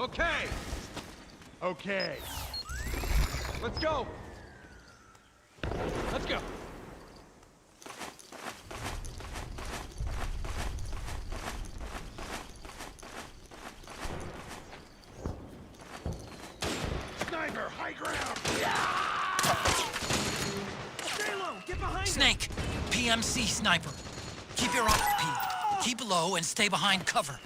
Okay. Okay. Let's go. Let's go. Sniper, high ground! Stay low. Get behind Snake, PMC sniper. Keep your eyes peeled. Keep low and stay behind cover.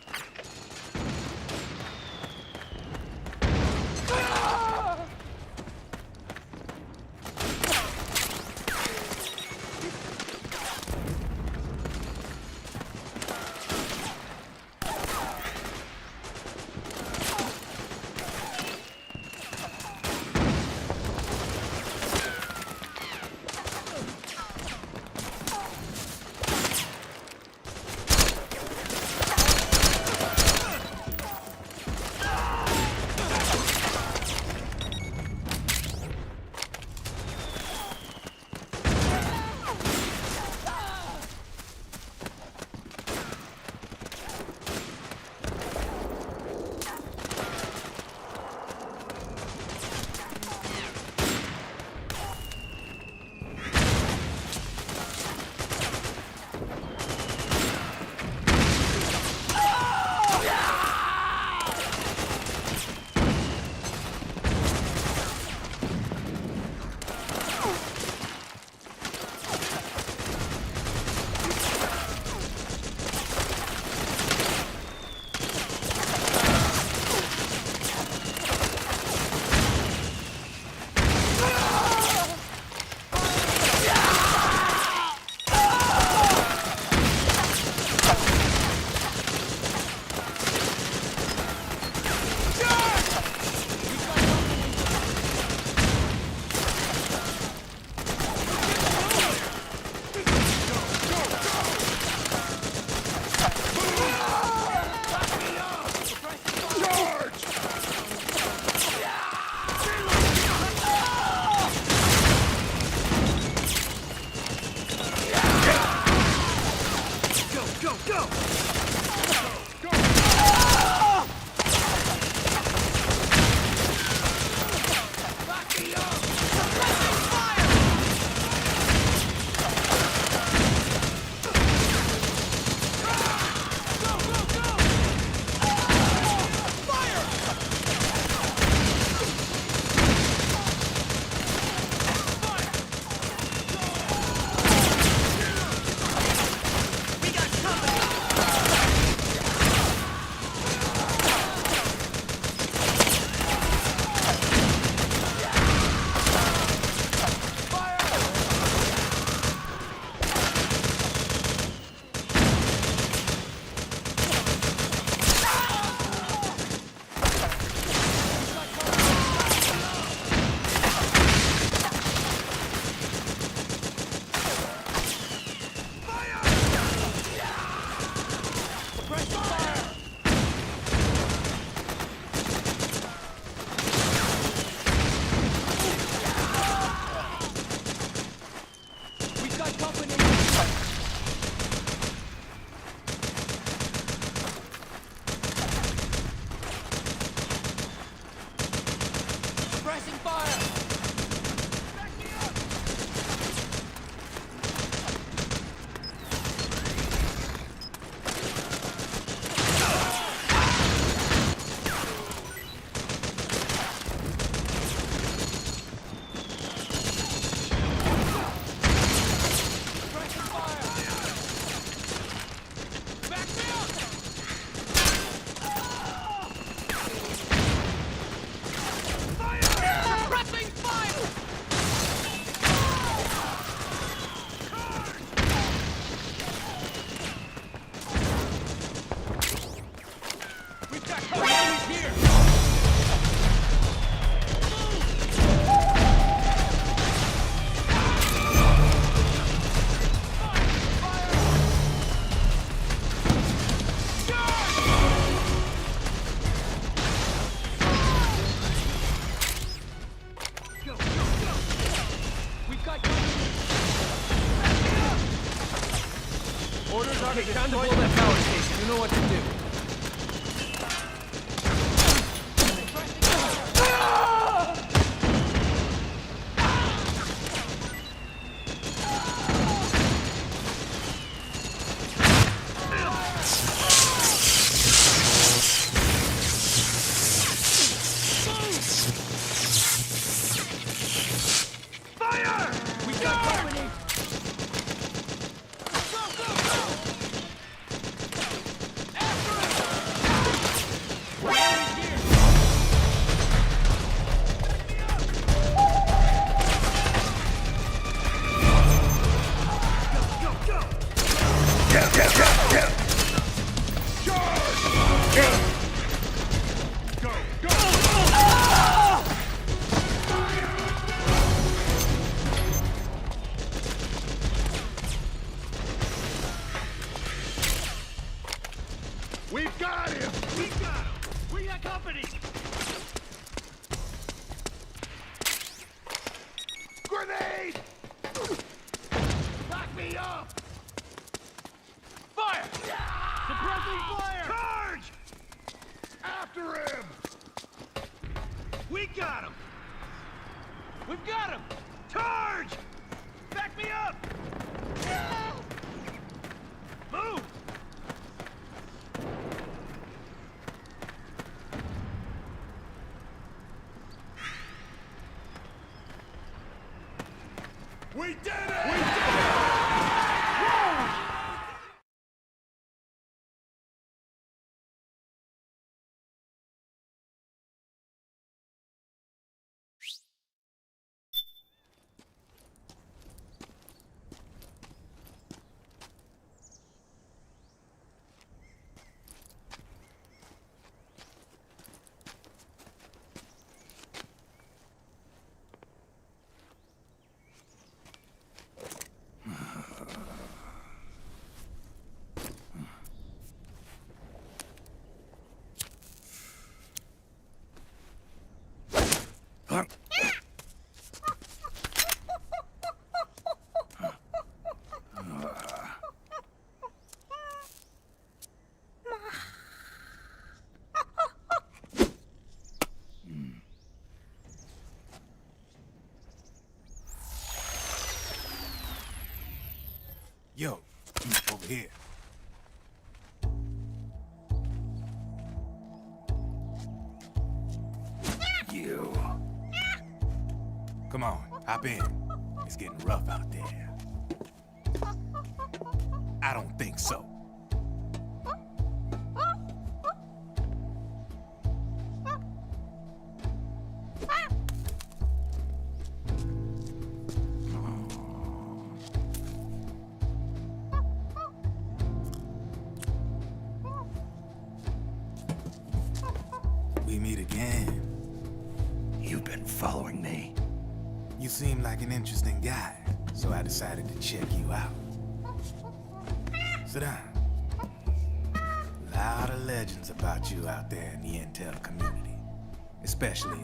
Orders are to destroy that power station. You know what to do. Go! Go! We've got him! We got him! We got company! Grenade! Back me up! Fire! Suppressing fire! Charge! After him! We got him! We've got him! Charge! Back me up! Move! We did it! We did it! Yo, over here. You. Come on, hop in. It's getting rough out there. I don't think so. We meet again. You've been following me. You seem like an interesting guy, so I decided to check you out. Sit down. A lot of legends about you out there in the intel community, especially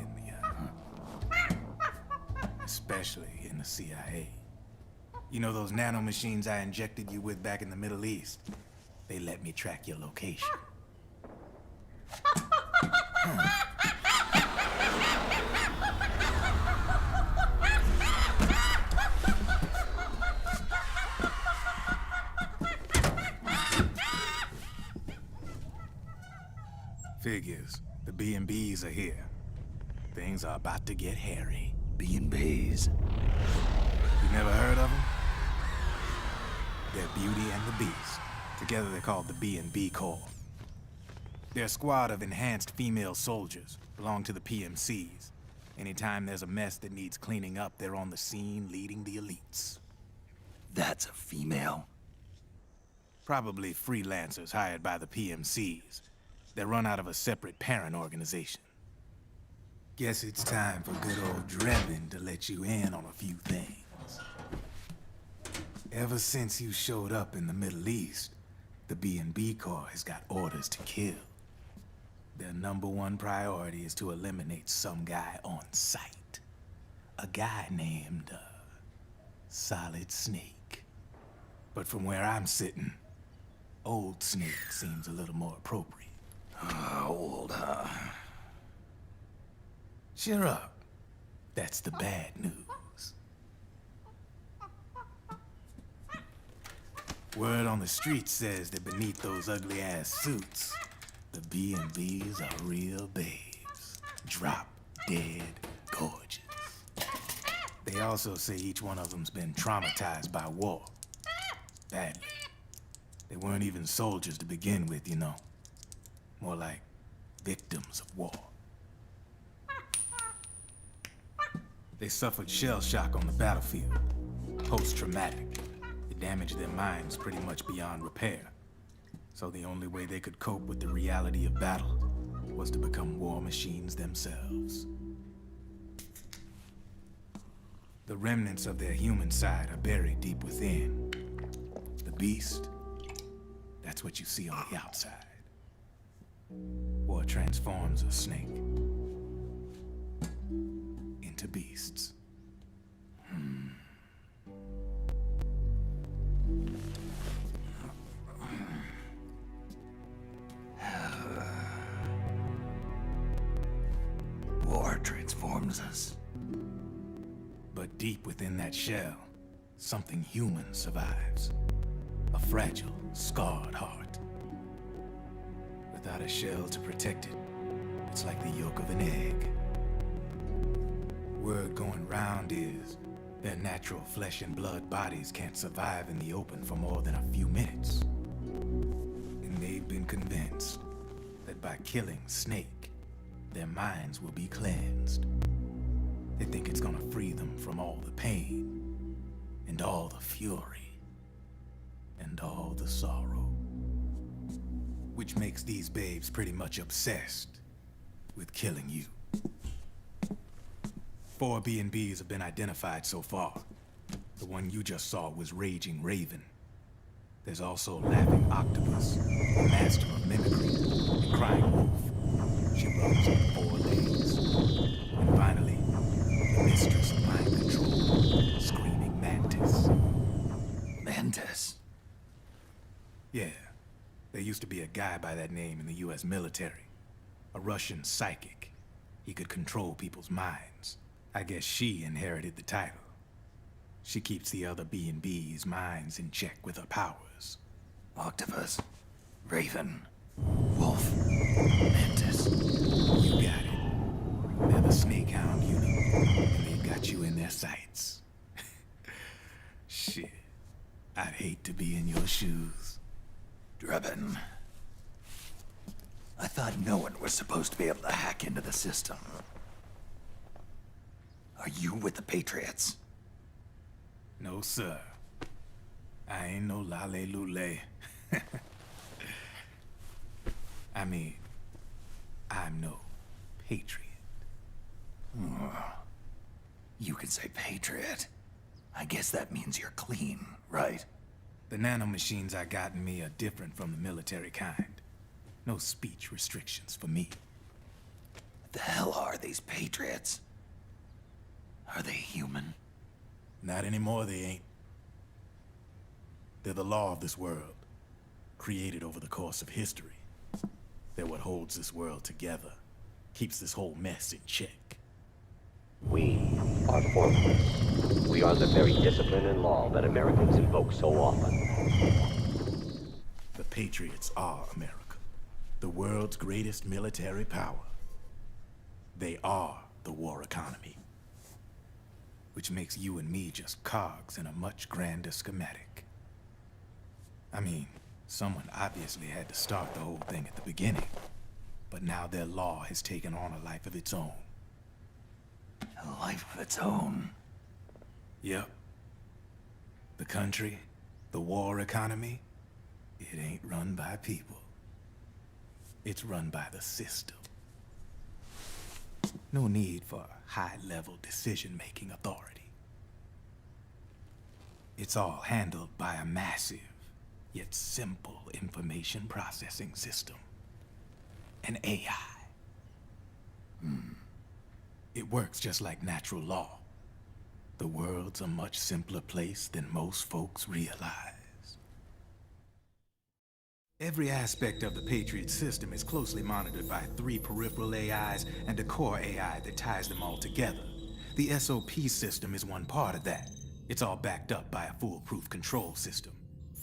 in the CIA. You know those nanomachines I injected you with back in the Middle East? They let me track your location. Figures. The B&Bs are here. Things are about to get hairy. B&Bs. You never heard of them? They're Beauty and the Beast. Together they're called the B&B Corps. They're a squad of enhanced female soldiers, belong to the PMCs. Anytime there's a mess that needs cleaning up, they're on the scene leading the elites. That's a female. Probably freelancers hired by the PMCs. They're run out of a separate parent organization. Guess it's time for good old Drebin to let you in on a few things. Ever since you showed up in the Middle East, the B&B Corps has got orders to kill. Their #1 priority is to eliminate some guy on sight. A guy named, Solid Snake. But from where I'm sitting, Old Snake seems a little more appropriate. Old, huh? Cheer up. That's the bad news. Word on the street says that beneath those ugly-ass suits, the B&Bs are real babes. Drop dead gorgeous. They also say each one of them's been traumatized by war. Badly. They weren't even soldiers to begin with, you know. More like victims of war. They suffered shell shock on the battlefield. Post-traumatic. It damaged their minds pretty much beyond repair. So the only way they could cope with the reality of battle was to become war machines themselves. The remnants of their human side are buried deep within. The beast, that's what you see on the outside. War transforms a snake into beasts. War transforms us. But deep within that shell, something human survives. A fragile, scarred heart. Without a shell to protect it, it's like the yolk of an egg. Word going round is their natural flesh and blood bodies can't survive in the open for more than a few minutes. And they've been convinced that by killing Snake, their minds will be cleansed. They think it's gonna free them from all the pain, and all the fury, and all the sorrow. Which makes these babes pretty much obsessed with killing you. 4 B&Bs have been identified so far. The one you just saw was Raging Raven. There's also Laughing Octopus, the master of mimicry, and Crying Wolf. She runs on 4 legs. And finally, the mistress of mind control, Screaming Mantis. Mantis? Yeah. There used to be a guy by that name in the US military. A Russian psychic. He could control people's minds. I guess she inherited the title. She keeps the other B&B's minds in check with her powers. Octopus, Raven, Wolf, Mantis. You got it. They're the Snakehound unit, and they've got you in their sights. Shit. I'd hate to be in your shoes. Drebin. I thought no one was supposed to be able to hack into the system. Are you with the Patriots? No, sir. I ain't no lale-lule. I mean, I'm no patriot. You can say Patriot. I guess that means you're clean, right? The nanomachines I got in me are different from the military kind. No speech restrictions for me. What the hell are these Patriots? Are they human? Not anymore, they ain't. They're the law of this world, created over the course of history. They're what holds this world together, keeps this whole mess in check. We are formless. We are the very discipline and law that Americans invoke so often. The Patriots are America, the world's greatest military power. They are the war economy. Which makes you and me just cogs in a much grander schematic. I mean, someone obviously had to start the whole thing at the beginning, but now their law has taken on a life of its own. A life of its own. Yep. The country, the war economy, it ain't run by people. It's run by the system. No need for high-level decision-making authority. It's all handled by a massive, yet simple information processing system. An AI. It works just like natural law. The world's a much simpler place than most folks realize. Every aspect of the Patriot system is closely monitored by 3 peripheral AIs and a core AI that ties them all together. The SOP system is one part of that. It's all backed up by a foolproof control system.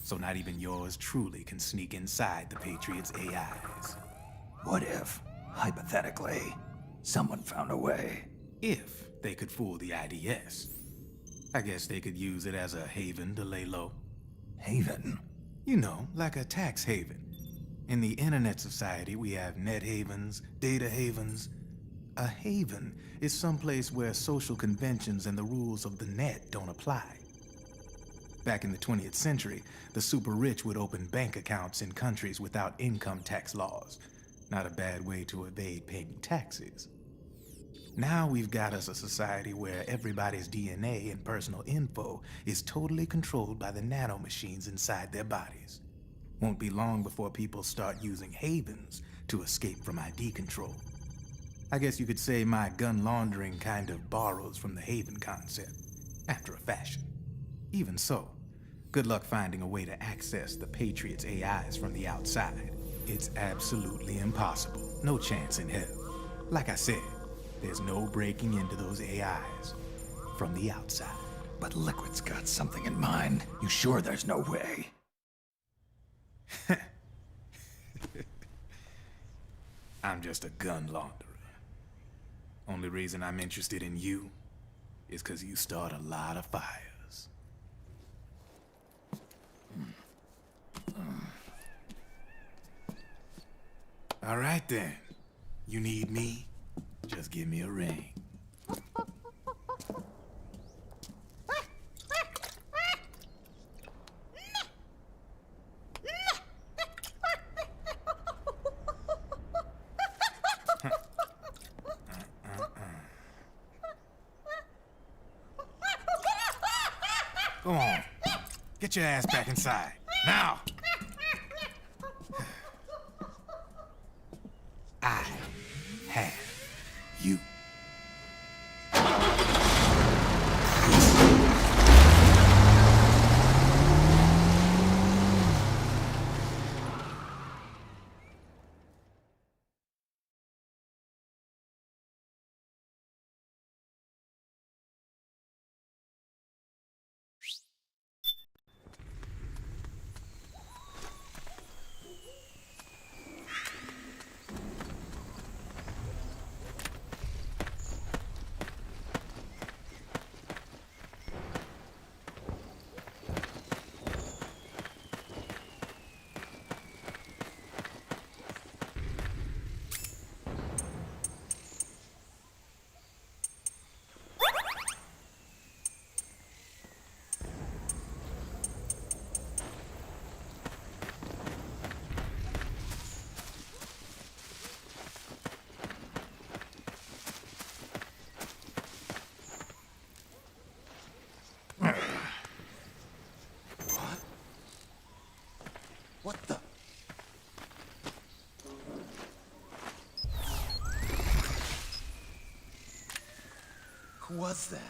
So not even yours truly can sneak inside the Patriots' AIs. What if, hypothetically, someone found a way? If they could fool the IDS. I guess they could use it as a haven to lay low. Haven? You know, like a tax haven. In the internet society, we have net havens, data havens. A haven is someplace where social conventions and the rules of the net don't apply. Back in the 20th century, the super rich would open bank accounts in countries without income tax laws. Not a bad way to evade paying taxes. Now we've got us a society where everybody's DNA and personal info is totally controlled by the nanomachines inside their bodies. Won't be long before people start using havens to escape from ID control. I guess you could say my gun laundering kind of borrows from the haven concept, after a fashion. Even so, good luck finding a way to access the Patriots' AIs from the outside. It's absolutely impossible. No chance in hell. Like I said, there's no breaking into those AIs from the outside. But Liquid's got something in mind. You sure there's no way? I'm just a gun launderer. Only reason I'm interested in you is because you start a lot of fires. All right then. You need me? Just give me a ring. Go on. Get your ass back inside. Now! I have you. What the? Who was that?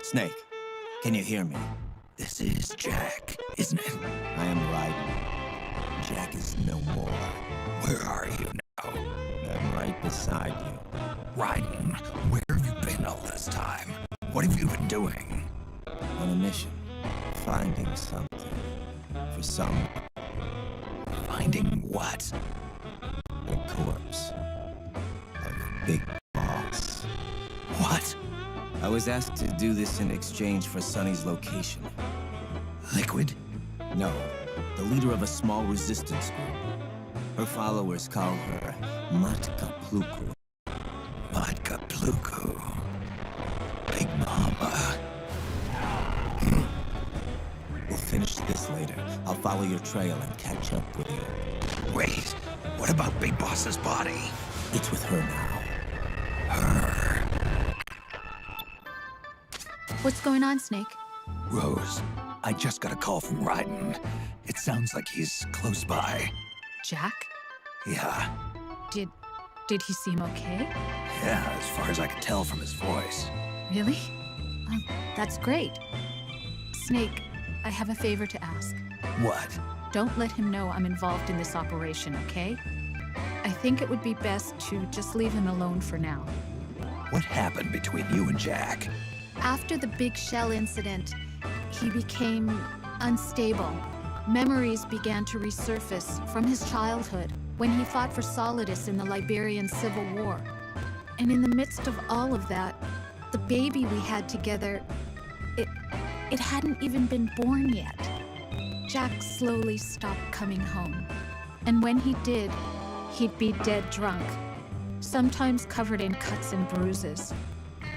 Snake, can you hear me? This is Jack, isn't it? I am Raiden. Jack is no more. Where are you now? I'm right beside you. Raiden, where have you been all this time? What have you been doing? On a mission. Finding something. For someone. Finding what? The corpse of Big Boss. What? I was asked to do this in exchange for Sonny's location. Liquid? No, the leader of a small resistance group. Her followers call her Matka Pluku. Matka Pluku. Big Mama. We'll finish this later. I'll follow your trail and catch up with you. Wait, what about Big Boss's body? It's with her now. Her. What's going on, Snake? Rose, I just got a call from Raiden. It sounds like he's close by. Jack? Yeah, Did he seem okay? yeah, as far as I can tell from his voice. Really? That's great. Snake, I have a favor to ask. What? Don't let him know I'm involved in this operation, okay? I think it would be best to just leave him alone for now. What happened between you and Jack? After the Big Shell incident, he became unstable. Memories began to resurface from his childhood when he fought for Solidus in the Liberian Civil War. And in the midst of all of that, the baby we had together, it hadn't even been born yet. Jack slowly stopped coming home. And when he did, he'd be dead drunk, sometimes covered in cuts and bruises.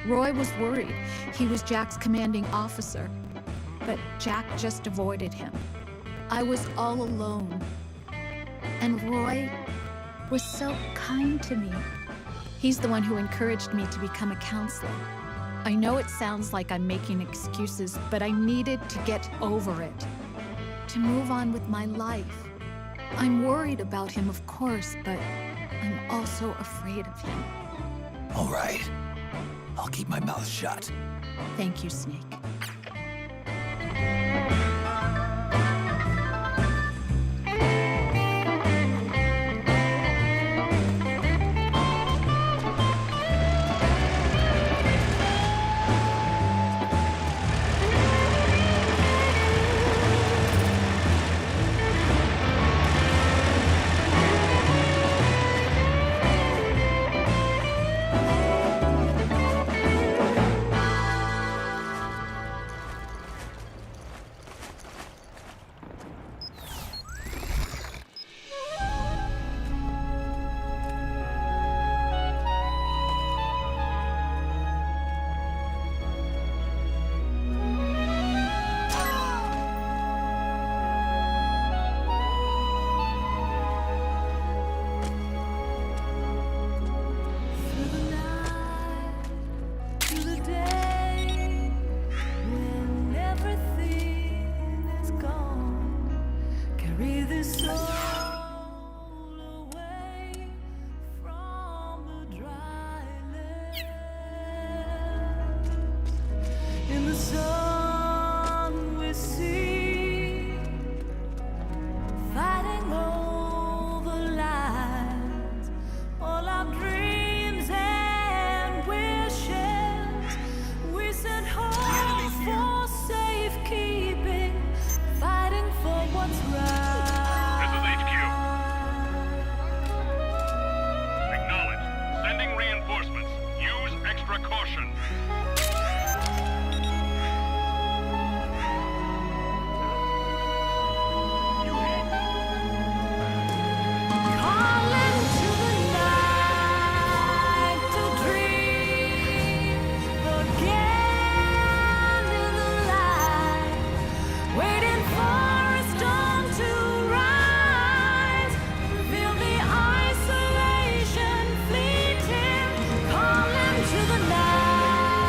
Roy was worried. He was Jack's commanding officer, but Jack just avoided him. I was all alone. And Roy was so kind to me. He's the one who encouraged me to become a counselor. I know it sounds like I'm making excuses, but I needed to get over it, to move on with my life. I'm worried about him, of course, but I'm also afraid of him. All right. I'll keep my mouth shut. Thank you, Snake. To the night.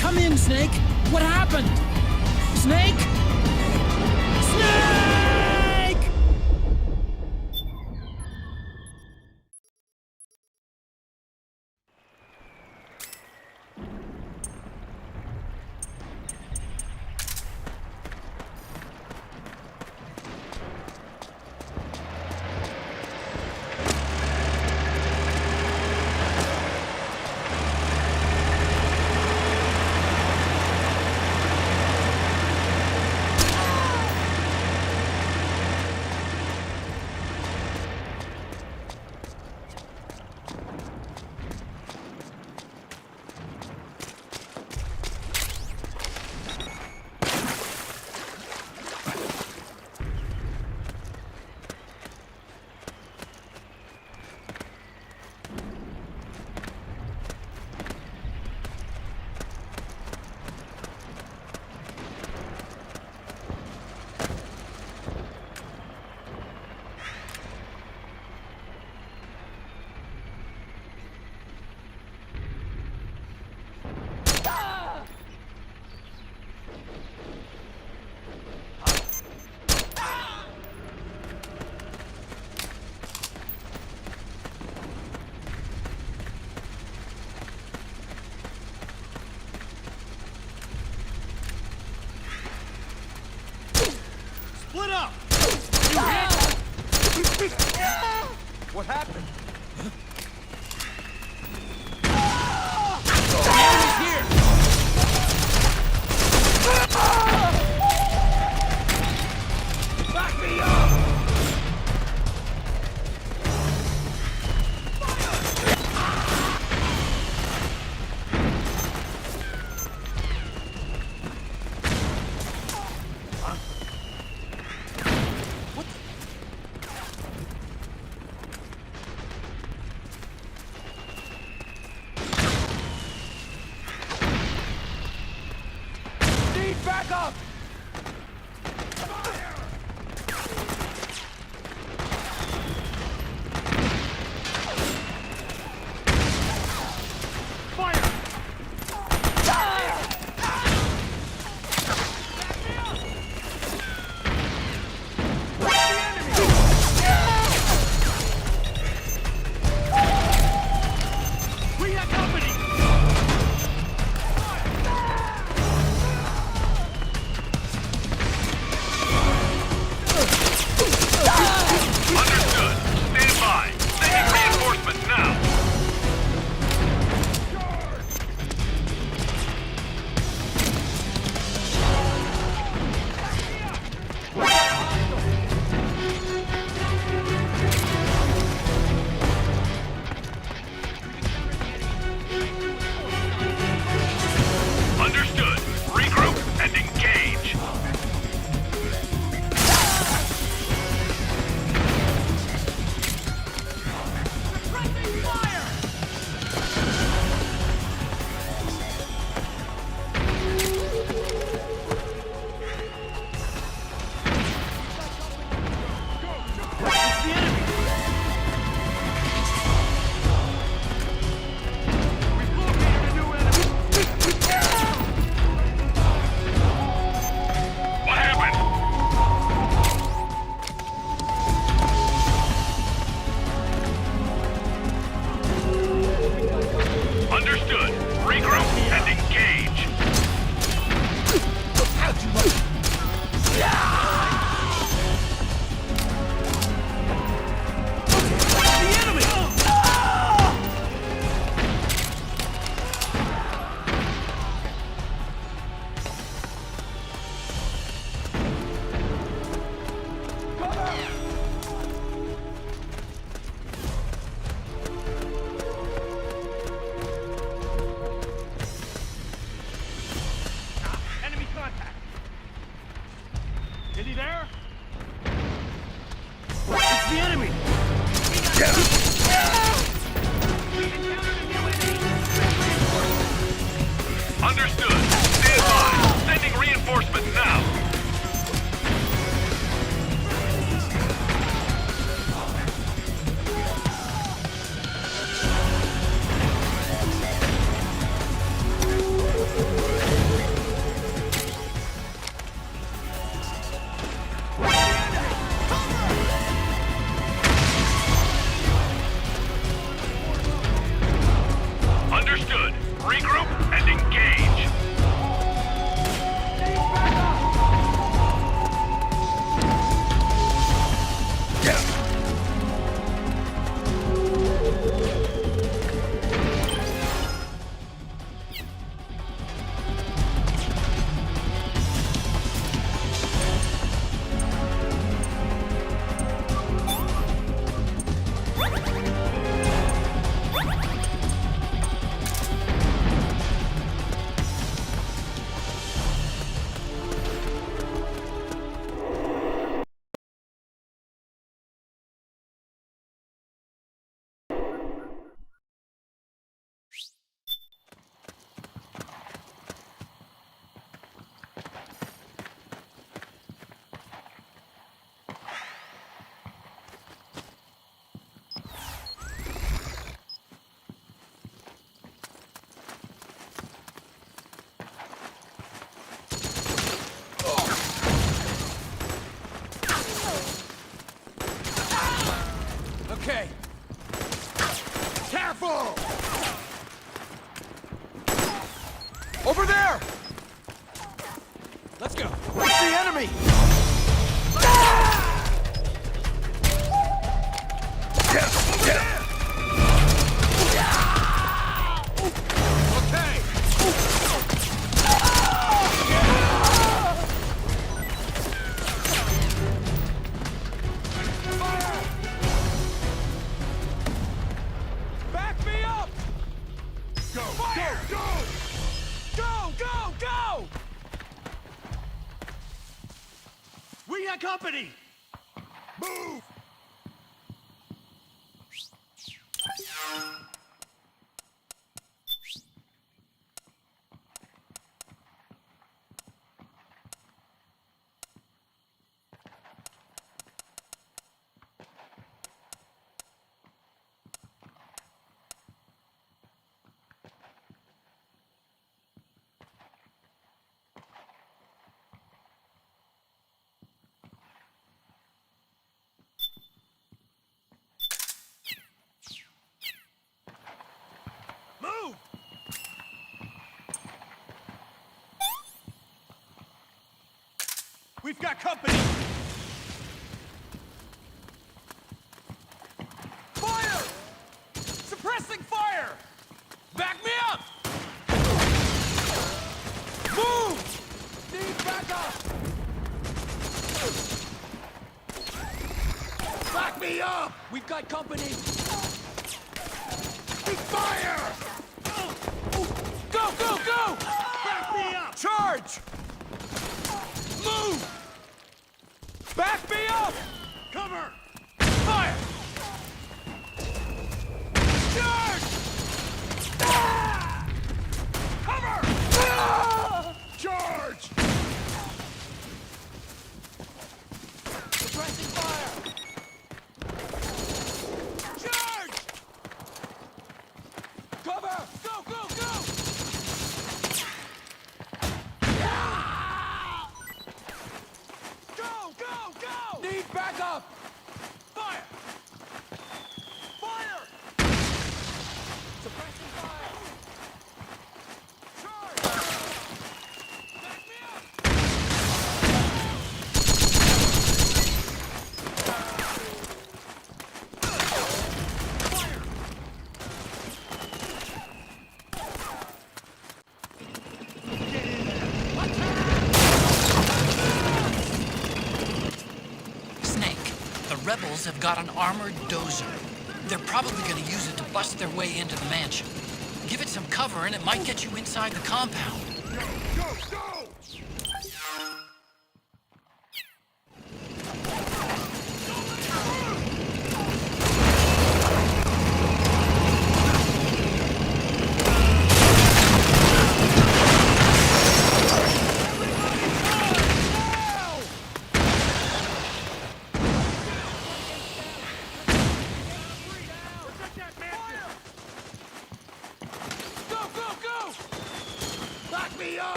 Come in, Snake! What happened? Snake? Snake! Split up! You hit! What happened? Back me up! Back up! It's the enemy! Understood. Stand by. Sending reinforcements now. Understood. Regroup and engage. Okay. Careful! Over there! Let's go. It's the enemy! Okay. Back me up! Go! Fire! Go! Go! Go! Go! We got company! Move! Move! We've got company! Fire! Suppressing fire! Back me up! Move! Need backup! Back me up! We've got company! Fire! Go, go, go! Back me up! Charge! Move! Back me up! Cover! Fire! Charge! Ah! Cover! Ah! Charge! Suppressing fire! Charge! Cover! Go, go, go! Ah! Go, go, go! Need backup! Fire! Fire! Suppressing fire! Charge! Back me up! Snake, the rebels have got an armored dozer. They're probably going to use it to bust their way into the mansion. Give it some cover and it might get you inside the compound. Go, go!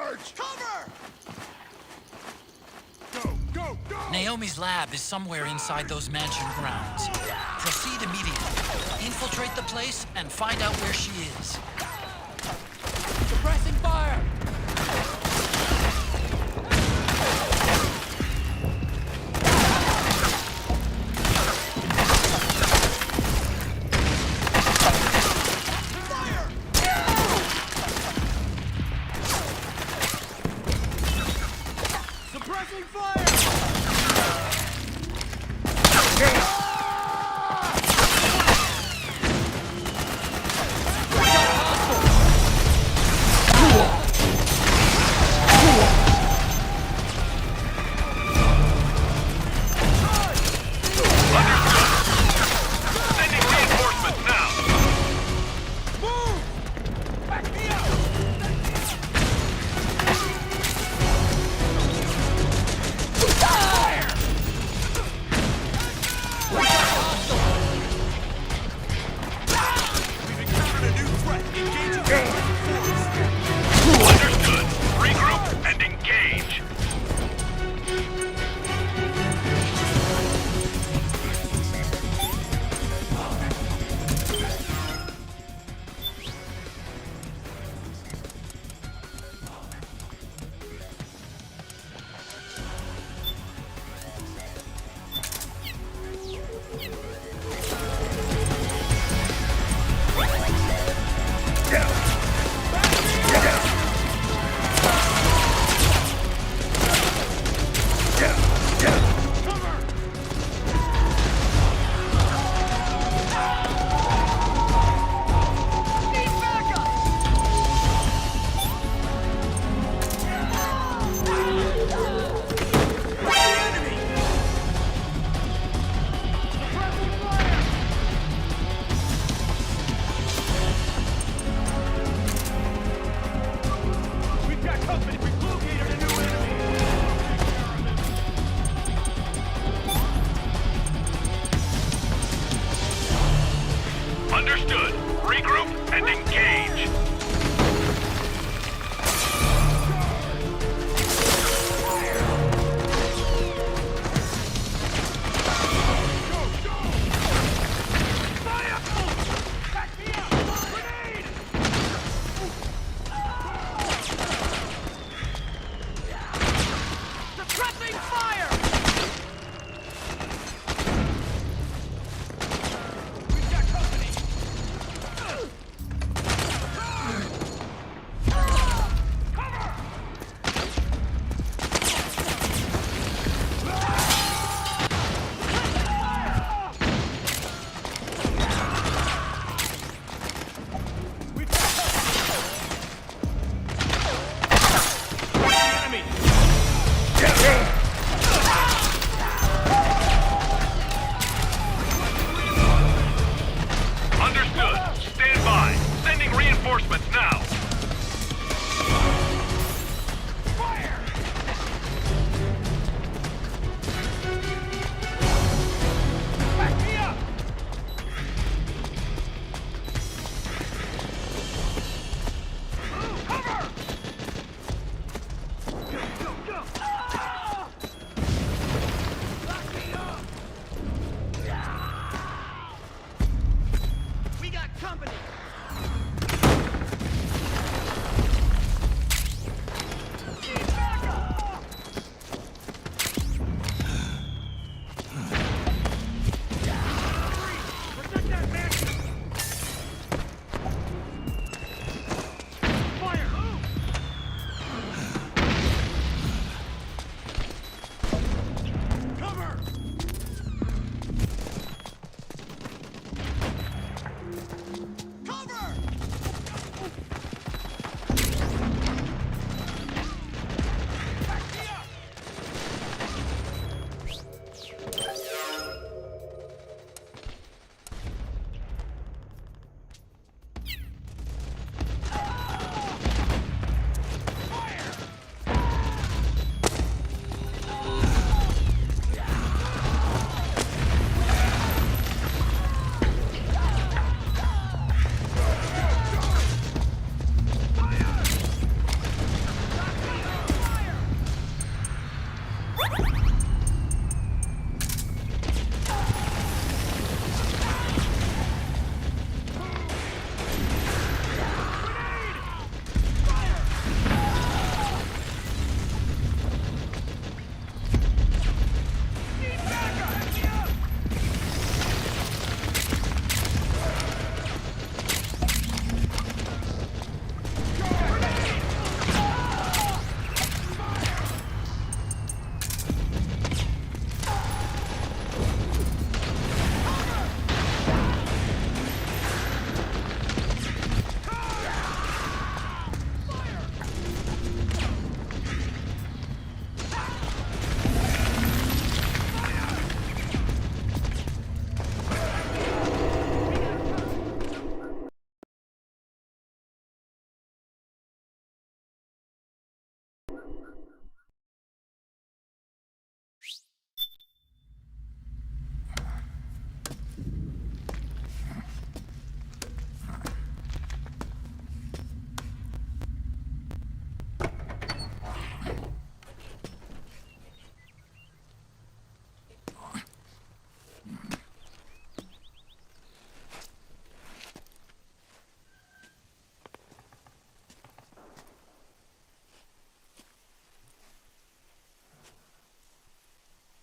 Charge! Cover! Go, go, go! Naomi's lab is somewhere inside those mansion grounds. Proceed immediately. Infiltrate the place and find out where she is. Suppressing fire! Suppressing fire! Sending reinforcements now! Move! Back me up! Fire!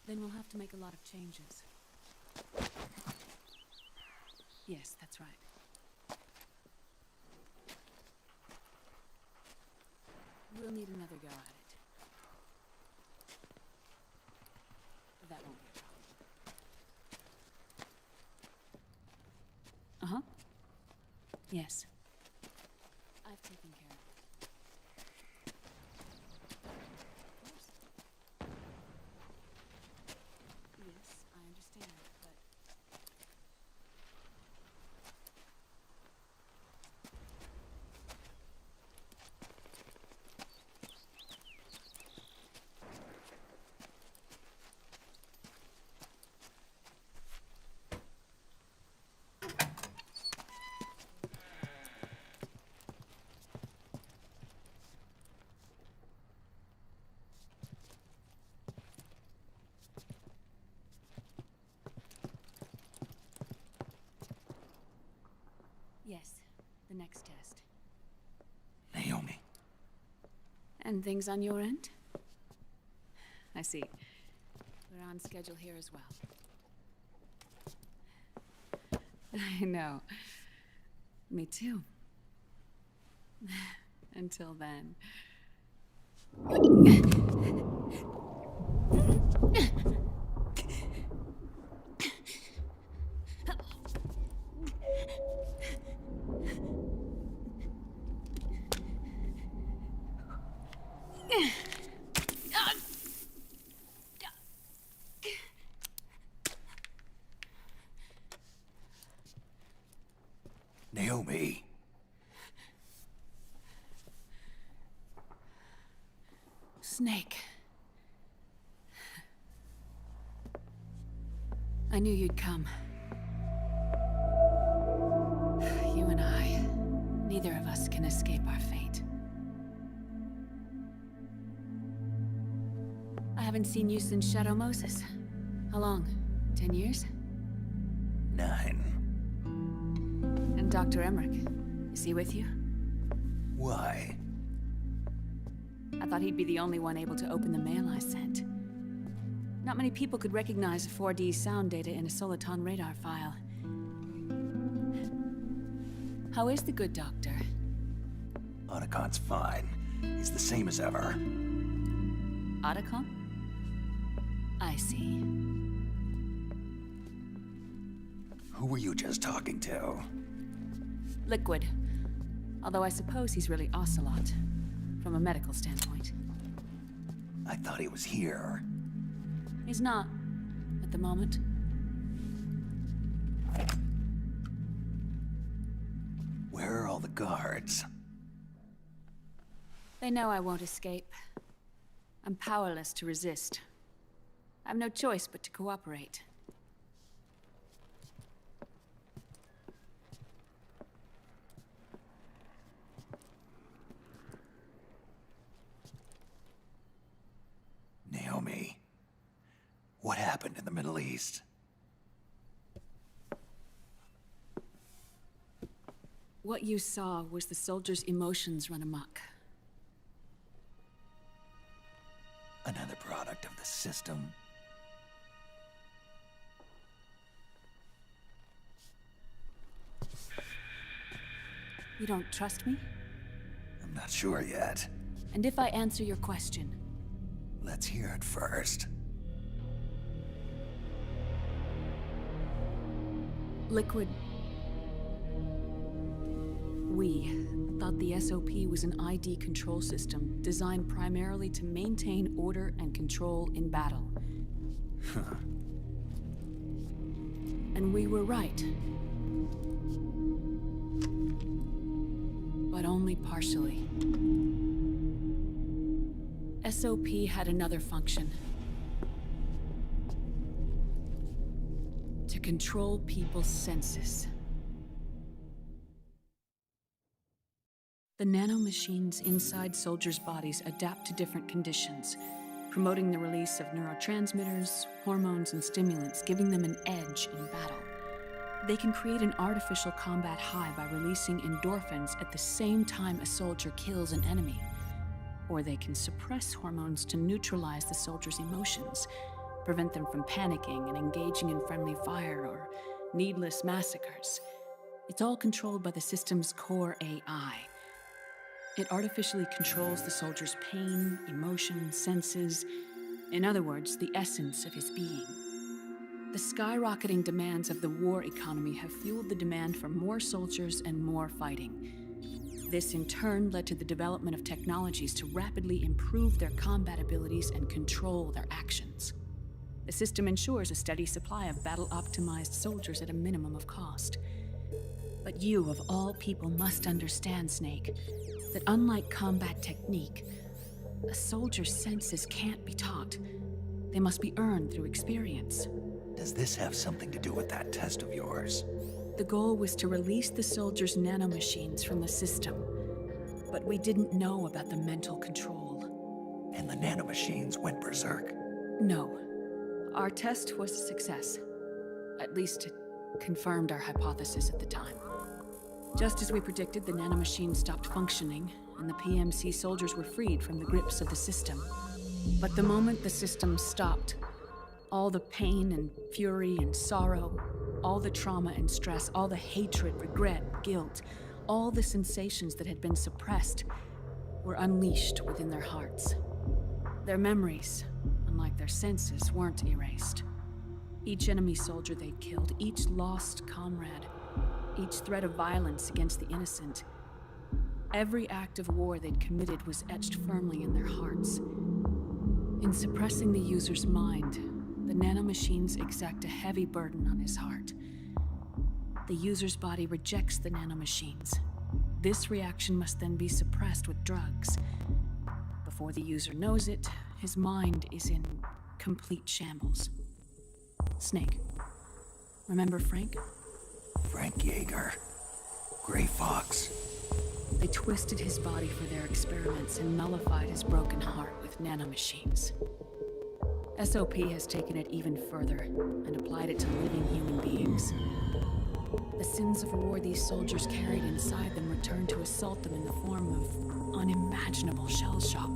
Then we'll have to make a lot of changes. Yes, that's right. We'll need another go at it. That won't be a problem. Uh-huh. Yes. I've taken care of it. Yes, I understand, but... Yes, the next test. Naomi. And things on your end? I see. We're on schedule here as well. I know. Me too. Until then. Naomi. Snake. I knew you'd come. You and I, neither of us can escape our fate. I haven't seen you since Shadow Moses. How long? 10 years? 9. And Dr. Emmerich, is he with you? Why? I thought he'd be the only one able to open the mail I sent. Not many people could recognize 4D sound data in a Soliton radar file. How is the good doctor? Otacon's fine. He's the same as ever. Otacon? I see. Who were you just talking to? Liquid. Although I suppose he's really Ocelot, from a medical standpoint. I thought he was here. He's not, at the moment. Where are all the guards? They know I won't escape. I'm powerless to resist. I have no choice but to cooperate. Naomi. What happened in the Middle East? What you saw was the soldiers' emotions run amok. Another product of the system. You don't trust me? I'm not sure yet. And if I answer your question? Let's hear it first. Liquid... We thought the SOP was an ID control system designed primarily to maintain order and control in battle. And we were right. But only partially. SOP had another function. To control people's senses. The nanomachines inside soldiers' bodies adapt to different conditions, promoting the release of neurotransmitters, hormones, and stimulants, giving them an edge in battle. They can create an artificial combat high by releasing endorphins at the same time a soldier kills an enemy. Or they can suppress hormones to neutralize the soldier's emotions, prevent them from panicking and engaging in friendly fire or needless massacres. It's all controlled by the system's core AI. It artificially controls the soldier's pain, emotion, senses, in other words, the essence of his being. The skyrocketing demands of the war economy have fueled the demand for more soldiers and more fighting. This in turn led to the development of technologies to rapidly improve their combat abilities and control their actions. The system ensures a steady supply of battle-optimized soldiers at a minimum of cost. But you, of all people, must understand, Snake, that unlike combat technique, a soldier's senses can't be taught. They must be earned through experience. Does this have something to do with that test of yours? The goal was to release the soldiers' nanomachines from the system, but we didn't know about the mental control. And the nanomachines went berserk? No. Our test was a success. At least it confirmed our hypothesis at the time. Just as we predicted, the nanomachines stopped functioning, and the PMC soldiers were freed from the grips of the system. But the moment the system stopped, all the pain and fury and sorrow, all the trauma and stress, all the hatred, regret, guilt, all the sensations that had been suppressed were unleashed within their hearts. Their memories, unlike their senses, weren't erased. Each enemy soldier they'd killed, each lost comrade, each threat of violence against the innocent, every act of war they'd committed was etched firmly in their hearts. In suppressing the user's mind, the nanomachines exact a heavy burden on his heart. The user's body rejects the nanomachines. This reaction must then be suppressed with drugs. Before the user knows it, his mind is in complete shambles. Snake, remember Frank? Frank Yeager. Gray Fox. They twisted his body for their experiments and nullified his broken heart with nanomachines. SOP has taken it even further and applied it to living human beings. The sins of war these soldiers carried inside them returned to assault them in the form of unimaginable shell shock.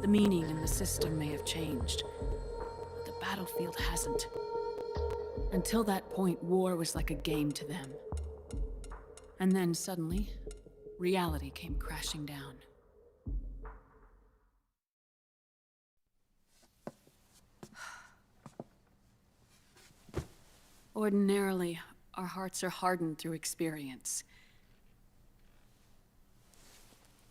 The meaning and the system may have changed, but the battlefield hasn't. Until that point, war was like a game to them. And then suddenly, reality came crashing down. Ordinarily, our hearts are hardened through experience.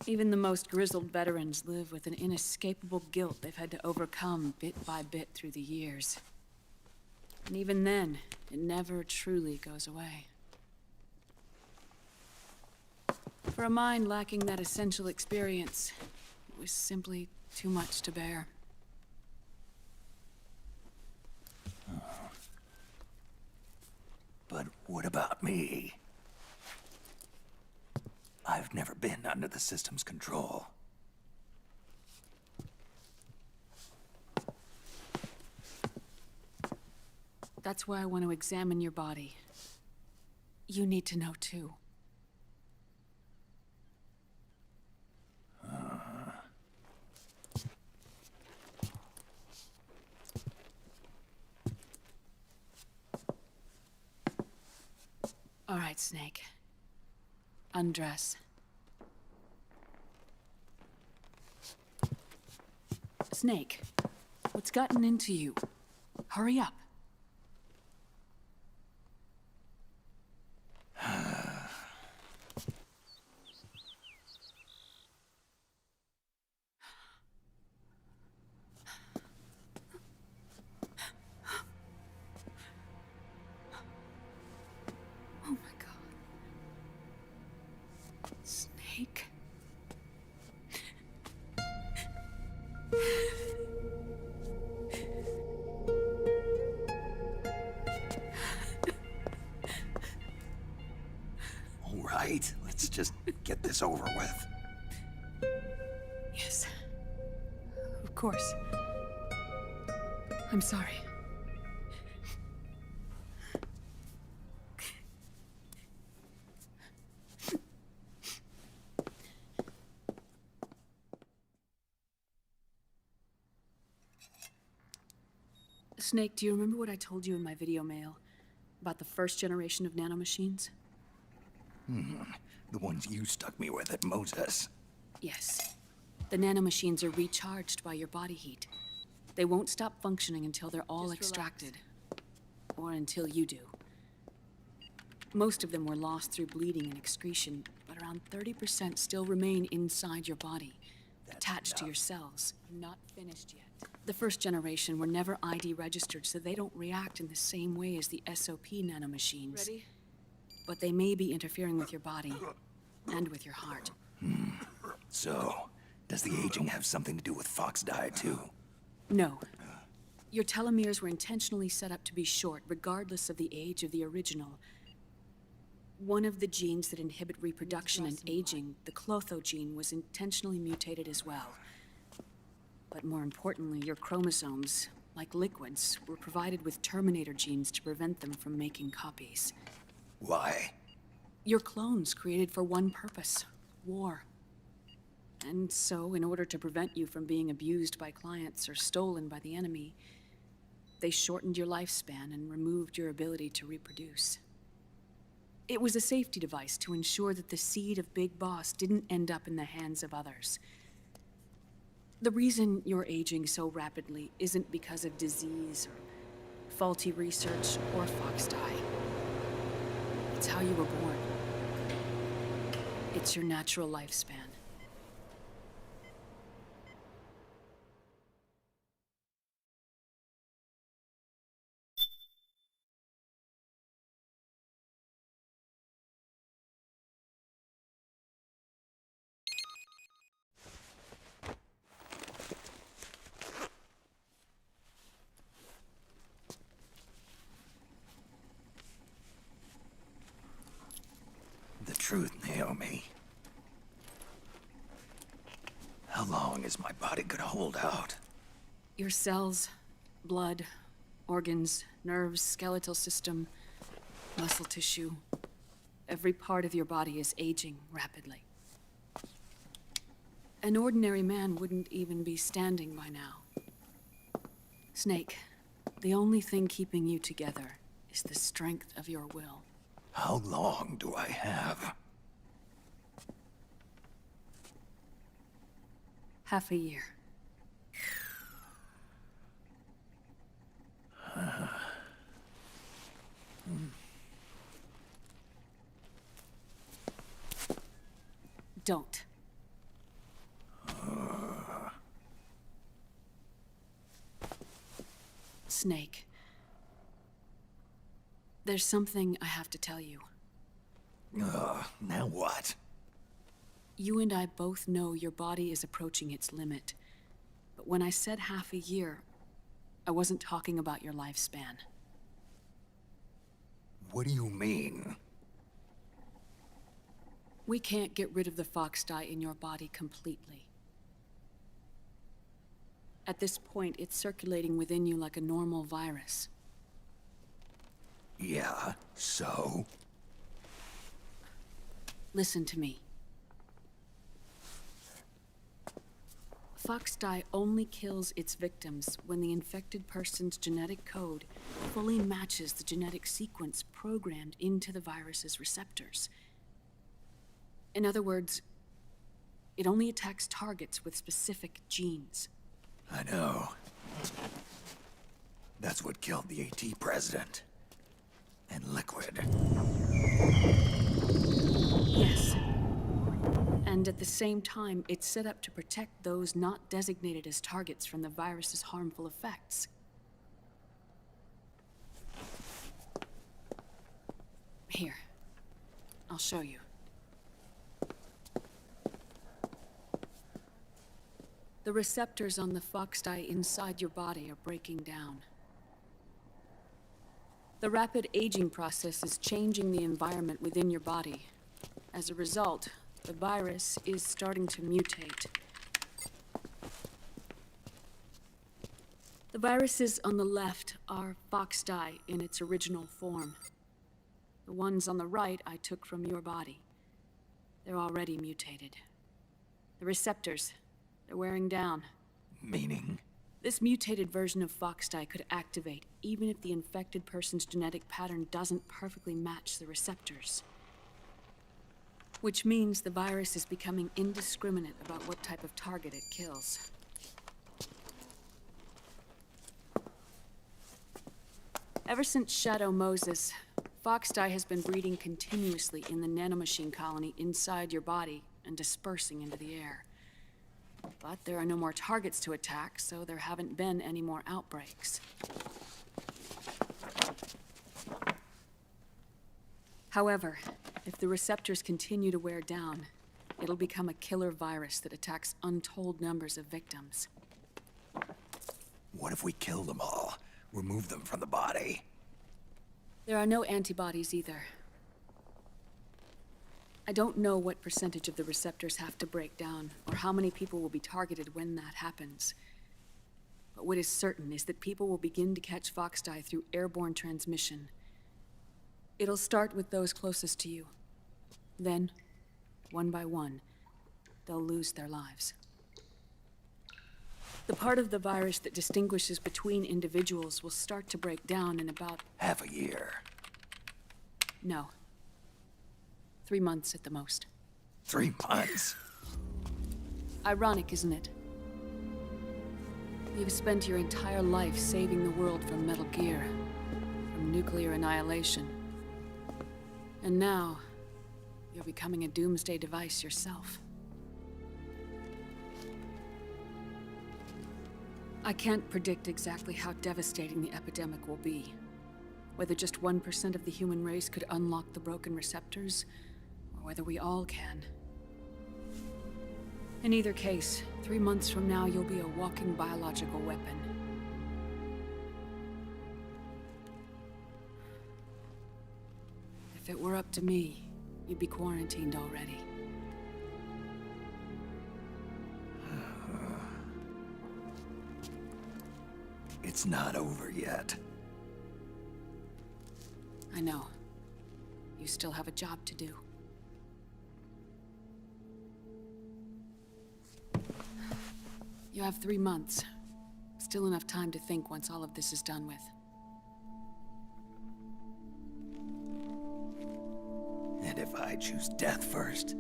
Even the most grizzled veterans live with an inescapable guilt they've had to overcome bit by bit through the years. And even then, it never truly goes away. For a mind lacking that essential experience, it was simply too much to bear. But what about me? I've never been under the system's control. That's why I want to examine your body. You need to know too. All right, Snake. Undress. Snake, what's gotten into you? Hurry up. Oh my God. Snake. this over with. Yes. Of course. I'm sorry. Snake, do you remember what I told you in my video mail about the first generation of nanomachines? The ones you stuck me with at Moses. Yes. The nanomachines are recharged by your body heat. They won't stop functioning until they're all extracted. Or until you do. Most of them were lost through bleeding and excretion, but around 30% still remain inside your body, attached to your cells. Not finished yet. The first generation were never ID registered, so they don't react in the same way as the SOP nanomachines. Ready? But they may be interfering with your body and with your heart. So, does the aging have something to do with Fox die too? No. Your telomeres were intentionally set up to be short, regardless of the age of the original. One of the genes that inhibit reproduction and aging, the Clotho gene, was intentionally mutated as well. But more importantly, your chromosomes, like liquids, were provided with terminator genes to prevent them from making copies. Why? Your clones created for one purpose: war. And so, in order to prevent you from being abused by clients or stolen by the enemy, they shortened your lifespan and removed your ability to reproduce. It was a safety device to ensure that the seed of Big Boss didn't end up in the hands of others. The reason you're aging so rapidly isn't because of disease or faulty research or Fox die. It's how you were born. It's your natural lifespan. The truth, Naomi. How long is my body gonna hold out? Your cells, blood, organs, nerves, skeletal system, muscle tissue. Every part of your body is aging rapidly. An ordinary man wouldn't even be standing by now. Snake, the only thing keeping you together is the strength of your will. How long do I have? Half a year. Don't. Snake. There's something I have to tell you. Now what? You and I both know your body is approaching its limit. But when I said half a year, I wasn't talking about your lifespan. What do you mean? We can't get rid of the Fox dye in your body completely. At this point, it's circulating within you like a normal virus. Yeah, so? Listen to me. Fox dye only kills its victims when the infected person's genetic code fully matches the genetic sequence programmed into the virus's receptors. In other words, it only attacks targets with specific genes. I know. That's what killed the AT president. And Liquid. Yes. And at the same time, it's set up to protect those not designated as targets from the virus's harmful effects. Here. I'll show you. The receptors on the Fox dye inside your body are breaking down. The rapid aging process is changing the environment within your body. As a result, The virus is starting to mutate. The viruses on the left are fox dye in its original form. The ones on the right I took from your body. They're already mutated. The receptors, they're wearing down. Meaning? This mutated version of fox dye could activate even if the infected person's genetic pattern doesn't perfectly match the receptors. Which means the virus is becoming indiscriminate about what type of target it kills. Ever since Shadow Moses, fox dye has been breeding continuously in the nanomachine colony inside your body and dispersing into the air. But there are no more targets to attack, so there haven't been any more outbreaks. However, if the receptors continue to wear down, it'll become a killer virus that attacks untold numbers of victims. What if we kill them all? Remove them from the body? There are no antibodies either. I don't know what percentage of the receptors have to break down, or how many people will be targeted when that happens. But what is certain is that people will begin to catch fox dye through airborne transmission. It'll start with those closest to you. Then, one by one, they'll lose their lives. The part of the virus that distinguishes between individuals will start to break down in about... Half a year. No. 3 months at the most. 3 months? Ironic, isn't it? You've spent your entire life saving the world from Metal Gear, from nuclear annihilation. And now, you're becoming a doomsday device yourself. I can't predict exactly how devastating the epidemic will be. Whether just 1% of the human race could unlock the broken receptors, or whether we all can. In either case, 3 months from now, you'll be a walking biological weapon. If it were up to me, you'd be quarantined already. It's not over yet. I know. You still have a job to do. You have 3 months. Still enough time to think once all of this is done with. And if I choose death first,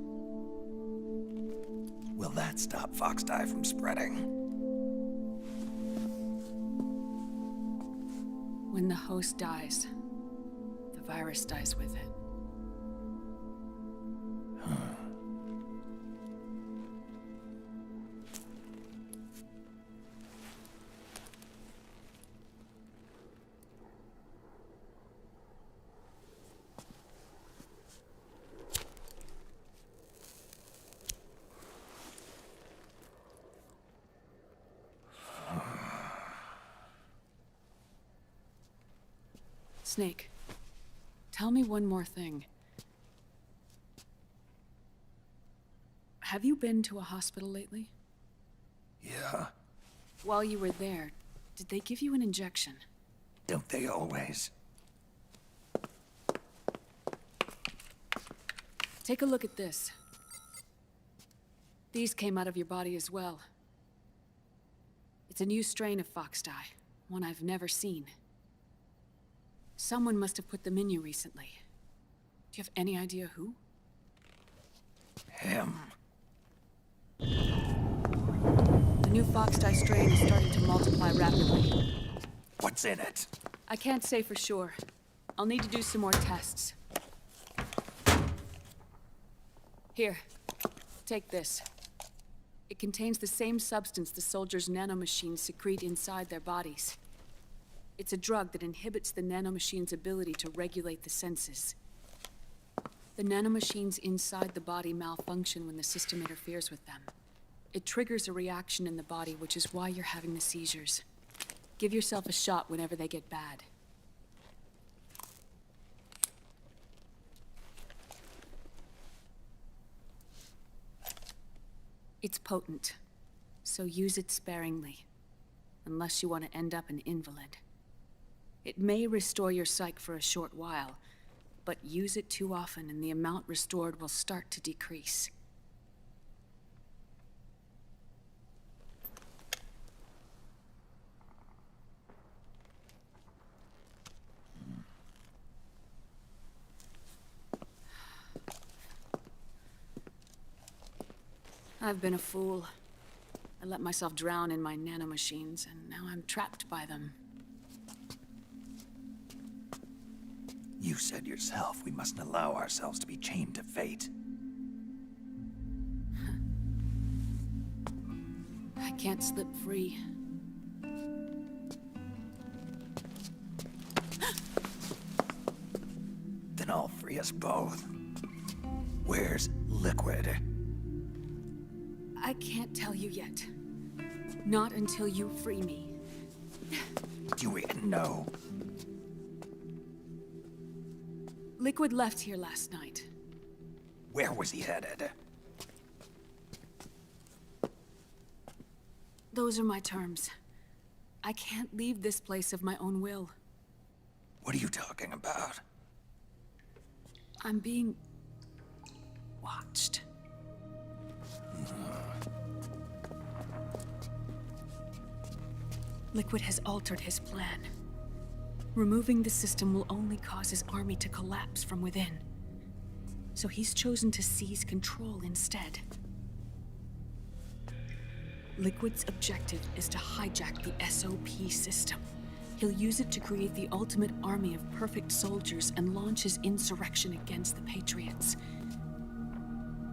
will that stop fox dye from spreading? When the host dies, the virus dies with it. Snake, tell me one more thing. Have you been to a hospital lately? Yeah. While you were there, did they give you an injection? Don't they always? Take a look at this. These came out of your body as well. It's a new strain of fox dye, one I've never seen. Someone must have put them in you recently. Do you have any idea who? Him. The new fox dye strain is starting to multiply rapidly. What's in it? I can't say for sure. I'll need to do some more tests. Here, take this. It contains the same substance the soldiers' nanomachines secrete inside their bodies. It's a drug that inhibits the nanomachine's ability to regulate the senses. The nanomachines inside the body malfunction when the system interferes with them. It triggers a reaction in the body, which is why you're having the seizures. Give yourself a shot whenever they get bad. It's potent, so use it sparingly, unless you want to end up an invalid. It may restore your psyche for a short while, but use it too often and the amount restored will start to decrease. I've been a fool. I let myself drown in my nanomachines, and now I'm trapped by them. You said yourself we mustn't allow ourselves to be chained to fate. I can't slip free. Then I'll free us both. Where's Liquid? I can't tell you yet. Not until you free me. Do we know? Liquid left here last night. Where was he headed? Those are my terms. I can't leave this place of my own will. What are you talking about? I'm being watched. Liquid has altered his plan. Removing the system will only cause his army to collapse from within. So he's chosen to seize control instead. Liquid's objective is to hijack the SOP system. He'll use it to create the ultimate army of perfect soldiers and launch his insurrection against the Patriots.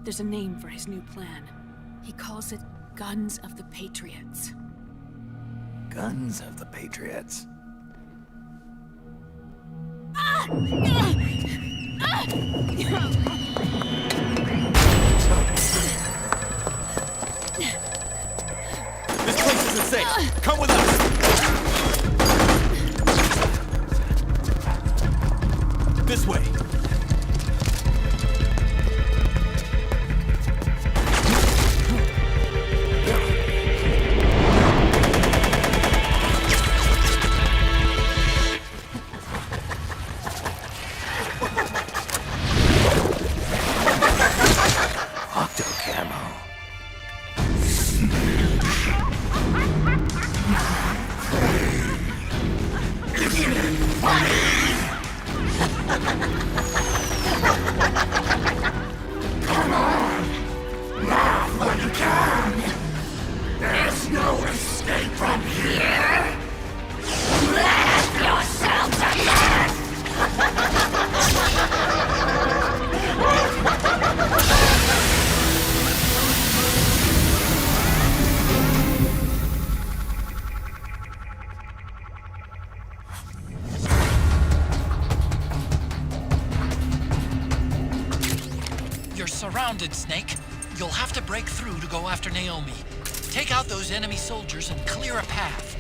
There's a name for his new plan. He calls it Guns of the Patriots. Guns of the Patriots. This place isn't safe. Come with us. This way. Surrounded, Snake. You'll have to break through to go after Naomi. Take out those enemy soldiers and clear a path.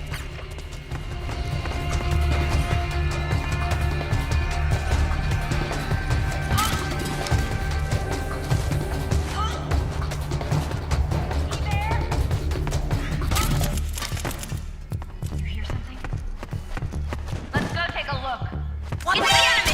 You hear something? Let's go take a look. It's the enemy!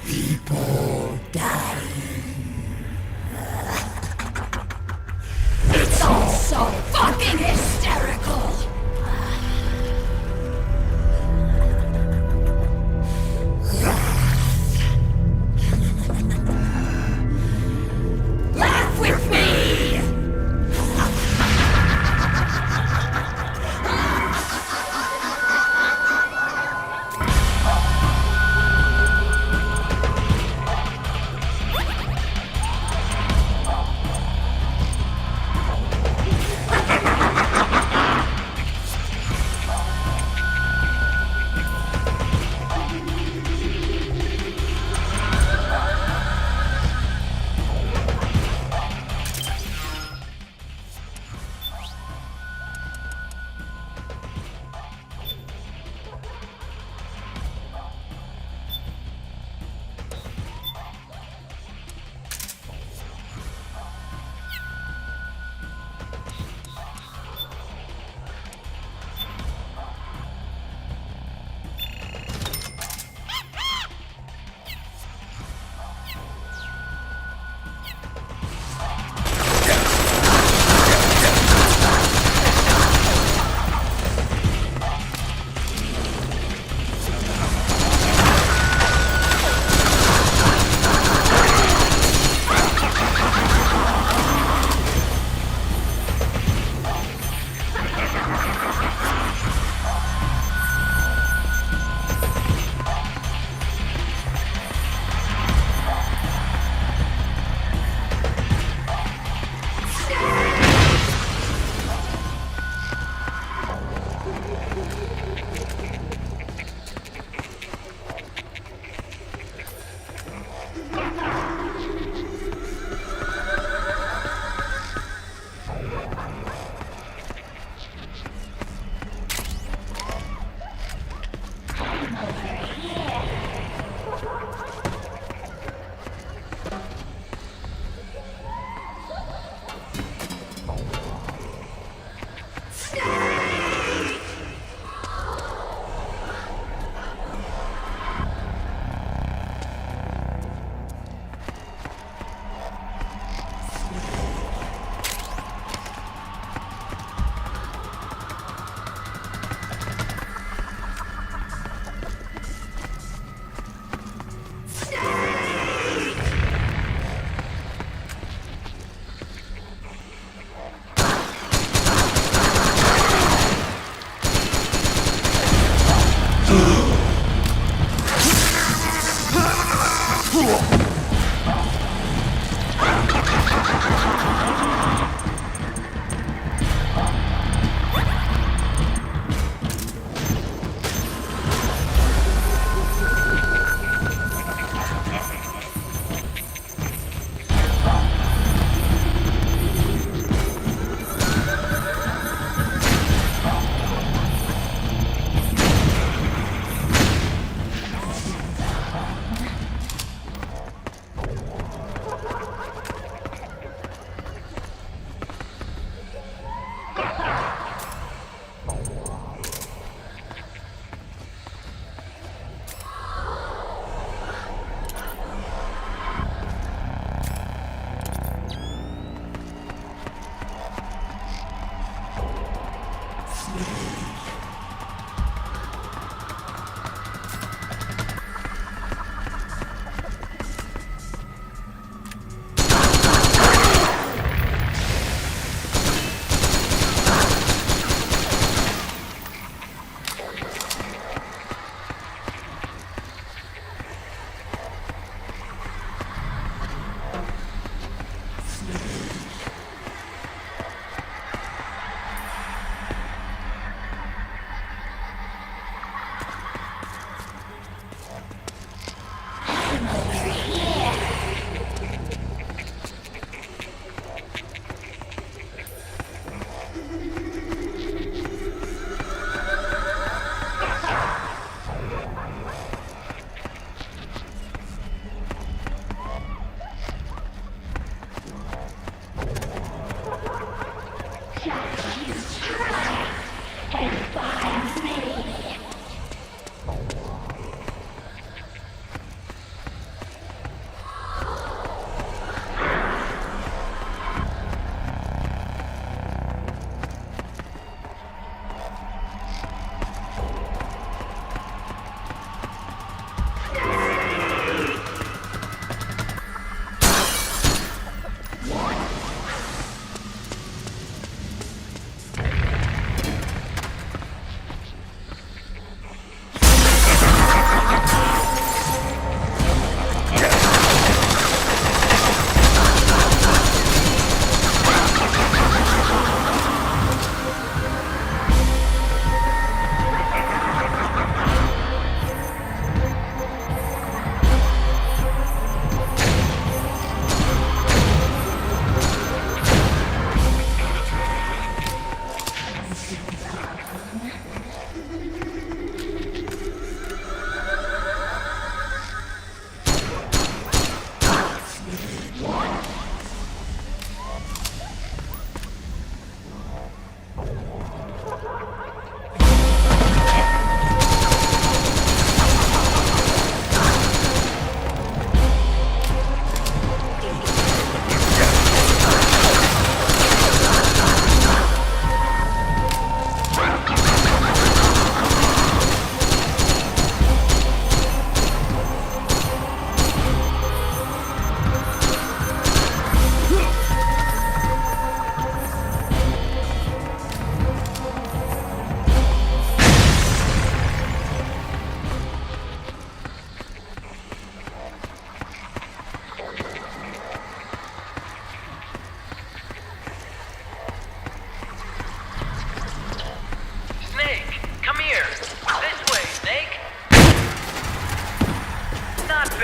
People dying. It's all so fucking hysterical. Laugh with me!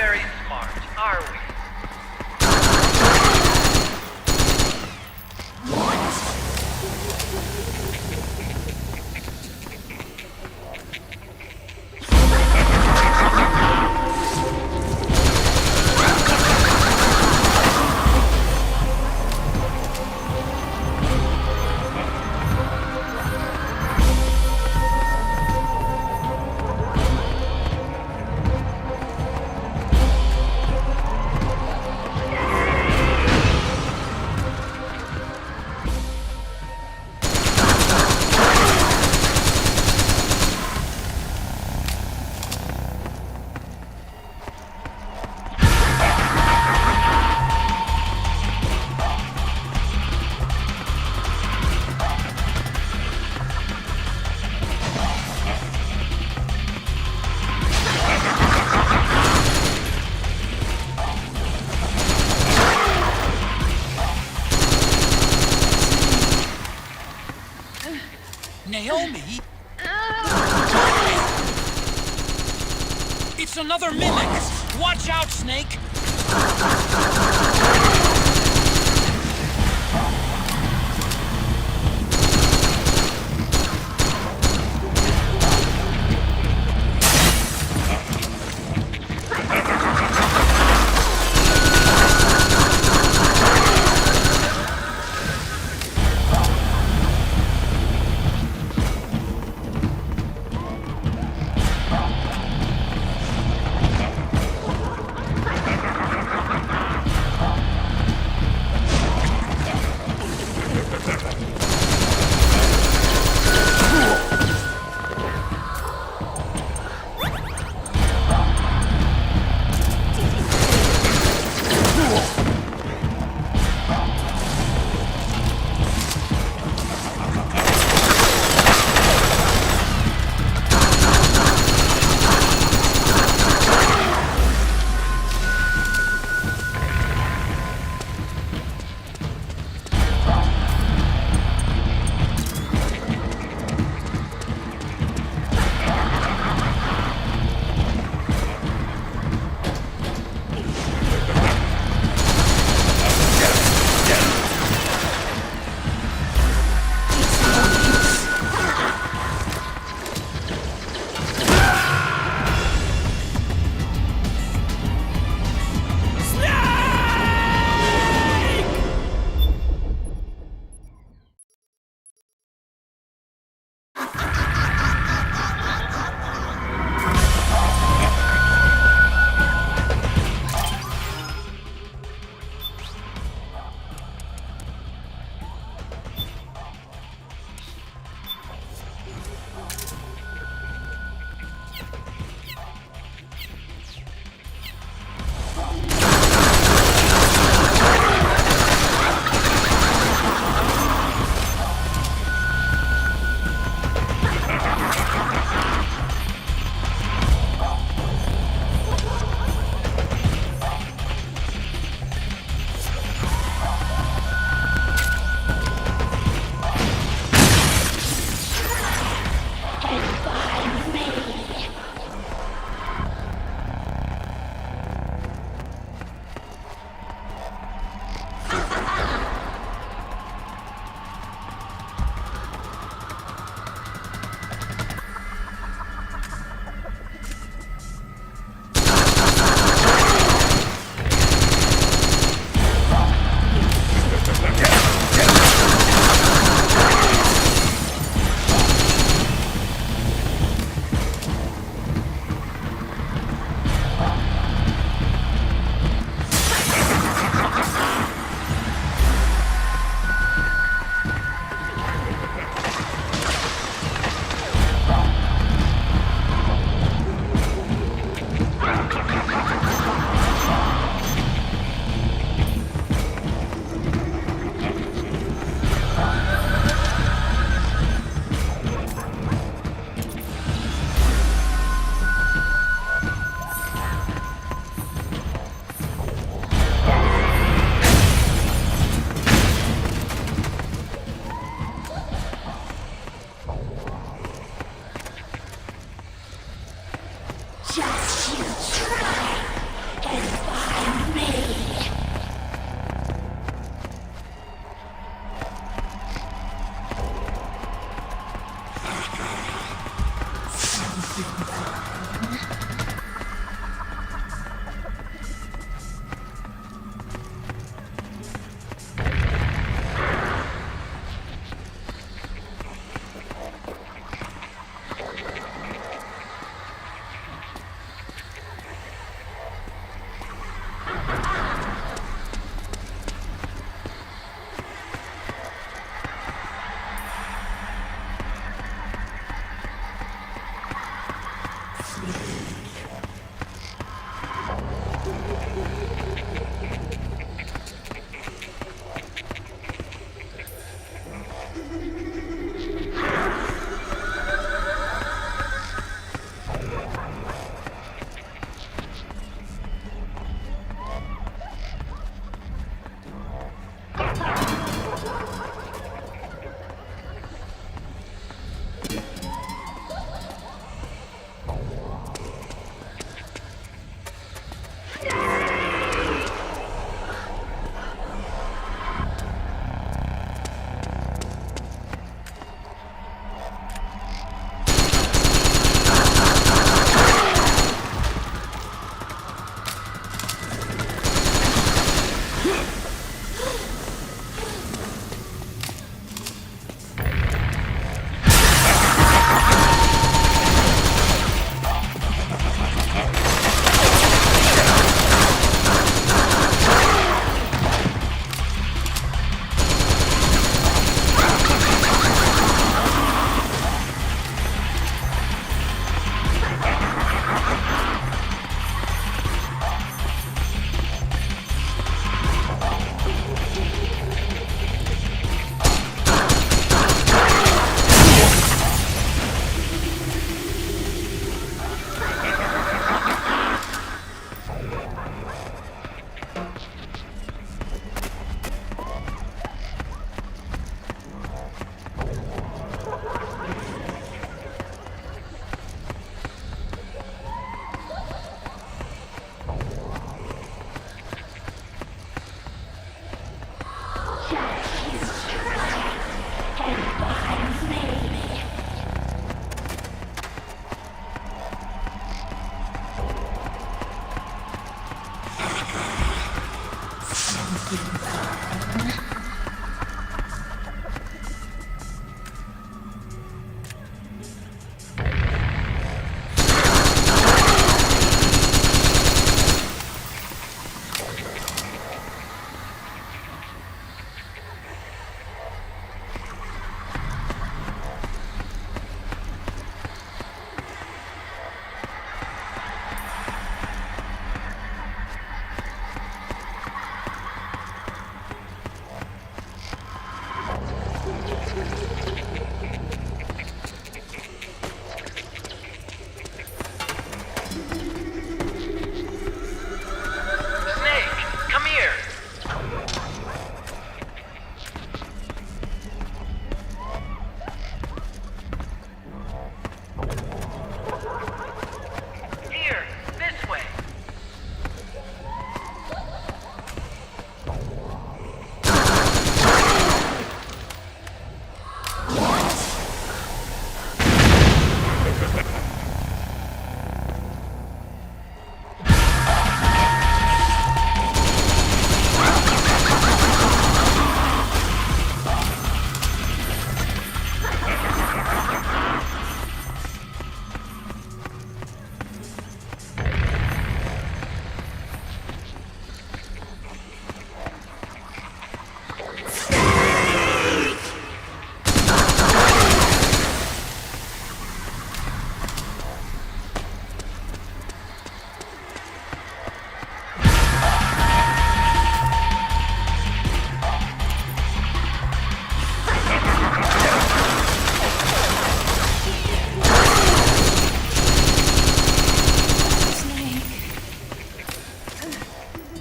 very smart, are we? Naomi? It's another mimic! Watch out, Snake!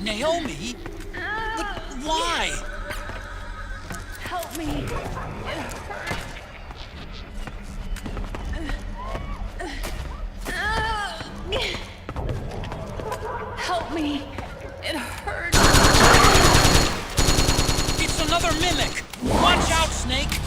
Naomi? But why? Help me. Help Help me. It hurts. It's another mimic! Watch out, Snake!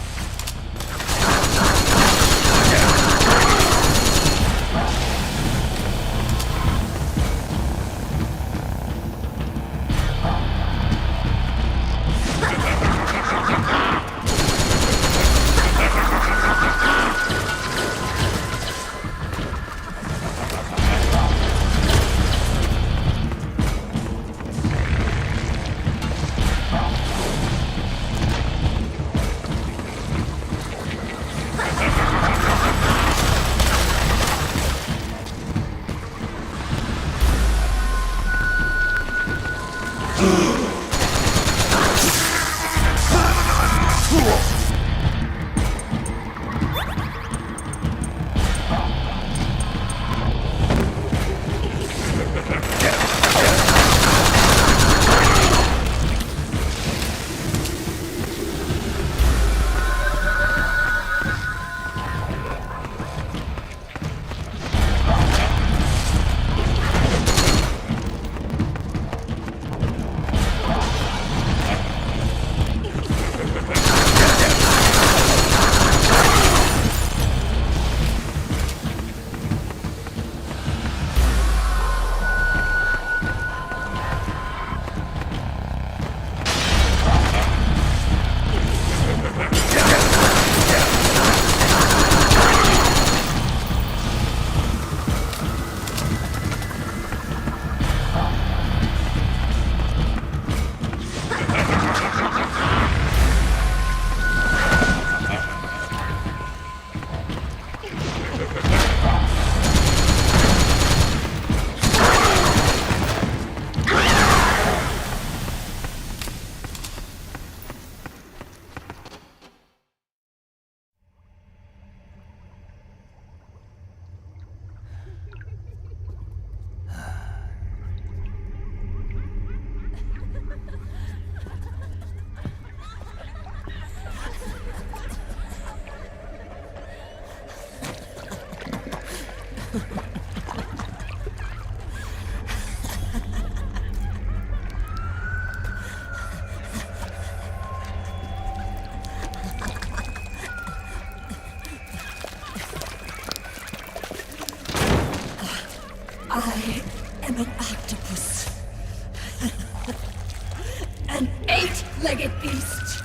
I am an octopus. An 8-legged beast.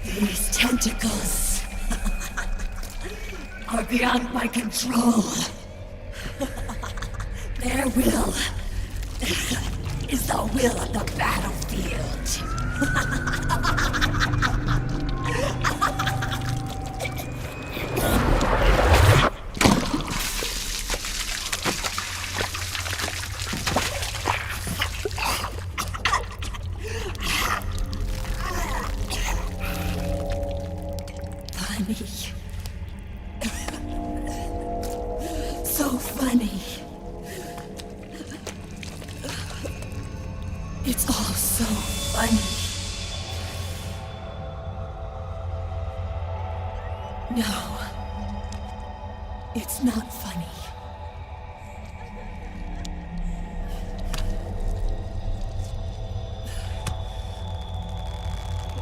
These tentacles are beyond my control. Their will is the will of the battlefield. So funny. It's all so funny. No, it's not funny.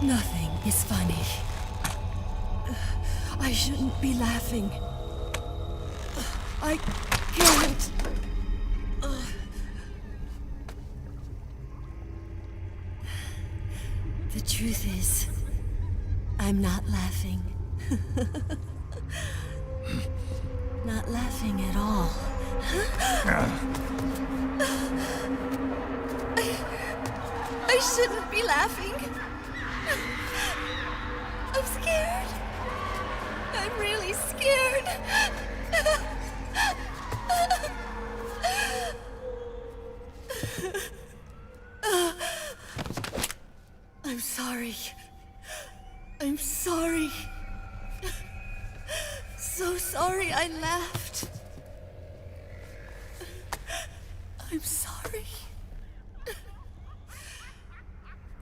Nothing is funny. I shouldn't be laughing. I can't. The truth is, I'm not laughing. Not laughing at all. I shouldn't be laughing. I'm scared. I'm really scared. I'm sorry. I'm sorry. So sorry I laughed. I'm sorry.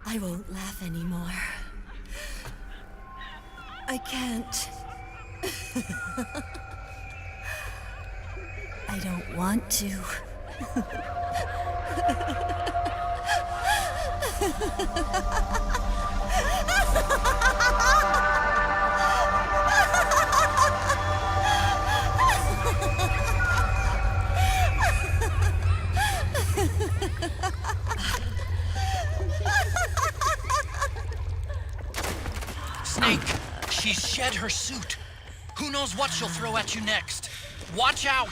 I won't laugh anymore. I can't. don't want to. Snake, she's shed her suit. Who knows what she'll throw at you next? Watch out!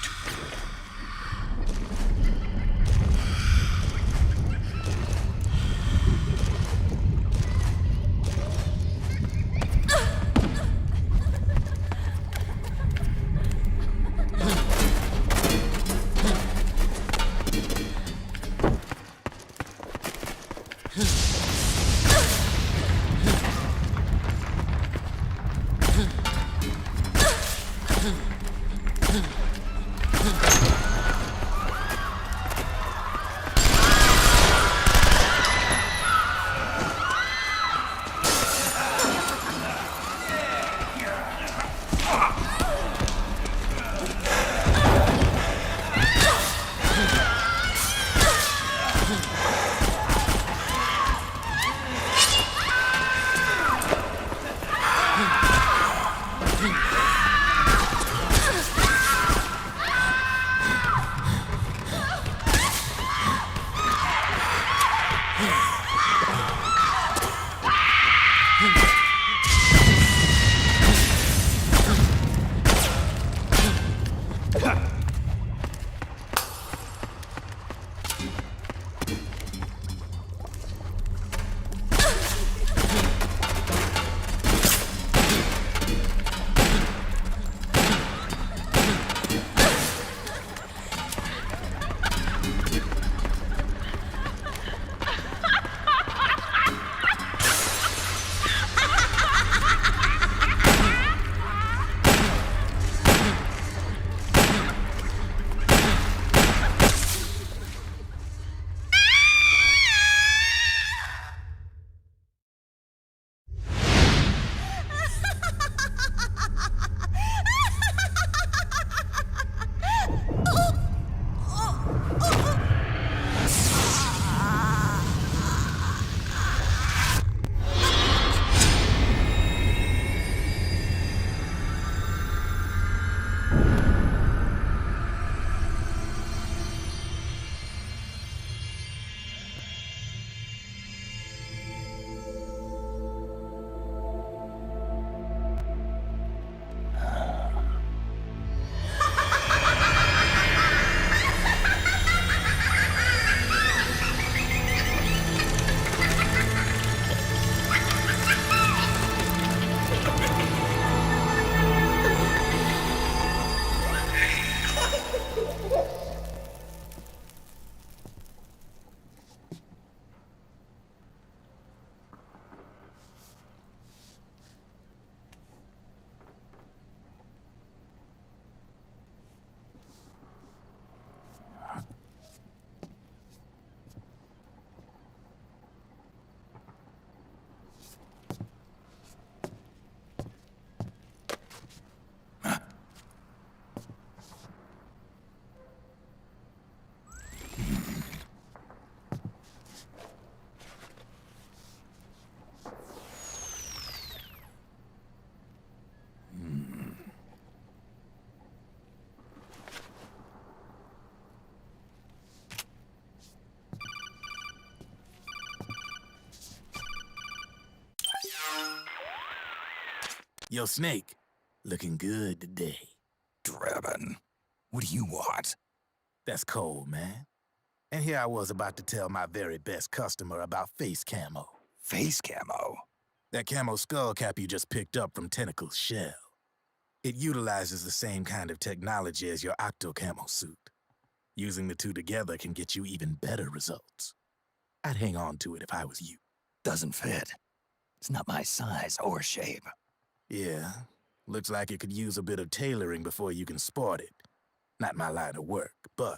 Yo, Snake, looking good today. Drebin, what do you want? That's cold, man. And here I was about to tell my very best customer about face camo. Face camo? That camo skull cap you just picked up from Tentacle's shell. It utilizes the same kind of technology as your octo camo suit. Using the two together can get you even better results. I'd hang on to it if I was you. Doesn't fit. It's not my size or shape. Yeah, looks like it could use a bit of tailoring before you can sport it. Not my line of work, but...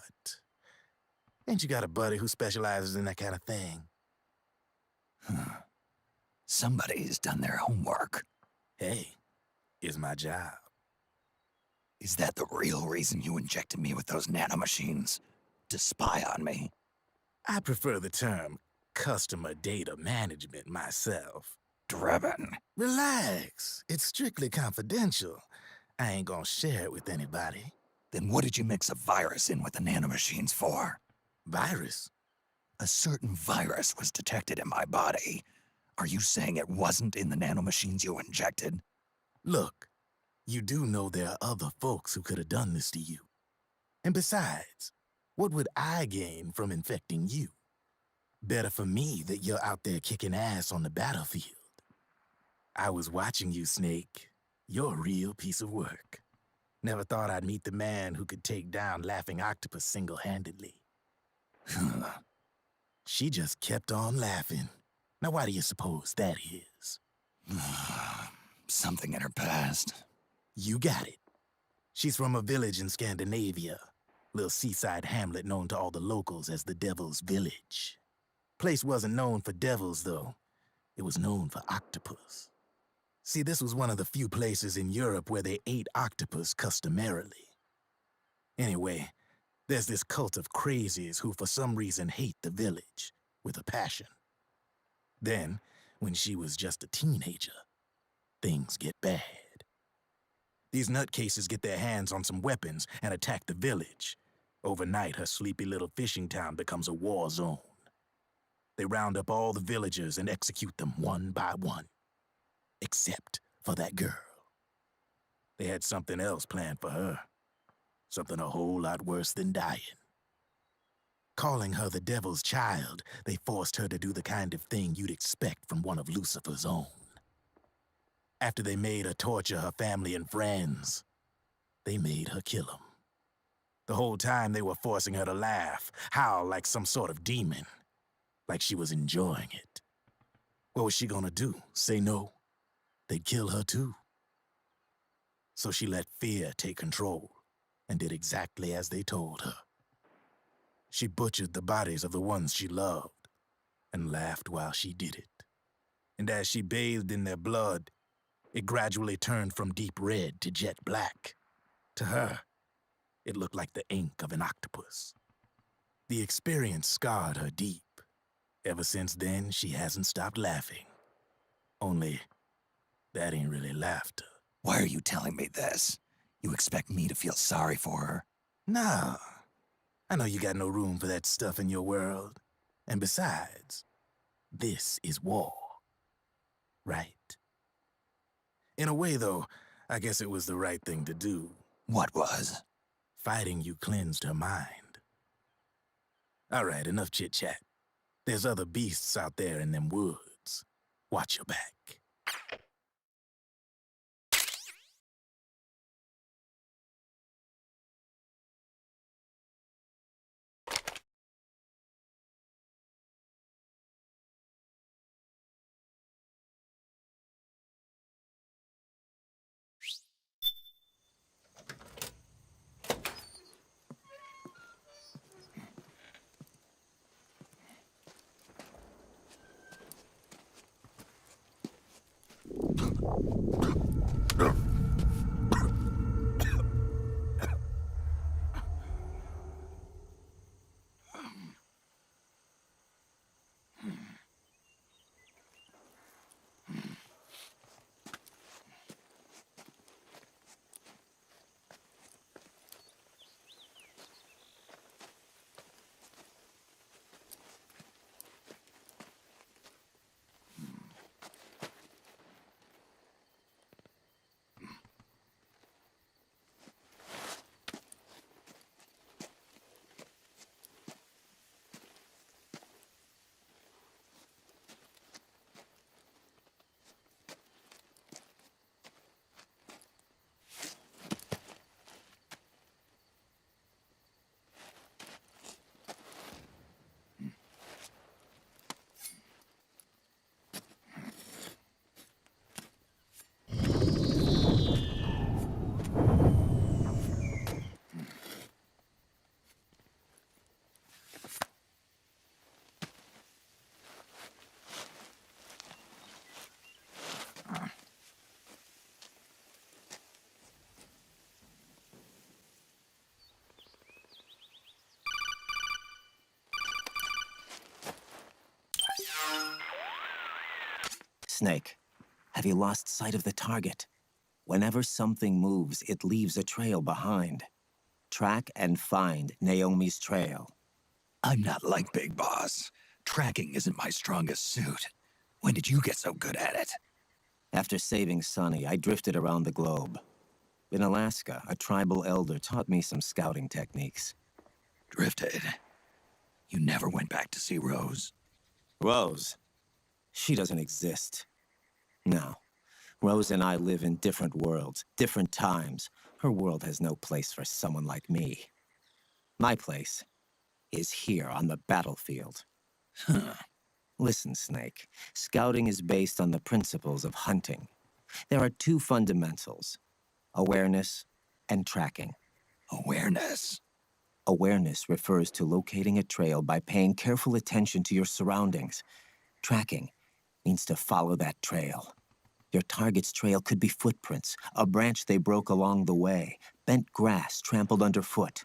Ain't you got a buddy who specializes in that kind of thing? Somebody's done their homework. Hey, it's my job. Is that the real reason you injected me with those nanomachines? To spy on me? I prefer the term customer data management myself. Drebin. Relax. It's strictly confidential. I ain't gonna share it with anybody. Then what did you mix a virus in with the nanomachines for? Virus? A certain virus was detected in my body. Are you saying it wasn't in the nanomachines you injected? Look, you do know there are other folks who could have done this to you. And besides, what would I gain from infecting you? Better for me that you're out there kicking ass on the battlefield. I was watching you, Snake. You're a real piece of work. Never thought I'd meet the man who could take down Laughing Octopus single-handedly. She just kept on laughing. Now why do you suppose that is? Something in her past. You got it. She's from a village in Scandinavia. Little seaside hamlet known to all the locals as the Devil's Village. Place wasn't known for devils, though. It was known for octopus. See, this was one of the few places in Europe where they ate octopus customarily. Anyway, there's this cult of crazies who for some reason hate the village with a passion. Then, when she was just a teenager, things get bad. These nutcases get their hands on some weapons and attack the village. Overnight, her sleepy little fishing town becomes a war zone. They round up all the villagers and execute them one by one. Except for that girl. They had something else planned for her. Something a whole lot worse than dying. Calling her the devil's child, they forced her to do the kind of thing you'd expect from one of Lucifer's own. After they made her torture her family and friends, they made her kill them. The whole time they were forcing her to laugh, howl like some sort of demon. Like she was enjoying it. What was she gonna do? Say no? They'd kill her too. So she let fear take control and did exactly as they told her. She butchered the bodies of the ones she loved and laughed while she did it. And as she bathed in their blood, it gradually turned from deep red to jet black. To her, it looked like the ink of an octopus. The experience scarred her deep. Ever since then, she hasn't stopped laughing. Only, that ain't really laughter. Why are you telling me this? You expect me to feel sorry for her? Nah. I know you got no room for that stuff in your world. And besides, this is war. Right? In a way, though, I guess it was the right thing to do. What was? Fighting you cleansed her mind. All right, enough chit-chat. There's other beasts out there in them woods. Watch your back. Snake, have you lost sight of the target? Whenever something moves, it leaves a trail behind. Track and find Naomi's trail. I'm not like Big Boss. Tracking isn't my strongest suit. When did you get so good at it? After saving Sonny, I drifted around the globe. In Alaska, a tribal elder taught me some scouting techniques. Drifted? You never went back to see Rose? Rose? She doesn't exist. No. Rose and I live in different worlds, different times. Her world has no place for someone like me. My place is here on the battlefield. Huh. Listen, Snake. Scouting is based on the principles of hunting. There are two fundamentals: awareness and tracking. Awareness? Awareness refers to locating a trail by paying careful attention to your surroundings. Tracking means to follow that trail. Your target's trail could be footprints, a branch they broke along the way, bent grass trampled underfoot.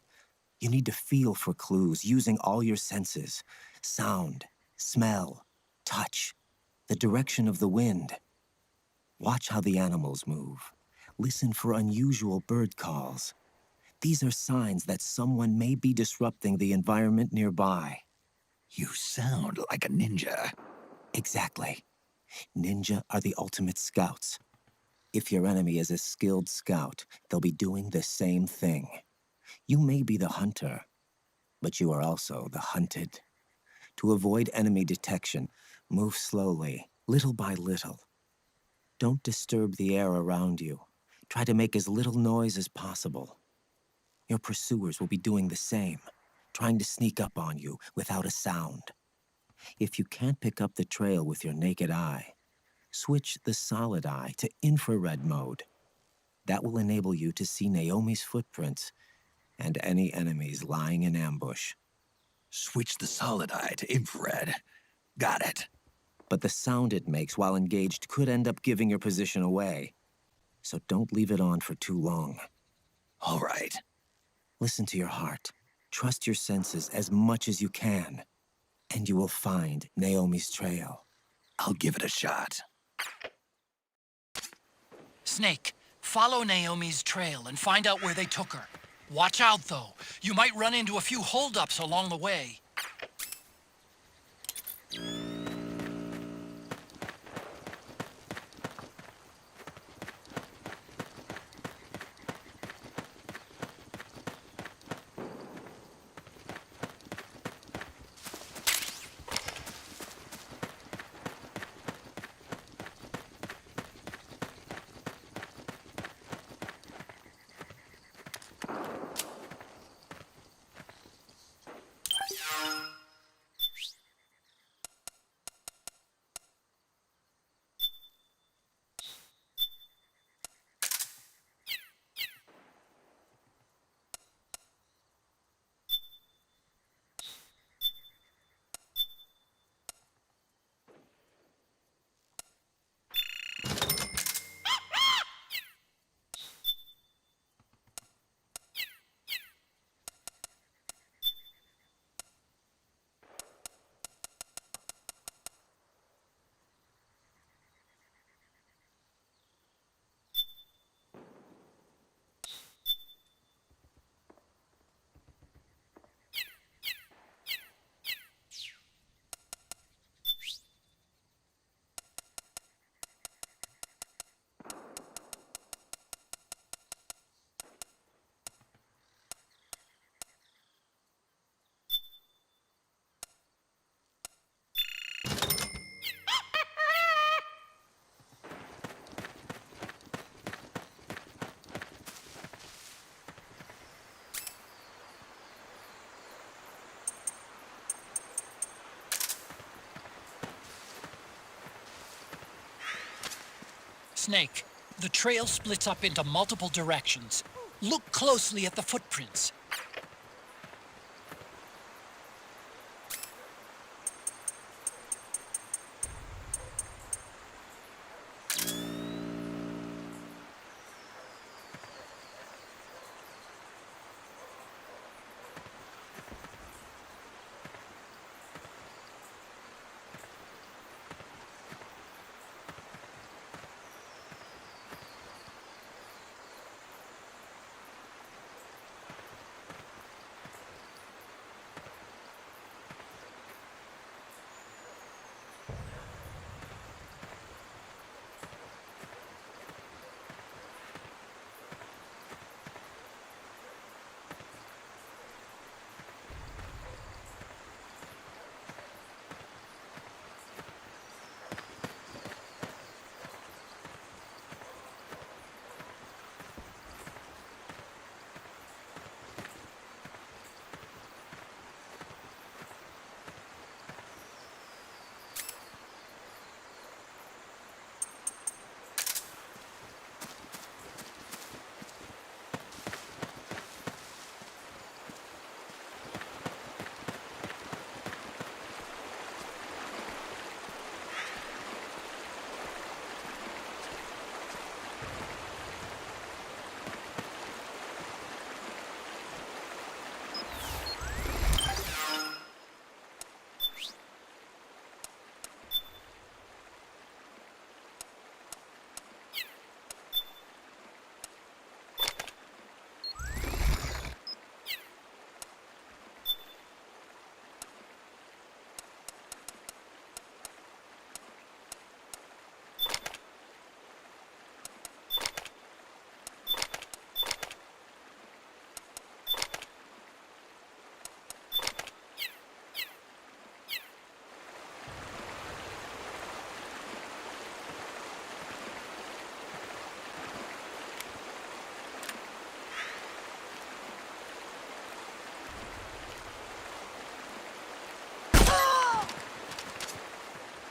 You need to feel for clues using all your senses: sound, smell, touch, the direction of the wind. Watch how the animals move. Listen for unusual bird calls. These are signs that someone may be disrupting the environment nearby. You sound like a ninja. Exactly. Ninja are the ultimate scouts. If your enemy is a skilled scout, they'll be doing the same thing. You may be the hunter, but you are also the hunted. To avoid enemy detection, move slowly, little by little. Don't disturb the air around you. Try to make as little noise as possible. Your pursuers will be doing the same, trying to sneak up on you without a sound. If you can't pick up the trail with your naked eye, switch the solid eye to infrared mode. That will enable you to see Naomi's footprints and any enemies lying in ambush. Switch the solid eye to infrared. Got it. But the sound it makes while engaged could end up giving your position away. So don't leave it on for too long. All right. Listen to your heart. Trust your senses as much as you can. And you will find Naomi's trail. I'll give it a shot. Snake, follow Naomi's trail and find out where they took her. Watch out, though. You might run into a few holdups along the way. Snake, the trail splits up into multiple directions. Look closely at the footprints.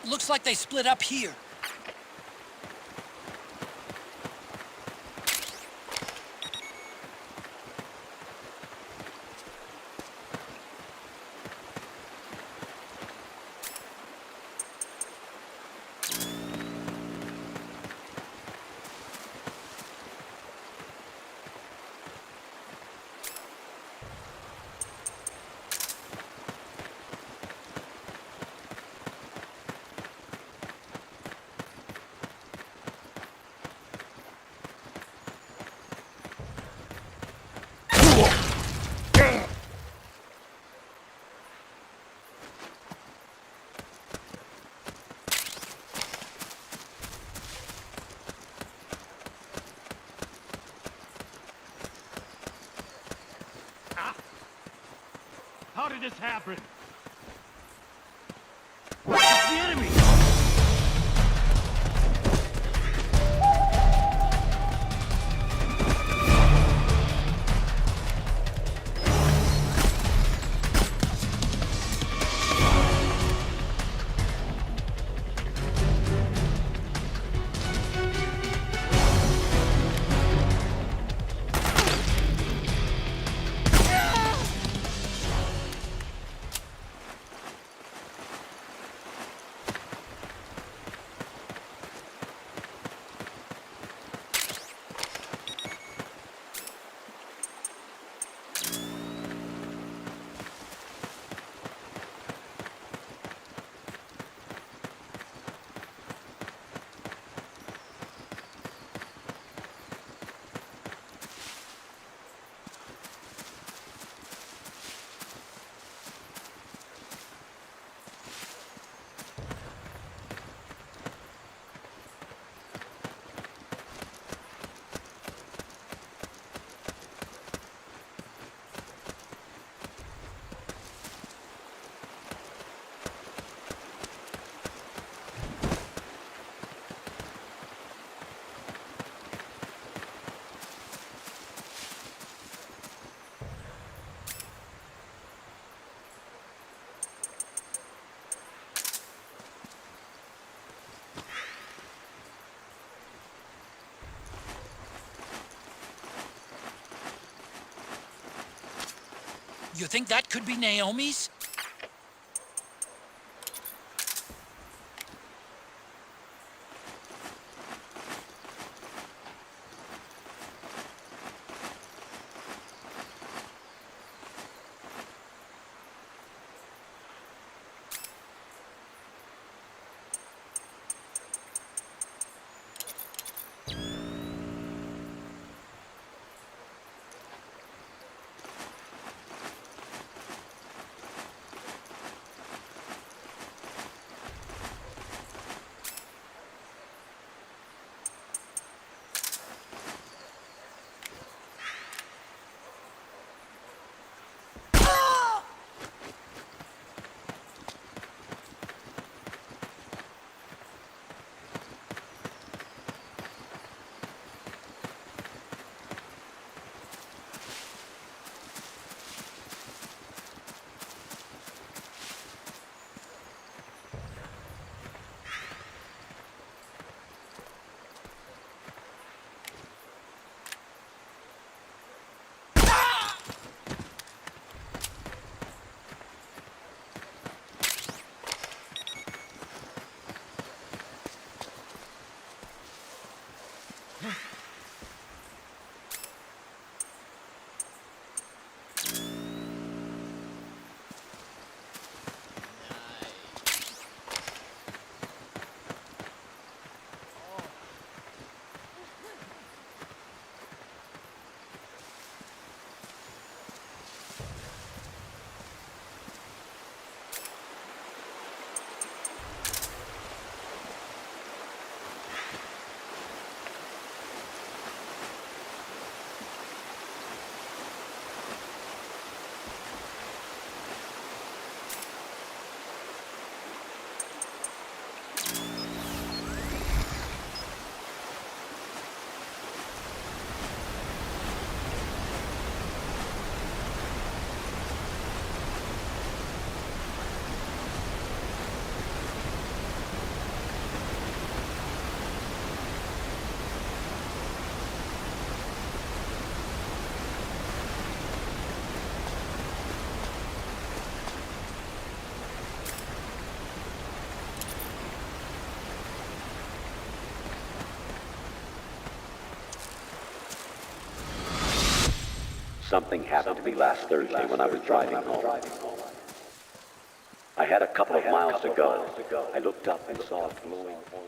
Looks like they split up here. How did this happen? It's the enemy! You think that could be Naomi's? Something happened to me last Thursday when I was driving home. I had a couple of miles to go. I looked up and saw a glowing horn.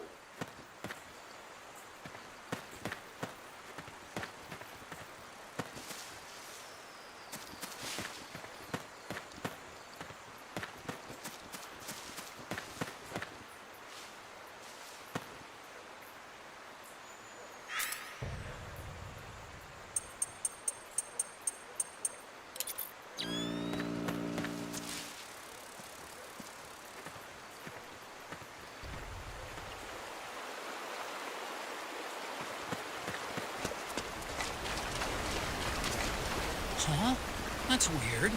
Huh? That's weird.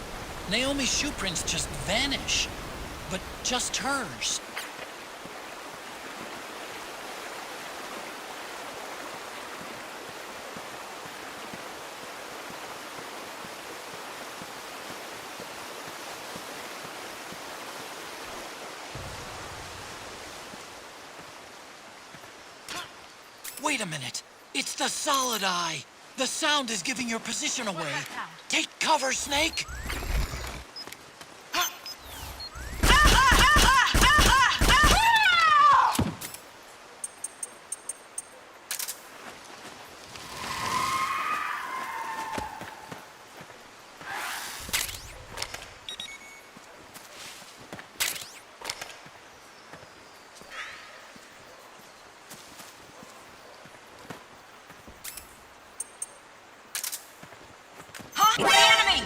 Naomi's shoe prints just vanish. But just hers. Wait a minute. It's the solid eye. The sound is giving your position away. Take cover, Snake! The enemy!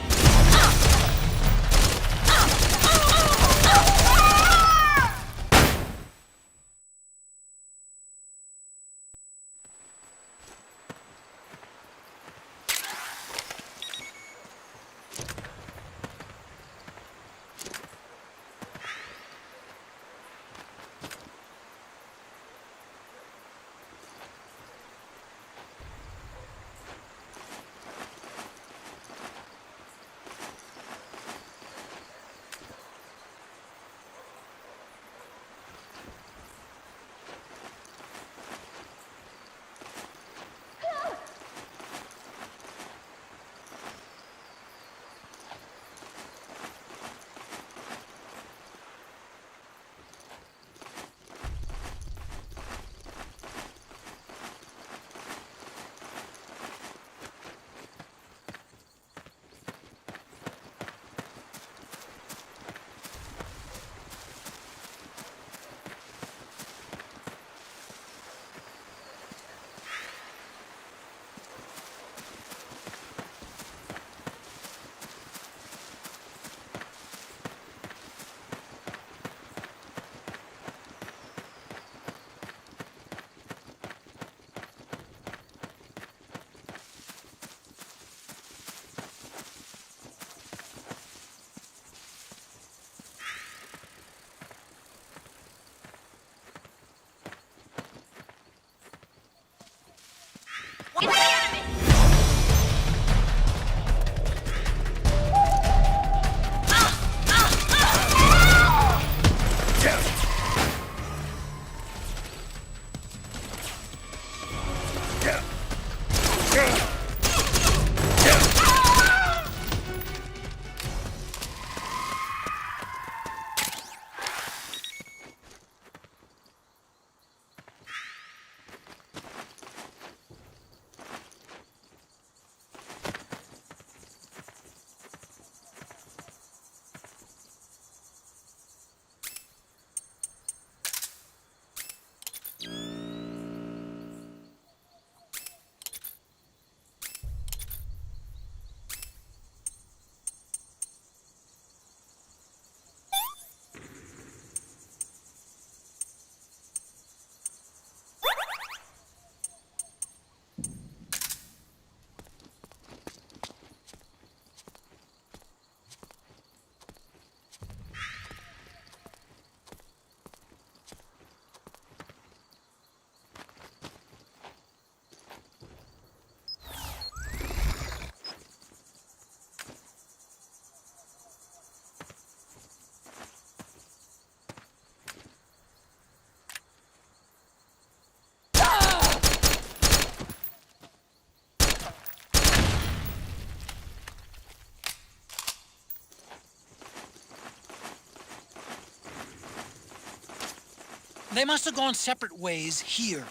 They must have gone separate ways here.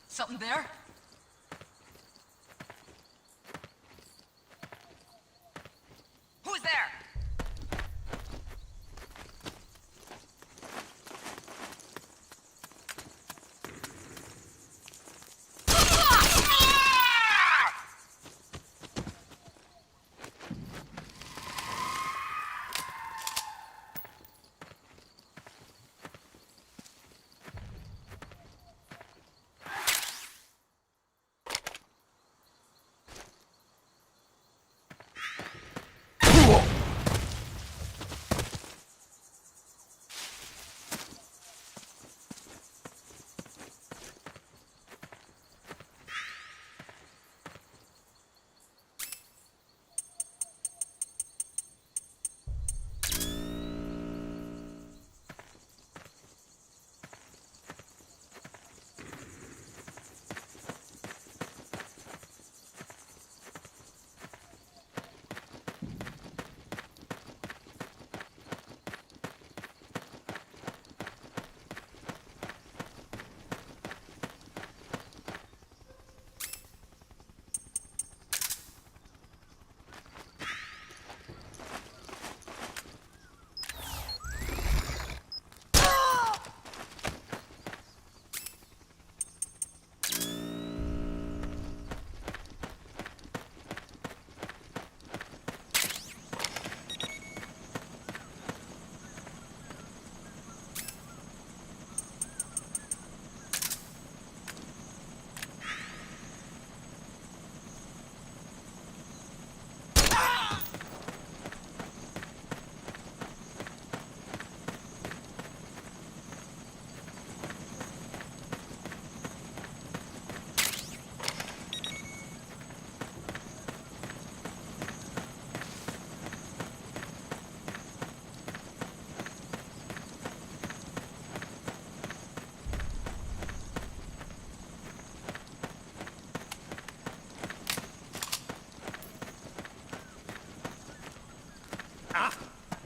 Something there? Who's there?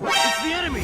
It's the enemy!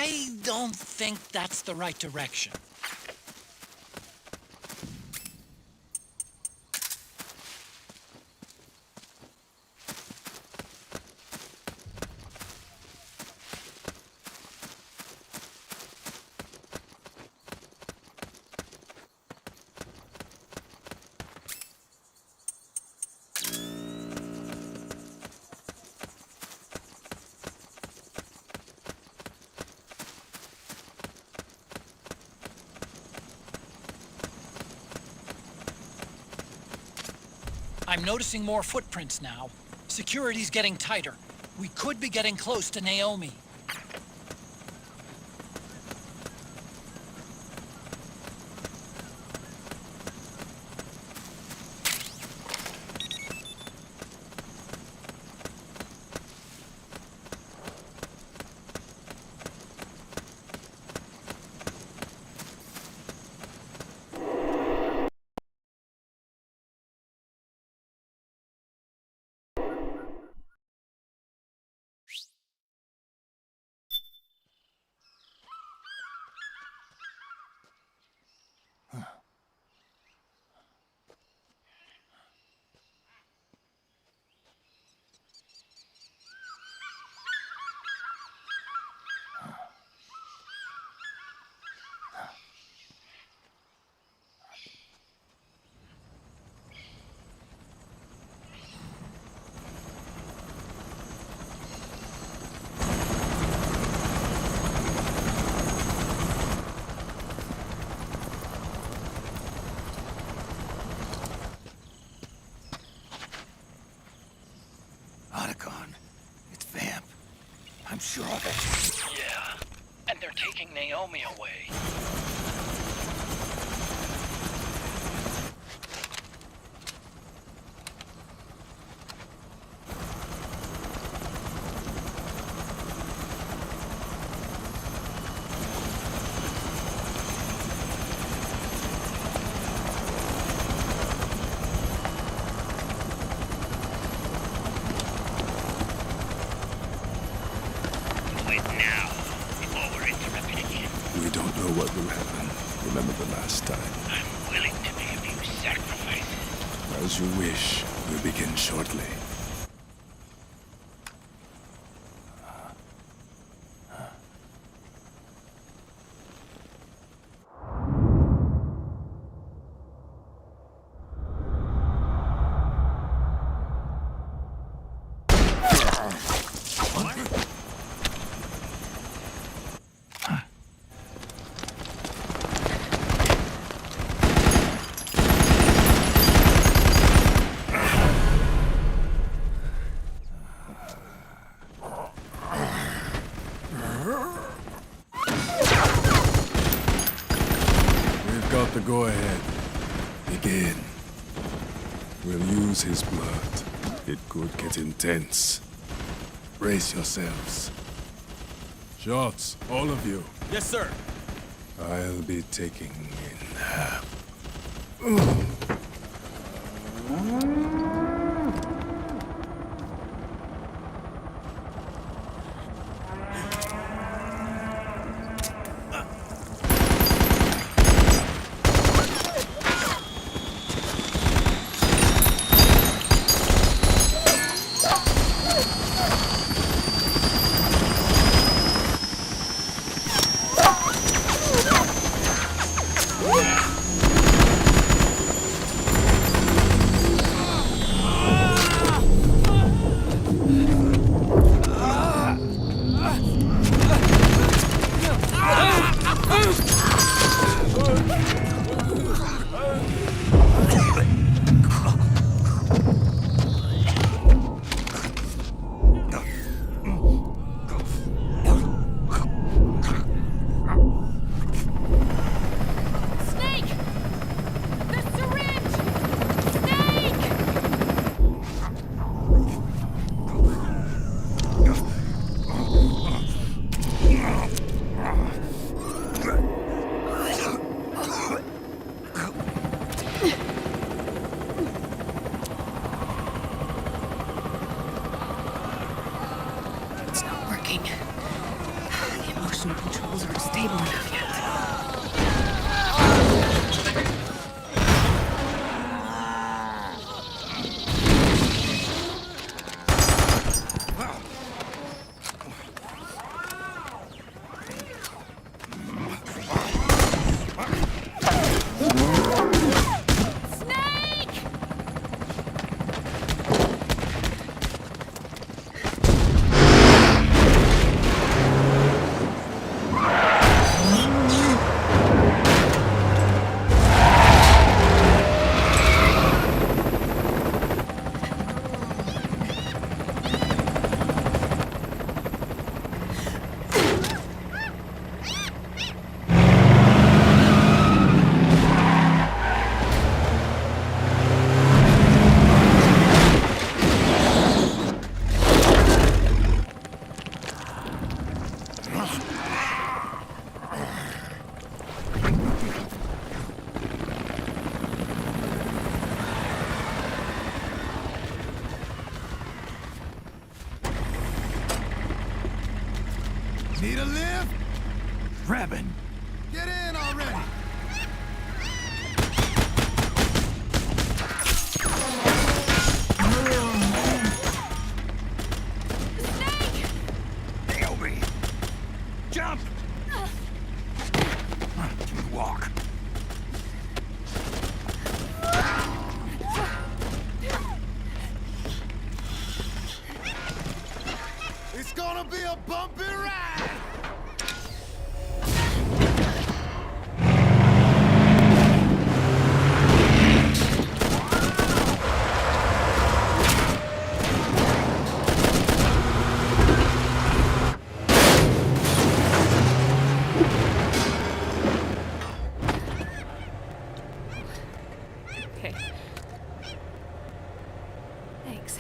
I don't think that's the right direction. I'm noticing more footprints now. Security's getting tighter. We could be getting close to Naomi. I'm sure of it. Yeah, and they're taking Naomi away. We don't know what will happen. Remember the last time. I'm willing to make a few sacrifices. As you wish. We'll begin shortly. Got the go-ahead. Begin. We'll use his blood. It could get intense. Brace yourselves. Shots, all of you. Yes, sir. I'll be taking in half. The motion controls aren't stable enough yet. Snake! Need a lift? Revan! Get in already! Naomi! Jump! Can you walk? It's gonna be a bumpy ride! Okay. Thanks.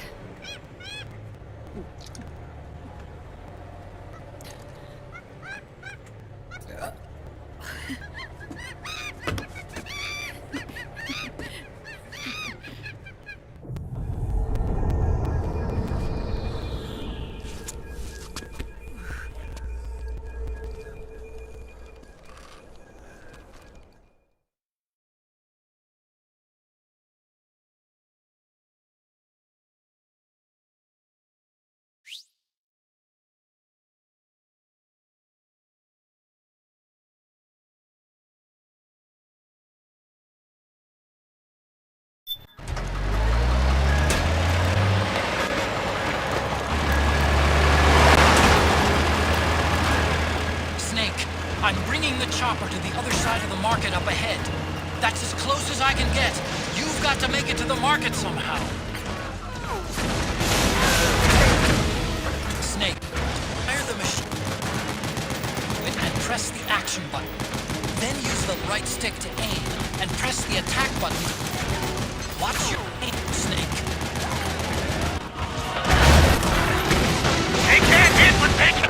Snake, I'm bringing the chopper to the other side of the market up ahead. That's as close as I can get. You've got to make it to the market somehow. Snake, fire the machine and press the action button. Then use the right stick to aim and press the attack button. Watch your aim, Snake. They can't hit what they can.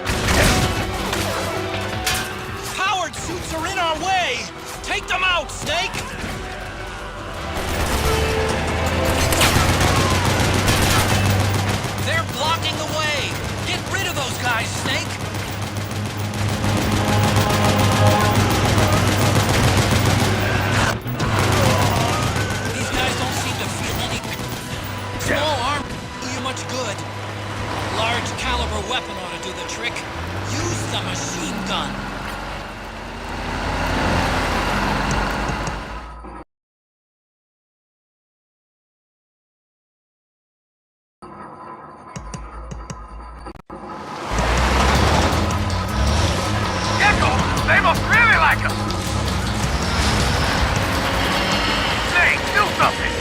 Powered suits are in our way! Take them out, Snake! They're blocking the way! Get rid of those guys, Snake! These guys don't seem to feel any... Small arm won't do you much good. A large caliber weapon ought to do the trick. Use the machine gun. They must really like us! Say, do something!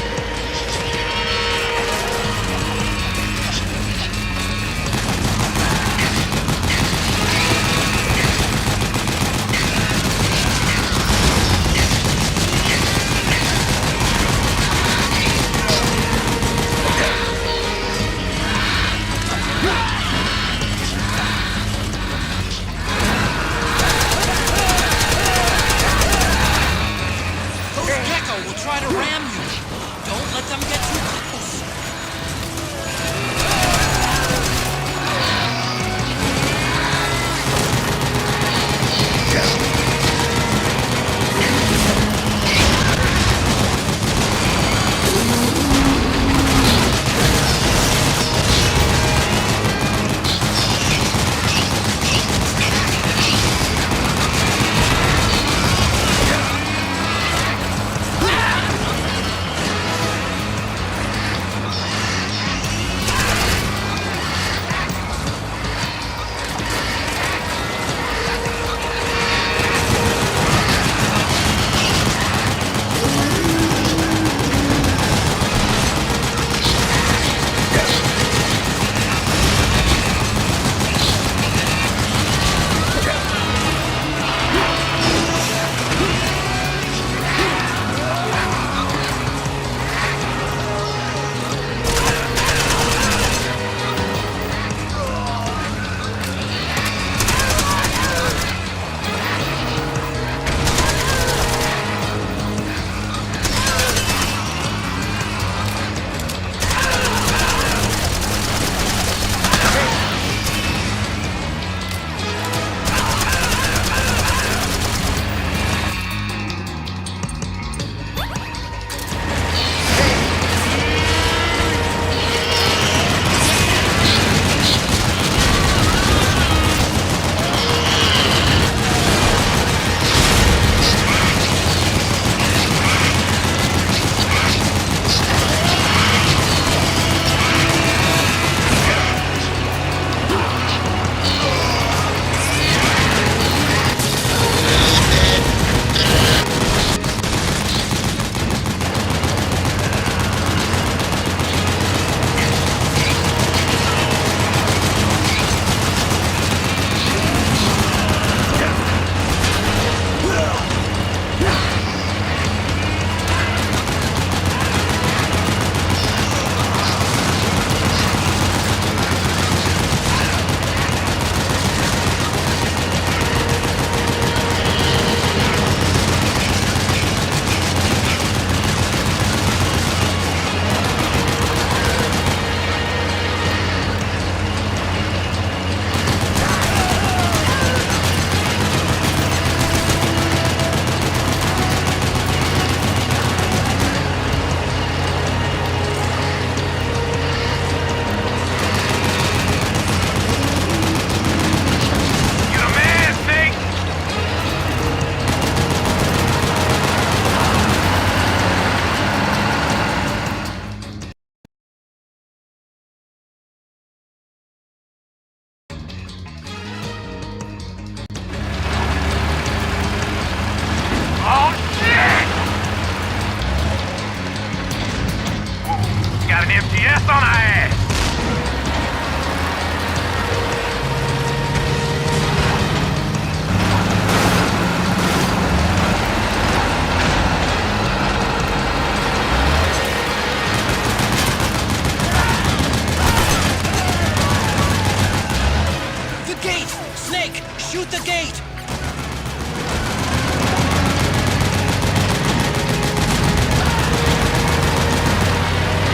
shoot the gate!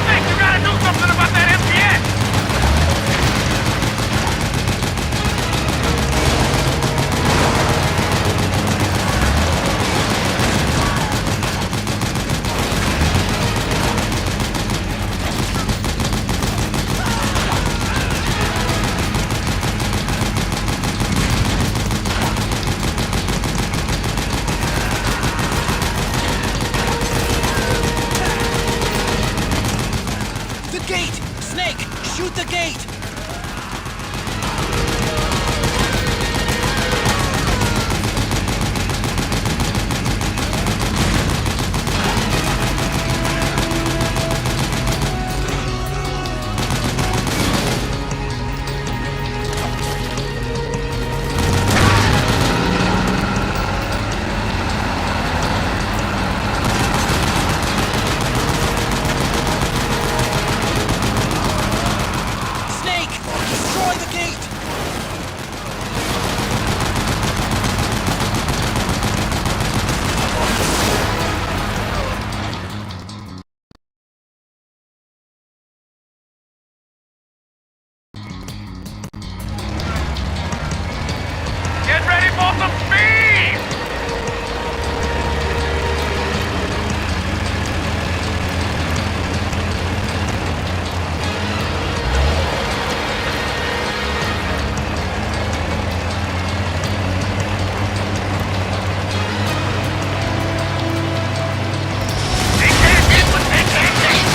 Hey, you gotta do something about that MPS! Shoot the gate! Get ready for some speed! They can't hit what they can't take!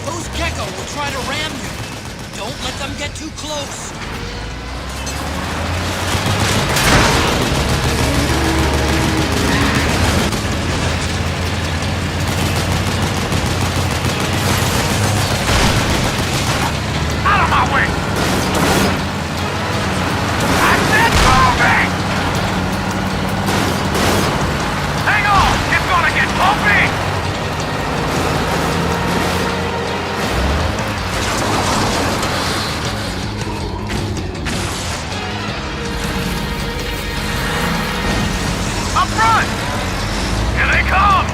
Those Gecko will try to ram you. Don't let them get too close. Out of my way! I said moving! Hang on! It's gonna get bumpy! Up front! Here they come!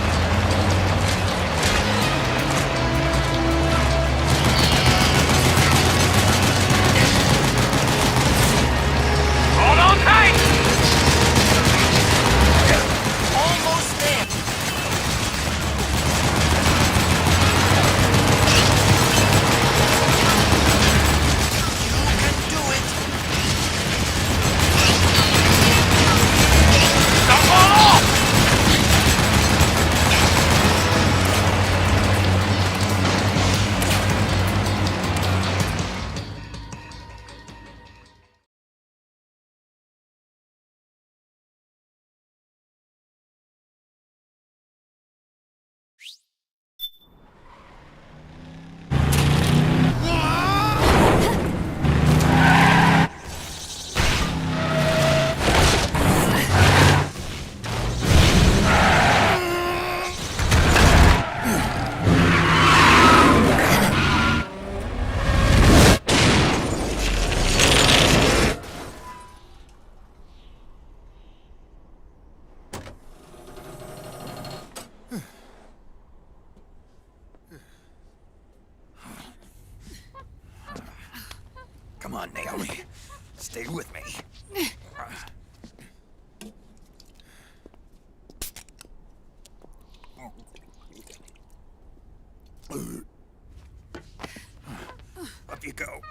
Hold on tight! Almost there. You can do it. Don't fall off! Come on, Naomi. Stay with me. Up you go.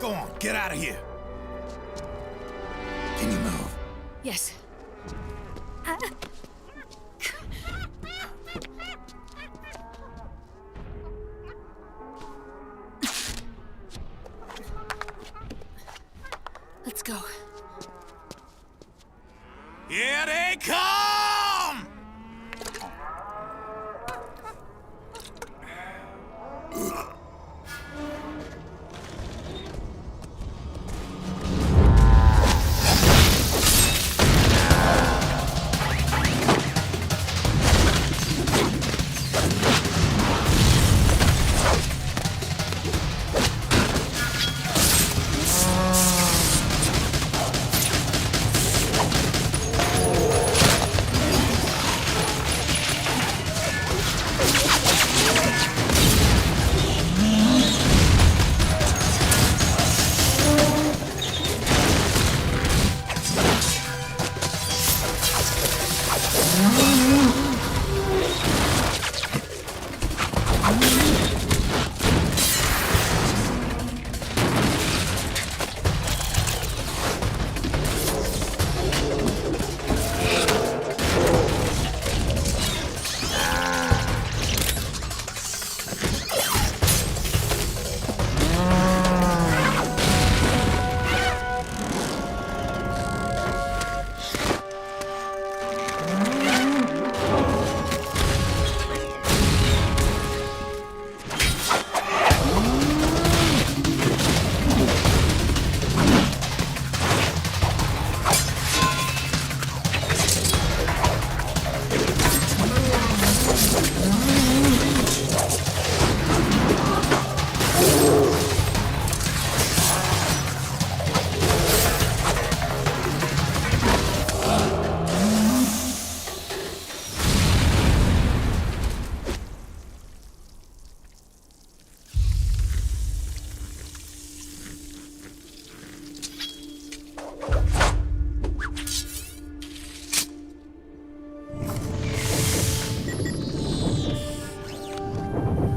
Go on, get out of here. Can you move? Yes. Let's go. Here they come!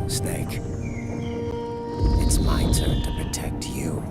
Snake, it's my turn to protect you.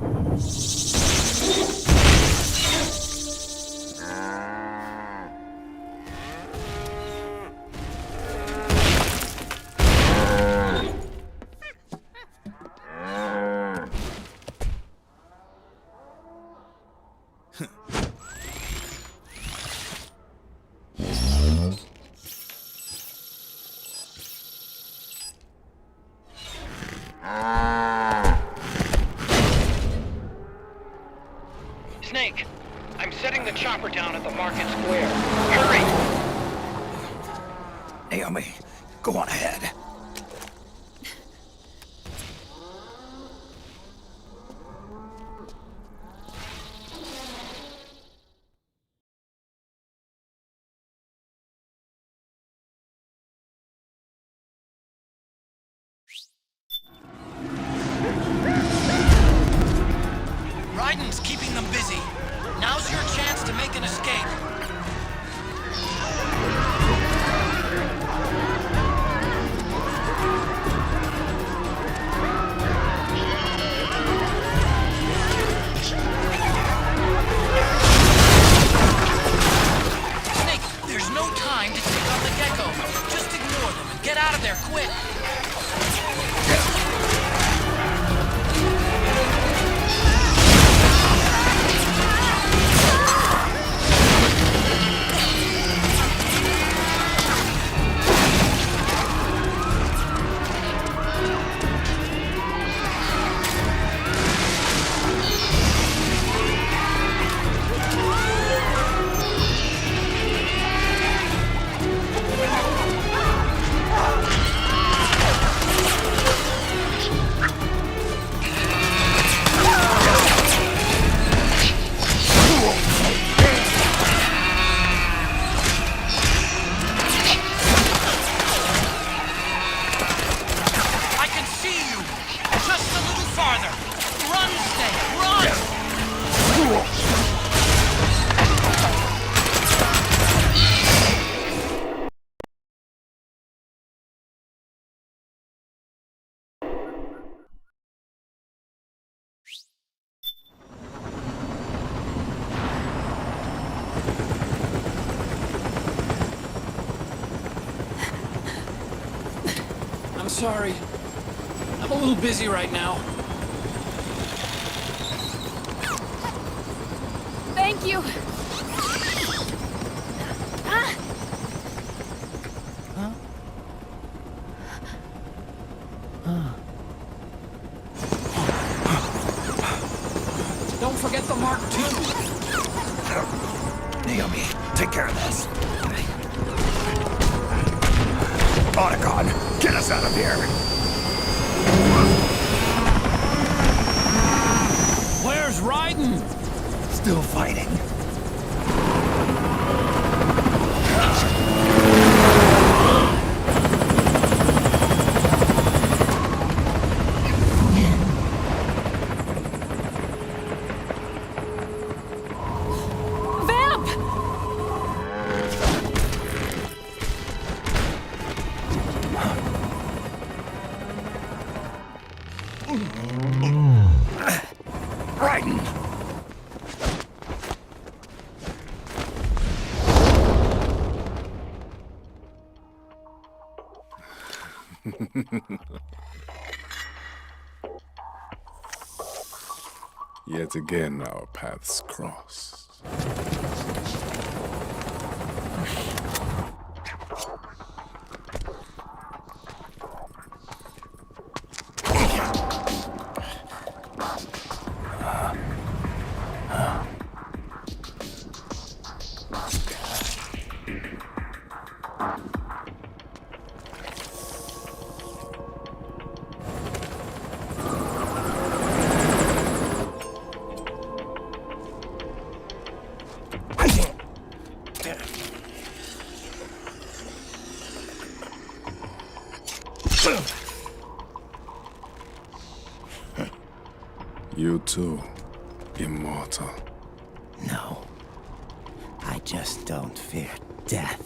Snake, I'm setting the chopper down at the market square. Hurry! Naomi, go on ahead. Raiden's keeping them busy. Now's your chance to make an escape. Sorry. I'm a little busy right now. Thank you. Don't forget the Mark II. Naomi, take care of this. Otacon, get us out of here. Where's Raiden? Still fighting. Raiden! Yet again, our paths cross. You too, immortal. No. I just don't fear death.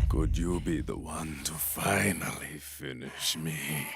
Good you be the one to finally finish me.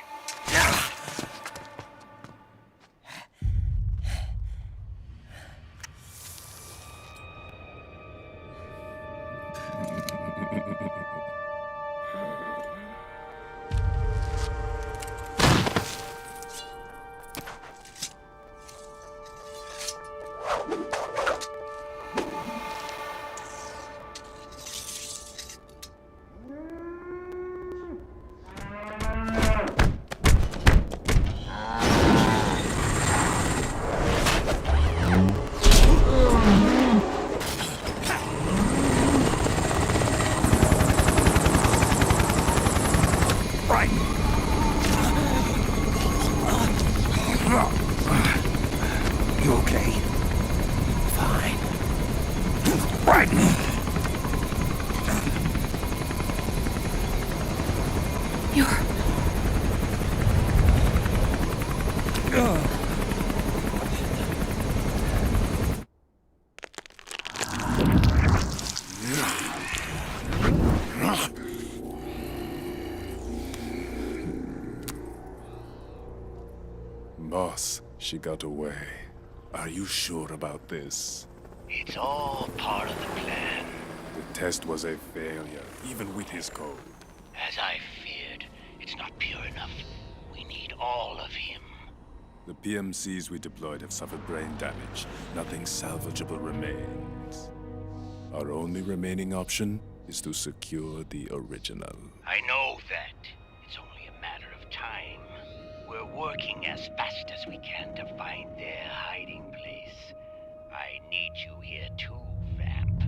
You okay? Fine. Right. Boss, she got away. Are you sure about this? It's all part of the plan. The test was a failure, even with his code. As I feared, it's not pure enough. We need all of him. The PMCs we deployed have suffered brain damage. Nothing salvageable remains. Our only remaining option is to secure the original. I know that. It's only a matter of time. We're working as fast as we can to find their hiding place. I need you here too, Vamp.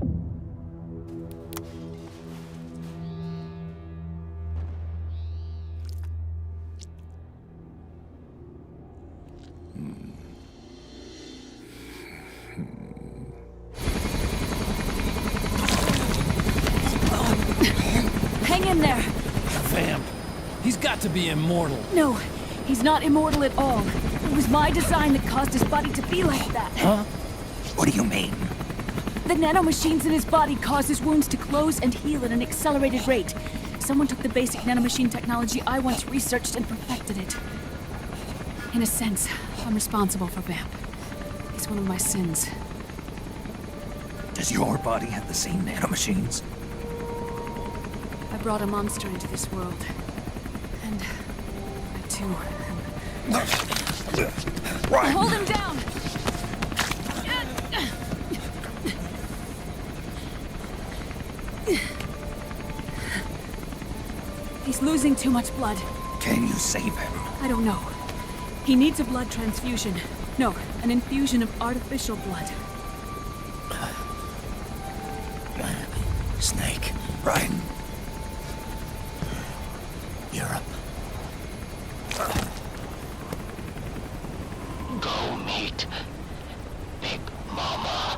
Hang in there! Vamp. He's got to be immortal. No, he's not immortal at all. It was my design that caused his body to be like that. Huh? What do you mean? The nanomachines in his body cause his wounds to close and heal at an accelerated rate. Someone took the basic nanomachine technology I once researched and perfected it. In a sense, I'm responsible for Vamp. It's one of my sins. Does your body have the same nanomachines? I brought a monster into this world. And I too Right. Hold him down! He's losing too much blood. Can you save him? I don't know. He needs a blood transfusion. No, an infusion of artificial blood. Snake. Right. Europe. Go meet Big Mama.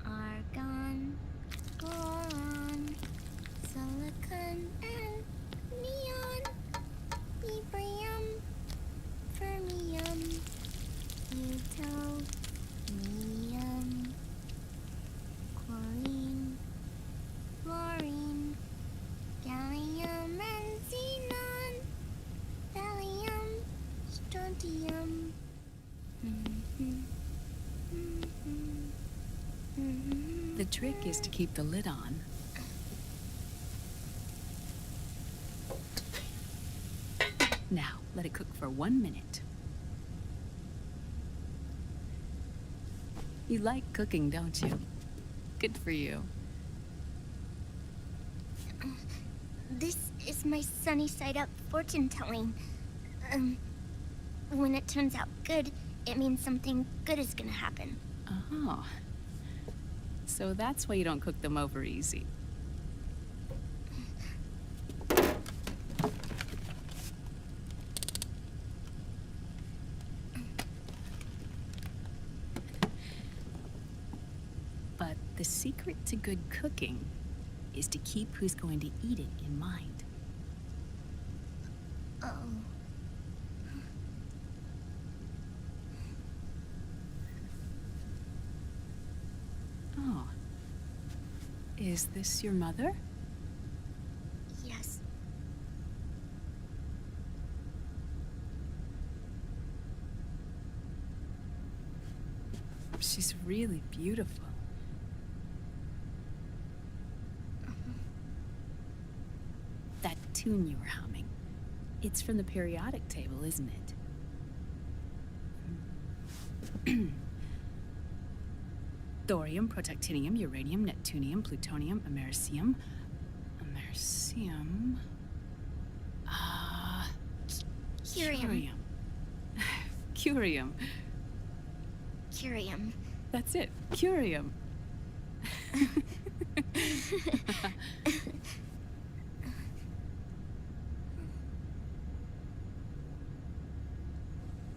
Argon, boron, silicon, and neon, yttrium, fermium, plutonium, chlorine, fluorine, gallium, and xenon, thallium, strontium. The The trick is to keep the lid on. Now, let it cook for 1 minute. You like cooking, don't you? Good for you. This is my sunny side up fortune telling. When it turns out good, it means something good is gonna happen. Oh. So that's why you don't cook them over easy. But the secret to good cooking is to keep who's going to eat it in mind. Oh. Oh. Is this your mother? Yes. She's really beautiful. That tune you were humming, it's from the periodic table, isn't it? Thorium, protactinium, uranium, neptunium, plutonium, americium. Americium. Curium. Curium. Curium. That's it. Curium.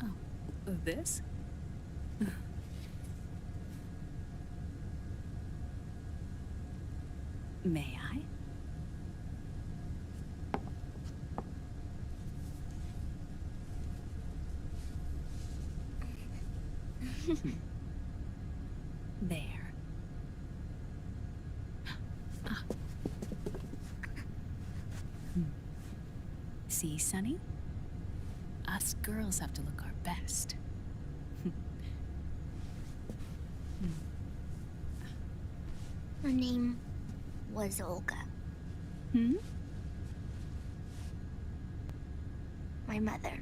Oh, this? May I? There. Ah. See, Sonny? Us girls have to look our best. Her name was Olga. Hmm? My mother.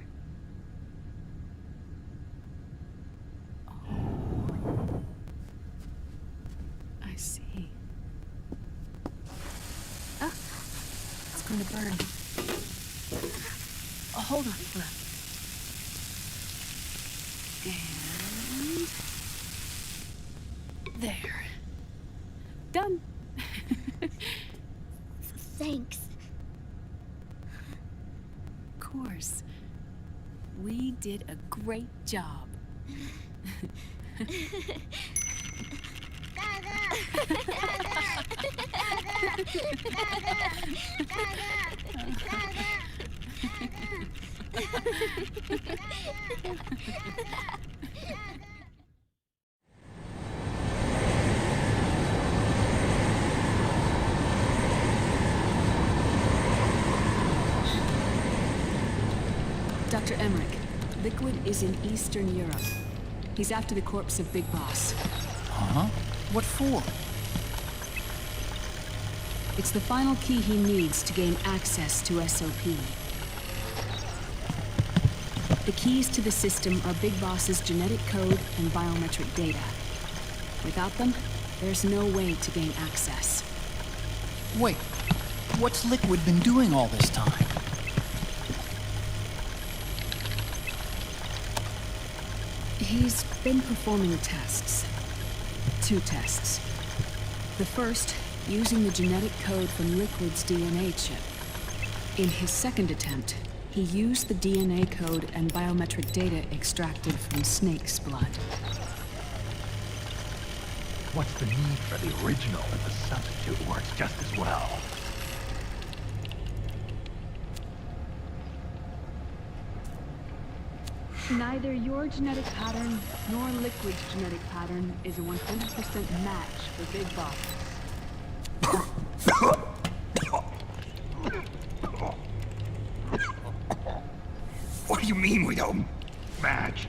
I see. Ah, it's going to burn. Oh, hold on, hold on. And there. Done. Thanks. Of course. We did a great job. Dr. Emmerich, Liquid is in Eastern Europe. He's after the corpse of Big Boss. Huh? What for? It's the final key he needs to gain access to SOP. The keys to the system are Big Boss's genetic code and biometric data. Without them, there's no way to gain access. Wait, what's Liquid been doing all this time? He's been performing tests. 2 tests. The first, using the genetic code from Liquid's DNA chip. In his second attempt, he used the DNA code and biometric data extracted from Snake's blood. What's the need for the original if the substitute works just as well? Neither your genetic pattern nor Liquid's genetic pattern is a 100% match for Big Boss. What do you mean we don't match?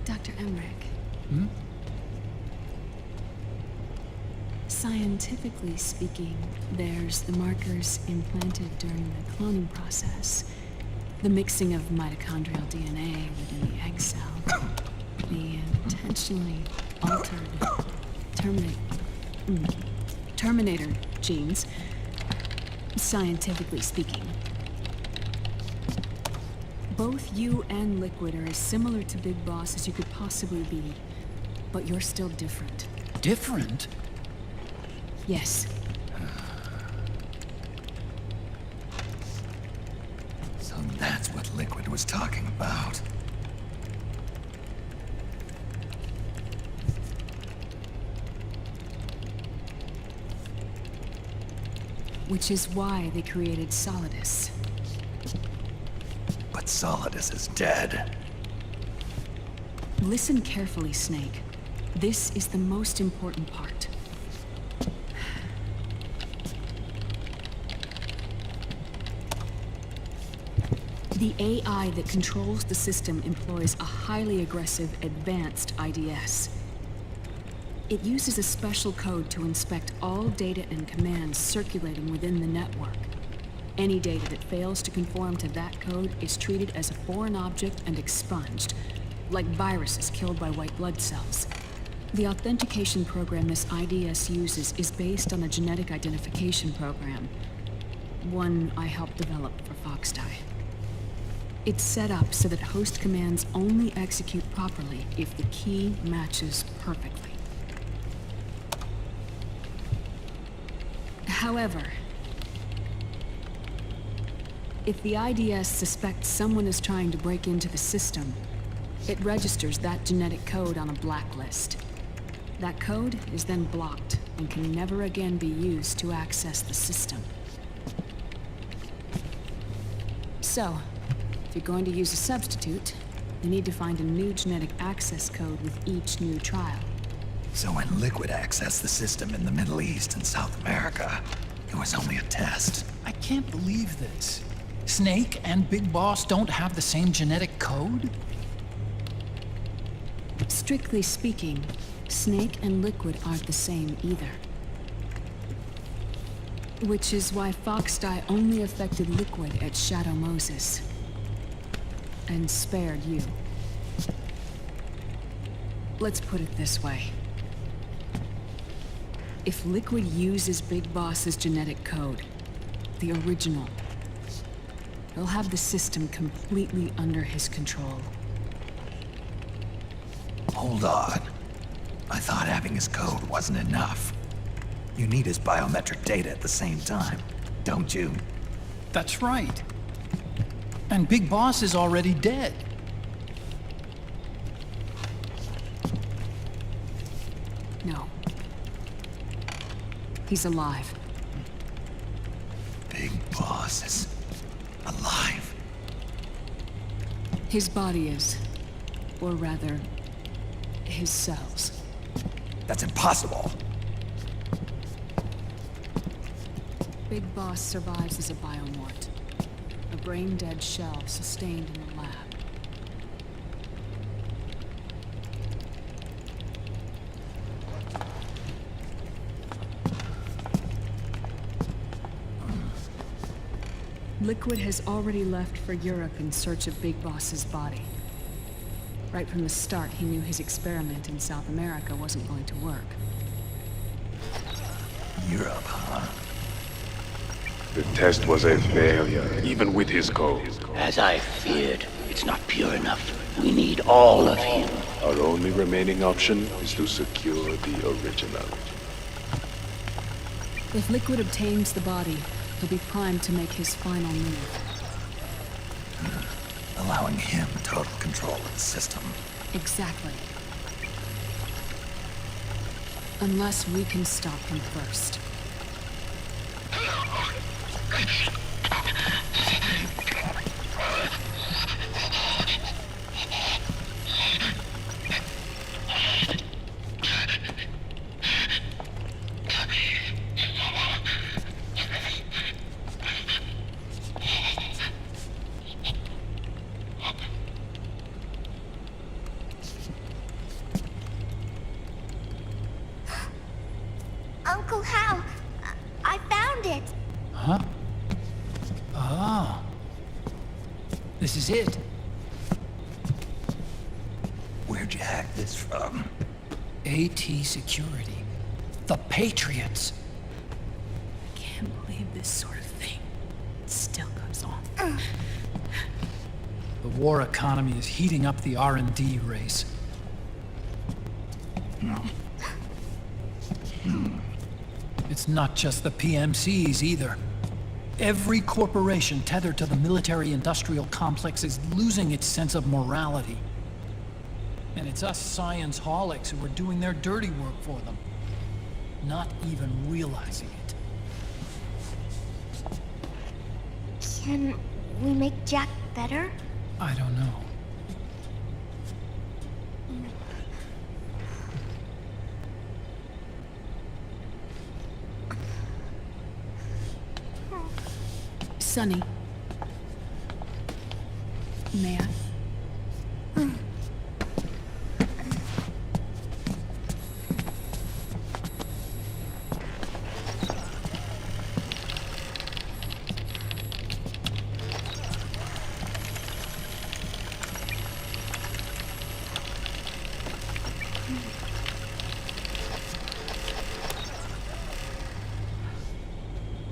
Dr. Emmerich. Hmm? Scientifically speaking, there's the markers implanted during the cloning process, the mixing of mitochondrial DNA within the egg cell, the intentionally altered terminator genes, scientifically speaking. Both you and Liquid are as similar to Big Boss as you could possibly be, but you're still different. Different? Yes. So that's what Liquid was talking about. Which is why they created Solidus. But Solidus is dead. Listen carefully, Snake. This is the most important part. The AI that controls the system employs a highly aggressive, advanced IDS. It uses a special code to inspect all data and commands circulating within the network. Any data that fails to conform to that code is treated as a foreign object and expunged, like viruses killed by white blood cells. The authentication program this IDS uses is based on a genetic identification program, one I helped develop for Foxdie. It's set up so that host commands only execute properly if the key matches perfectly. However, if the IDS suspects someone is trying to break into the system, it registers that genetic code on a blacklist. That code is then blocked and can never again be used to access the system. So, if you're going to use a substitute, you need to find a new genetic access code with each new trial. So when Liquid accessed the system in the Middle East and South America, it was only a test. I can't believe this. Snake and Big Boss don't have the same genetic code? Strictly speaking, Snake and Liquid aren't the same either. Which is why Foxdie only affected Liquid at Shadow Moses. And spared you. Let's put it this way. If Liquid uses Big Boss's genetic code, the original, he'll have the system completely under his control. Hold on. I thought having his code wasn't enough. You need his biometric data at the same time, don't you? That's right. And Big Boss is already dead. No. He's alive. Big Boss is alive. His body is. Or rather, his cells. That's impossible. Big Boss survives as a biomort. A brain-dead shell sustained in the lab. Liquid has already left for Europe in search of Big Boss's body. Right from the start, he knew his experiment in South America wasn't going to work. Europe, huh? The test was a failure, even with his code. As I feared, it's not pure enough. We need all of him. Our only remaining option is to secure the original. If Liquid obtains the body, he'll be primed to make his final move. Allowing him total control of the system. Exactly. Unless we can stop him first. Oh. This is it. Where'd you hack this from? AT Security. The Patriots. I can't believe this sort of thing still goes on. The war economy is heating up the R&D race. It's not just the PMCs either. Every corporation tethered to the military-industrial complex is losing its sense of morality. And it's us science-holics who are doing their dirty work for them, not even realizing it. Can we make Jack better? I don't know. Sonny. May I?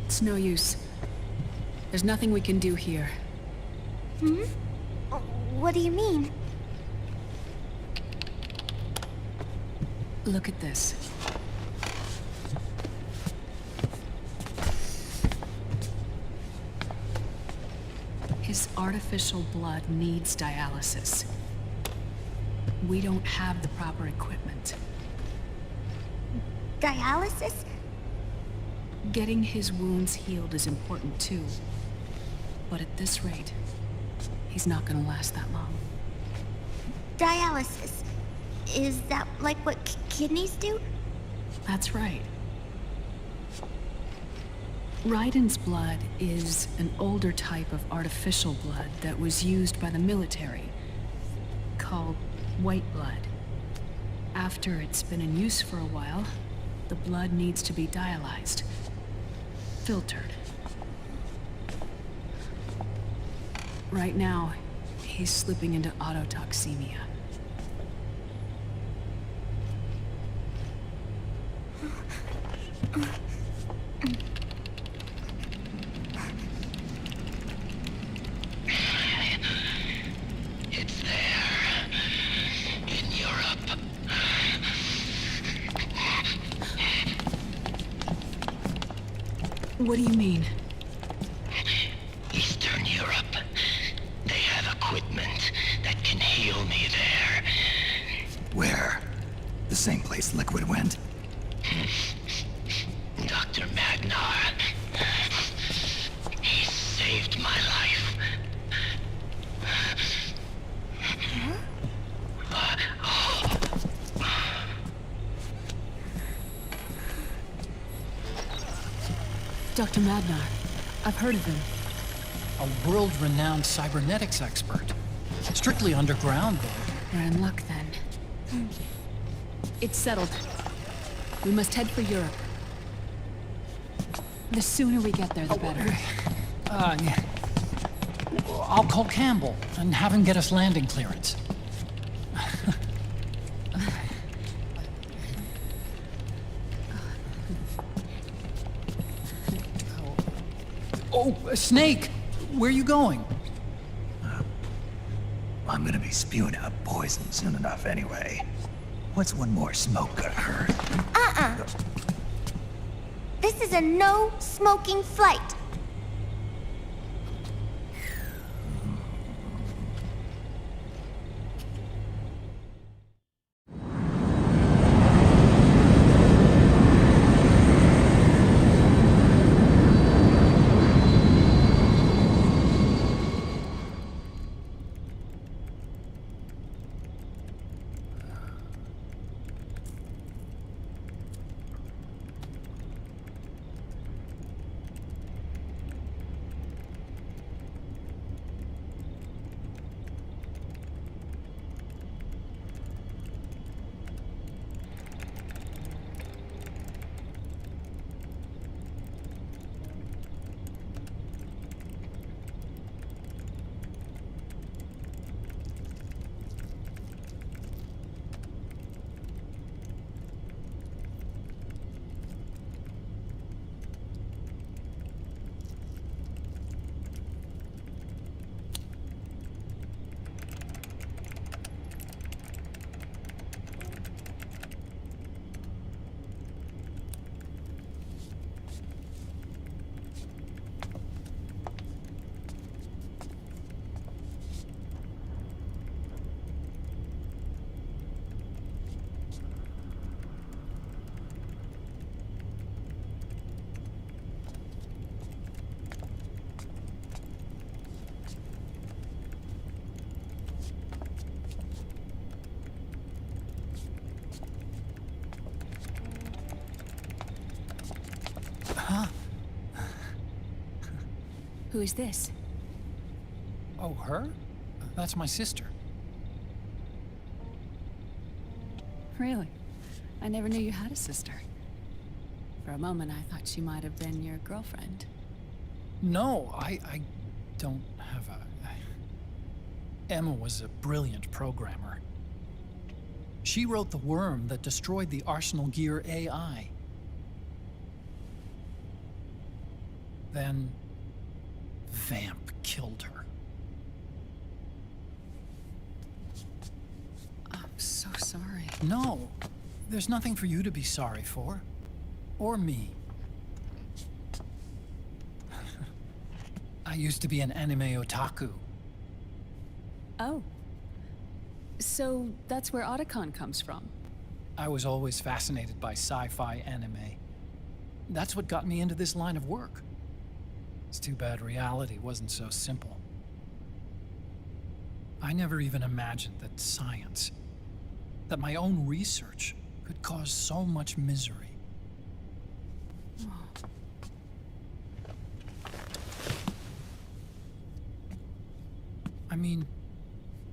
It's no use. There's nothing we can do here. Hmm? What do you mean? Look at this. His artificial blood needs dialysis. We don't have the proper equipment. Dialysis? Getting his wounds healed is important too. But at this rate, he's not gonna last that long. Dialysis. Is that like what kidneys do? That's right. Raiden's blood is an older type of artificial blood that was used by the military, called white blood. After it's been in use for a while, the blood needs to be dialyzed, filtered. Right now, he's slipping into autotoxemia. It's there. In Europe. What do you mean? Eastern Europe. They have equipment that can heal me there. Where? The same place Liquid went? Dr. Magnar. He saved my life. Dr. Magnar. I've heard of him. A world-renowned cybernetics expert. Strictly underground, though. We're in luck, then. It's settled. We must head for Europe. The sooner we get there, the better. Yeah. I'll call Campbell and have him get us landing clearance. Oh, Snake! Where are you going? I'm gonna be spewing out poison soon enough anyway. What's one more smoke gonna hurt? This is a no-smoking flight. Who is this? Oh, her? That's my sister. Really? I never knew you had a sister. For a moment, I thought she might have been your girlfriend. No, I don't have a... Emma was a brilliant programmer. She wrote the worm that destroyed the Arsenal Gear AI. Then... Vamp killed her. I'm so sorry. No, there's nothing for you to be sorry for. Or me. I used to be an anime otaku. Oh. So that's where Otacon comes from? I was always fascinated by sci-fi anime. That's what got me into this line of work. It's too bad reality wasn't so simple. I never even imagined that science, that my own research, could cause so much misery. I mean,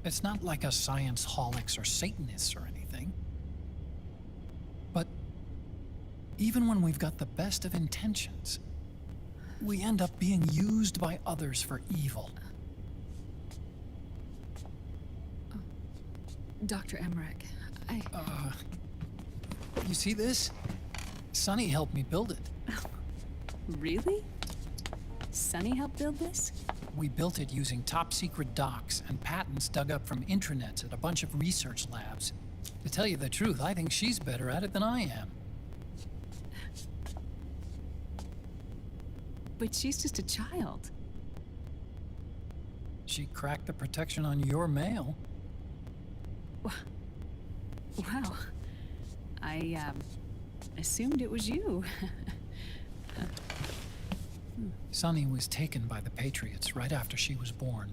it's not like us science holics or Satanists or anything. But even when we've got the best of intentions, we end up being used by others for evil. Dr. Emmerich, You see this? Sonny helped me build it. Really? Sonny helped build this? We built it using top-secret docs and patents dug up from intranets at a bunch of research labs. To tell you the truth, I think she's better at it than I am. But she's just a child. She cracked the protection on your mail. Wow. I, assumed it was you. Sunny was taken by the Patriots right after she was born.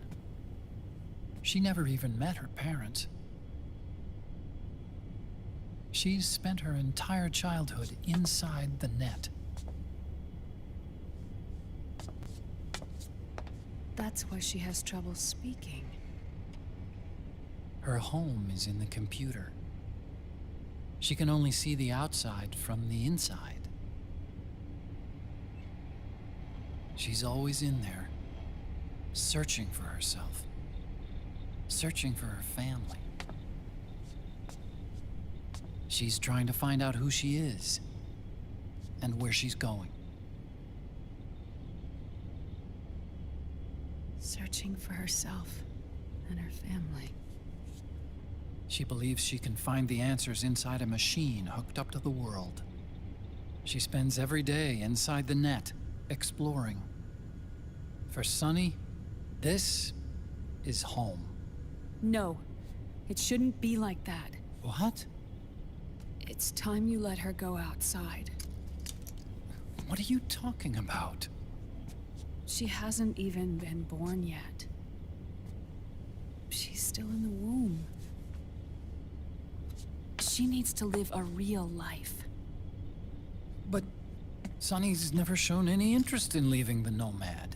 She never even met her parents. She's spent her entire childhood inside the net. That's why she has trouble speaking. Her home is in the computer. She can only see the outside from the inside. She's always in there, searching for herself, searching for her family. She's trying to find out who she is and where she's going. Searching for herself and her family. She believes she can find the answers inside a machine hooked up to the world. She spends every day inside the net, exploring. For Sunny, this is home. No, it shouldn't be like that. What? It's time you let her go outside. What are you talking about? She hasn't even been born yet. She's still in the womb. She needs to live a real life. But Sunny's never shown any interest in leaving the Nomad.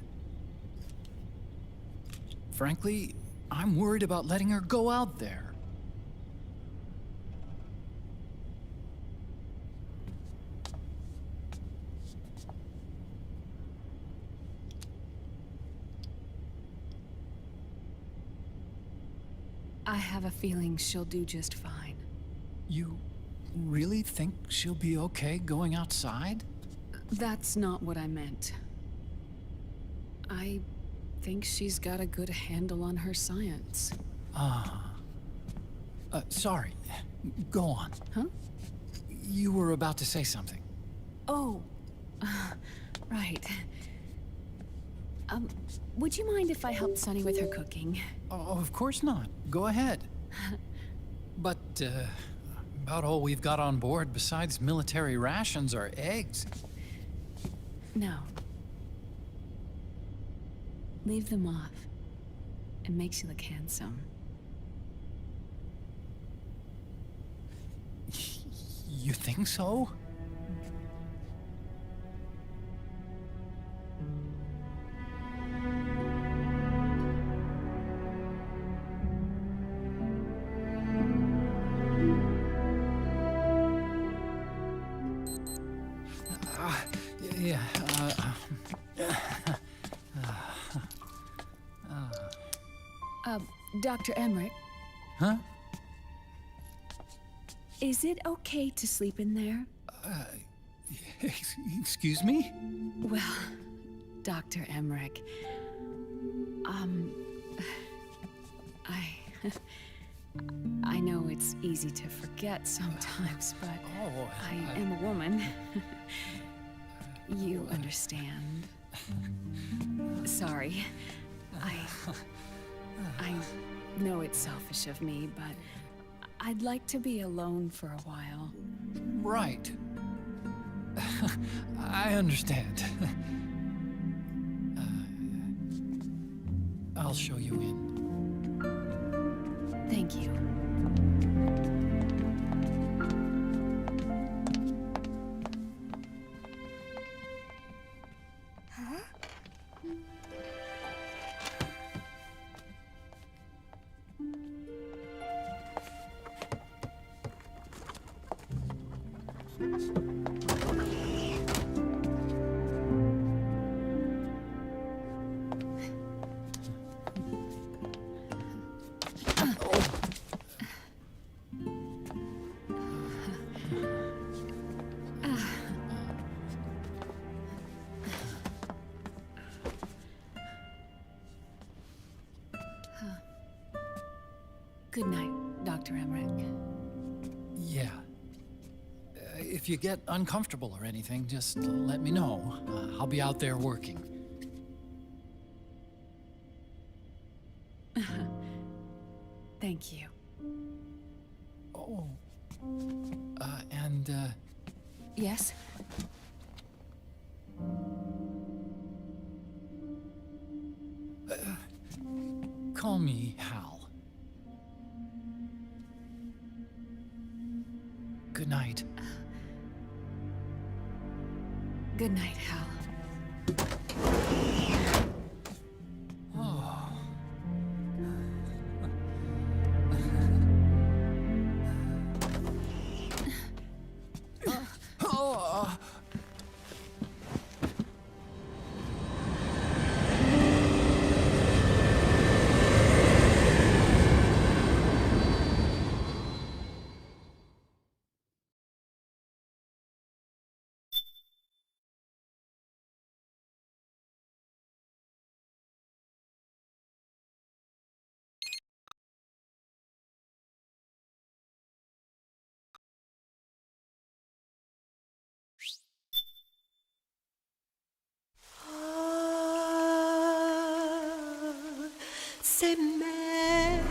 Frankly, I'm worried about letting her go out there. I have a feeling she'll do just fine. You really think she'll be okay going outside? That's not what I meant. I think she's got a good handle on her science. Sorry. Go on. Huh? You were about to say something. Oh, right. Would you mind if I helped Sunny with her cooking? Oh, of course not. Go ahead. But, about all we've got on board besides military rations are eggs. No. Leave them off. It makes you look handsome. You think so? Dr. Emmerich, Huh? is it okay to sleep in there? Excuse me? Well, Dr. Emmerich, I know it's easy to forget sometimes, but I am a woman. You understand. Sorry. I know it's selfish of me, but I'd like to be alone for a while. Right. I understand. I'll show you in. Thank you. Good night, Dr. Emmerich. Yeah. If you get uncomfortable or anything, just let me know. I'll be out there working. Thank you. Oh. Yes? Call me Hal. Good night. Good night, Hal. C'est mère.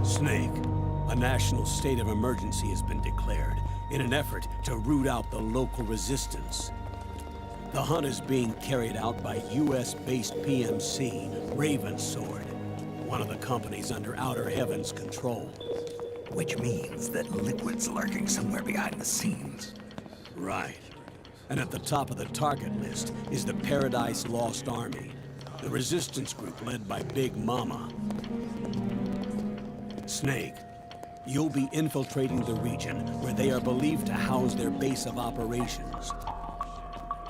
Snake, a national state of emergency has been declared in an effort to root out the local resistance. The hunt is being carried out by US-based PMC, Ravensword, one of the companies under Outer Heaven's control. Which means that Liquid's lurking somewhere behind the scenes. Right. And at the top of the target list is the Paradise Lost Army, the resistance group led by Big Mama. Snake, you'll be infiltrating the region where they are believed to house their base of operations.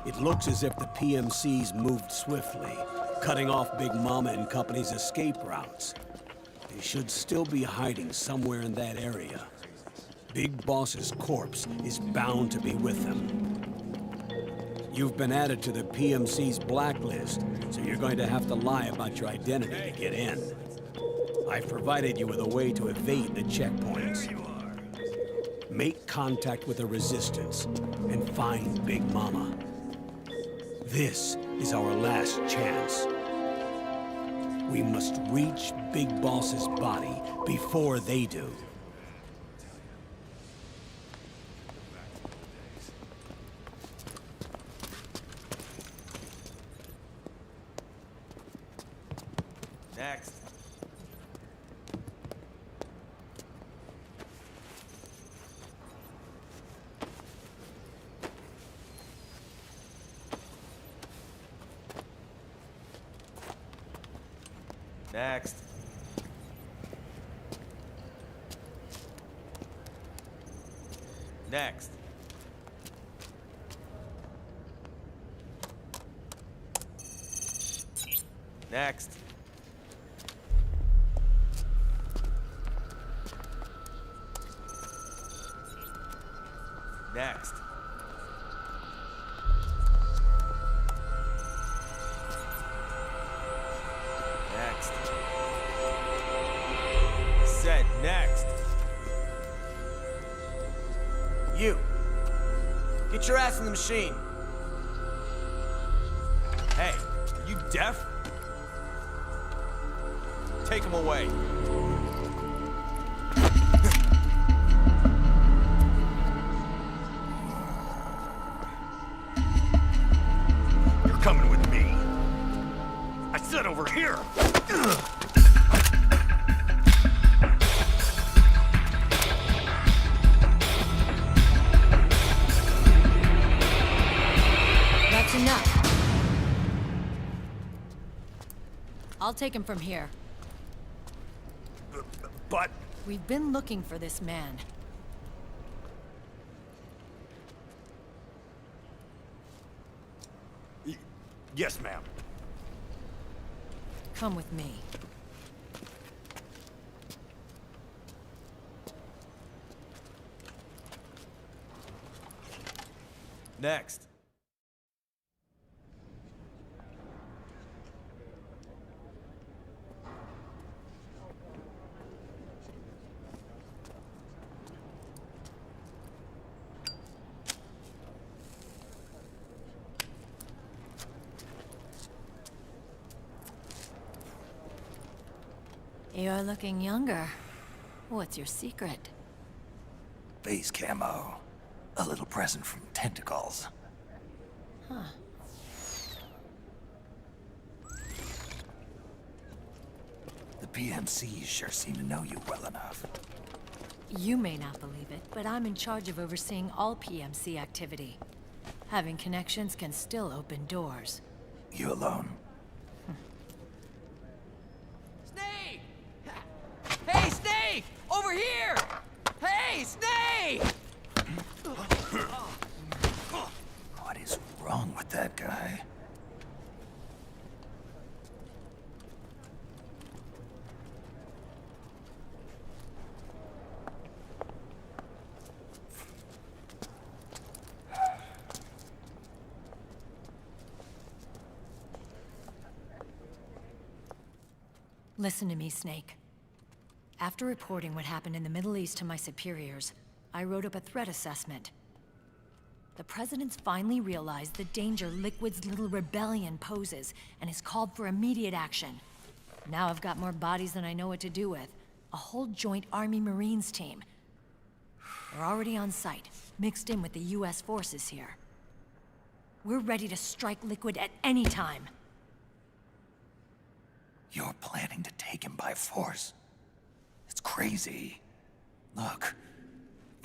It looks as if the PMCs moved swiftly, cutting off Big Mama and company's escape routes. They should still be hiding somewhere in that area. Big Boss's corpse is bound to be with them. You've been added to the PMC's blacklist, so you're going to have to lie about your identity to get in. I've provided you with a way to evade the checkpoints. Make contact with the Resistance and find Big Mama. This is our last chance. We must reach Big Boss's body before they do. Next. Next. Next. Next. Next. Next. Said next. You. Get your ass in the machine. Hey, are you deaf? Take him away. You're coming with me. I said over here. That's enough. I'll take him from here. But... We've been looking for this man. Yes, ma'am. Come with me. Next. You're looking younger. What's your secret? Base camo. A little present from Tentacles. Huh. The PMCs sure seem to know you well enough. You may not believe it, but I'm in charge of overseeing all PMC activity. Having connections can still open doors. You alone? Snake! Hey, Snake! Over here! Hey, Snake! What is wrong with that guy? Listen to me, Snake. After reporting what happened in the Middle East to my superiors, I wrote up a threat assessment. The President's finally realized the danger Liquid's little rebellion poses and has called for immediate action. Now I've got more bodies than I know what to do with. A whole joint Army-Marines team. We're already on site, mixed in with the US forces here. We're ready to strike Liquid at any time. You're planning to take him by force? It's crazy. Look,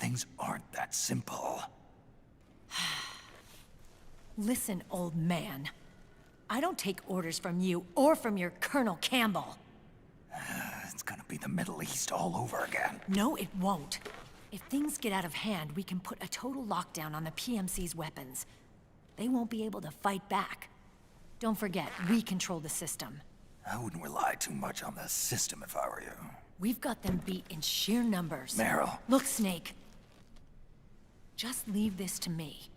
things aren't that simple. Listen, old man. I don't take orders from you or from your Colonel Campbell. It's gonna be the Middle East all over again. No, it won't. If things get out of hand, we can put a total lockdown on the PMC's weapons. They won't be able to fight back. Don't forget, we control the system. I wouldn't rely too much on the system if I were you. We've got them beat in sheer numbers. Meryl. Look, Snake. Just leave this to me.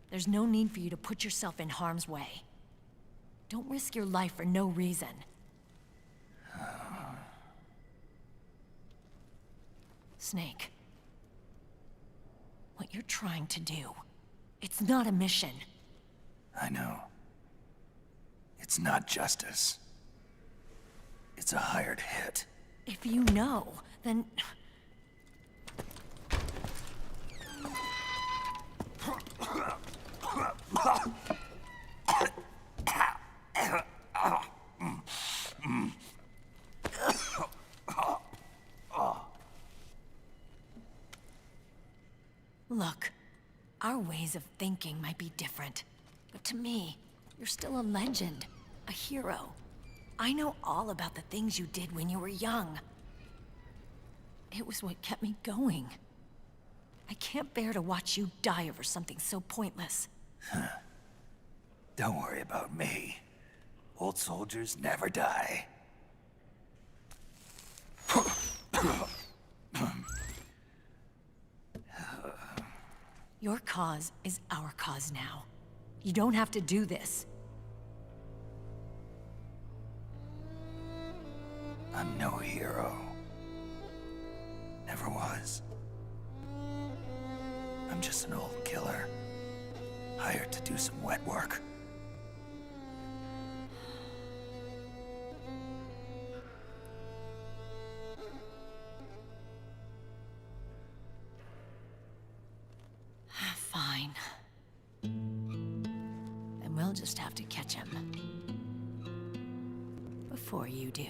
There's no need for you to put yourself in harm's way. Don't risk your life for no reason. Snake. What you're trying to do, it's not a mission. I know. It's not justice. It's a hired hit. If you know, then... Our ways of thinking might be different, but to me, you're still a legend, a hero. I know all about the things you did when you were young. It was what kept me going. I can't bear to watch you die over something so pointless. Don't worry about me. Old soldiers never die. Your cause is our cause now. You don't have to do this. I'm no hero. Never was. I'm just an old killer, hired to do some wet work. Fine. Then we'll just have to catch him. Before you do.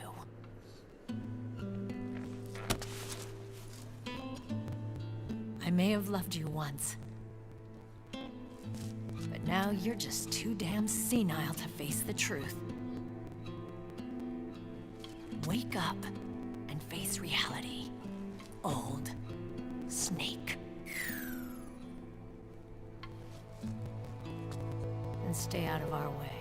I may have loved you once. But now you're just too damn senile to face the truth. Wake up and face reality. Old Snake. And stay out of our way.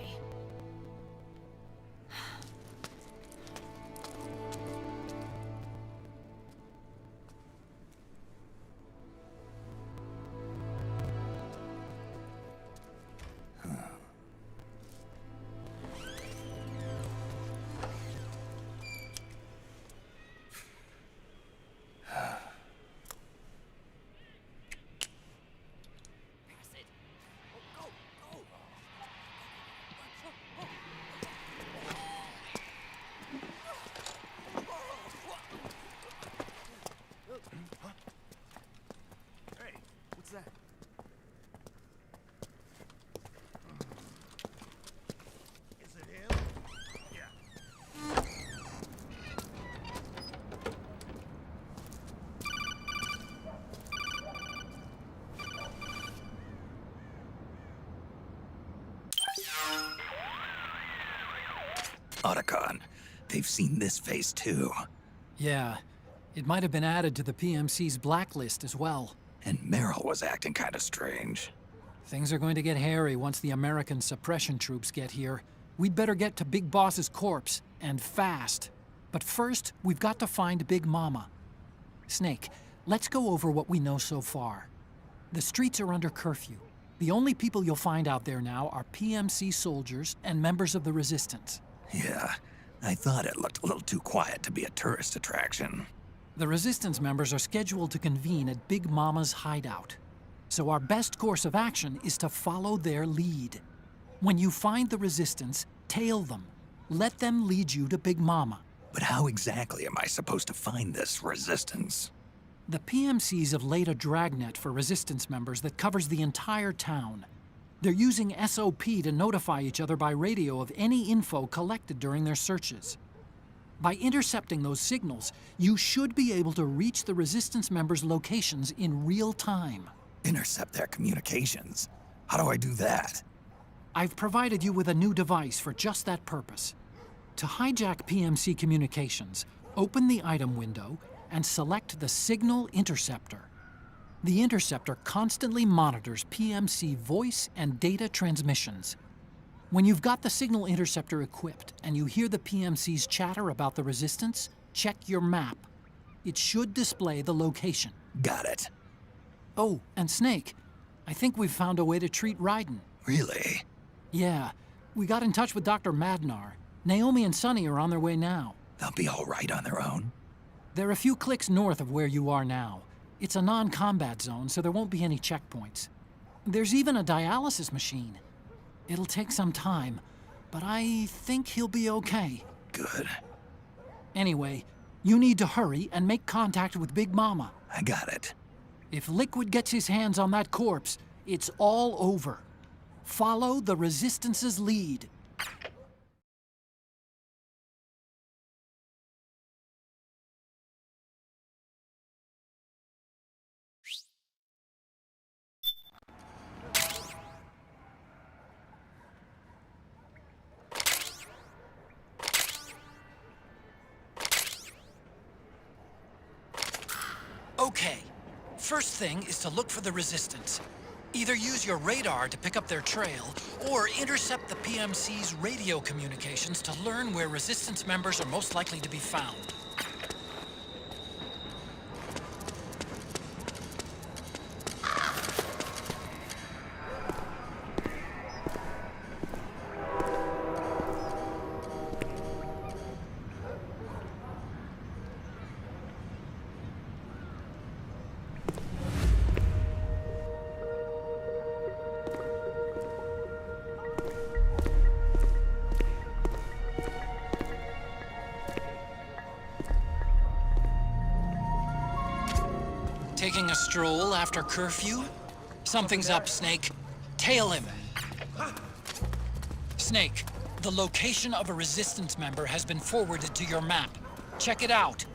Otacon, they've seen this face too. Yeah, it might have been added to the PMC's blacklist as well. And Meryl was acting kind of strange. Things are going to get hairy once the American suppression troops get here. We'd better get to Big Boss's corpse, and fast. But first, we've got to find Big Mama. Snake, let's go over what we know so far. The streets are under curfew. The only people you'll find out there now are PMC soldiers and members of the Resistance. Yeah, I thought it looked a little too quiet to be a tourist attraction. The Resistance members are scheduled to convene at Big Mama's hideout. So our best course of action is to follow their lead. When you find the Resistance, tail them. Let them lead you to Big Mama. But how exactly am I supposed to find this Resistance? The PMCs have laid a dragnet for Resistance members that covers the entire town. They're using SOP to notify each other by radio of any info collected during their searches. By intercepting those signals, you should be able to reach the Resistance members' locations in real time. Intercept their communications? How do I do that? I've provided you with a new device for just that purpose. To hijack PMC communications, open the item window and select the Signal Interceptor. The interceptor constantly monitors PMC voice and data transmissions. When you've got the Signal Interceptor equipped and you hear the PMC's chatter about the Resistance, check your map. It should display the location. Got it. Oh, and Snake, I think we've found a way to treat Raiden. Really? Yeah, we got in touch with Dr. Madnar. Naomi and Sonny are on their way now. They'll be all right on their own? They're a few clicks north of where you are now. It's a non-combat zone, so there won't be any checkpoints. There's even a dialysis machine. It'll take some time, but I think he'll be okay. Good. Anyway, you need to hurry and make contact with Big Mama. I got it. If Liquid gets his hands on that corpse, it's all over. Follow the Resistance's lead. Okay. First thing is to look for the Resistance. Either use your radar to pick up their trail, or intercept the PMC's radio communications to learn where Resistance members are most likely to be found. Taking a stroll after curfew? Something's up, Snake. Tail him. Snake, the location of a Resistance member has been forwarded to your map. Check it out.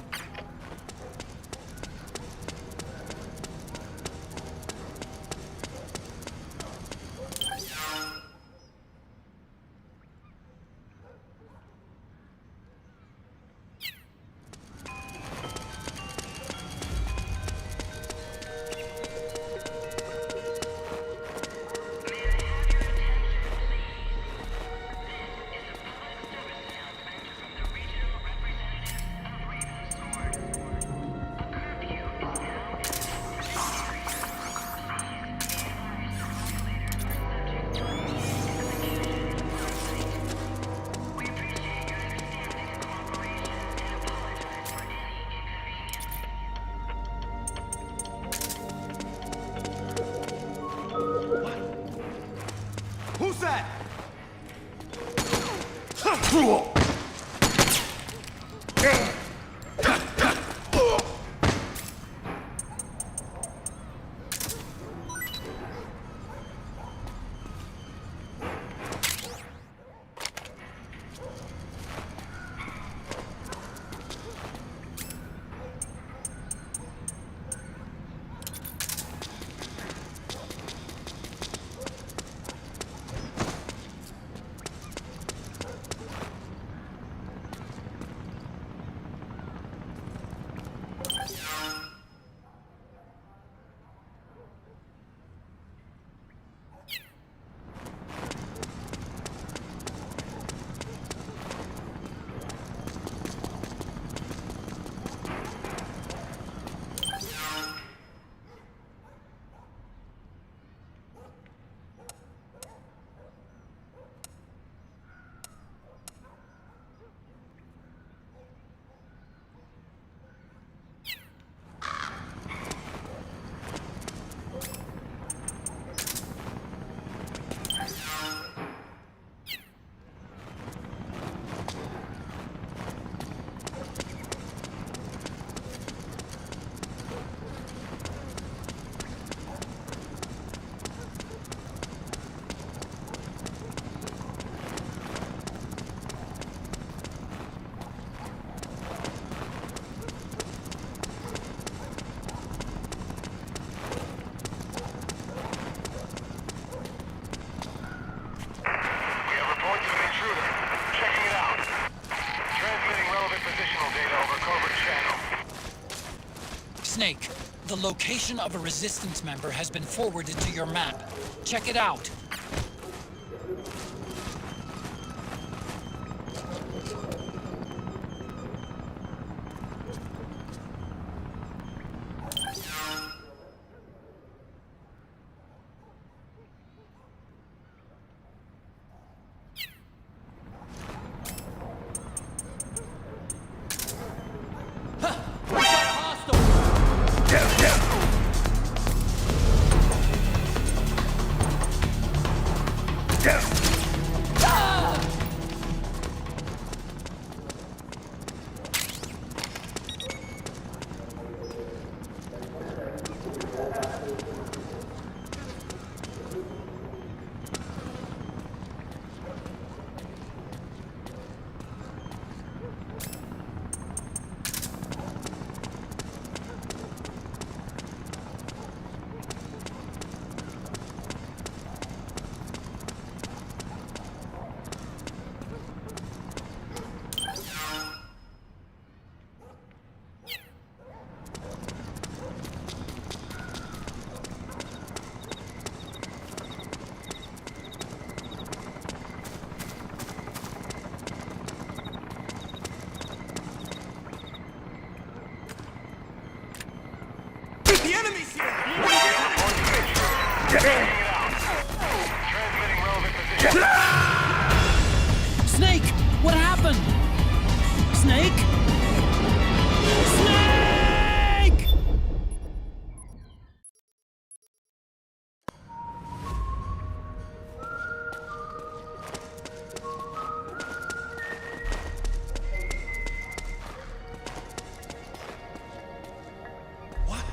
Who's that? Snake, the location of a Resistance member has been forwarded to your map. Check it out. Snake! What happened? Snake? Snake! What?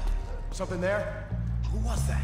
Something there? Who was that?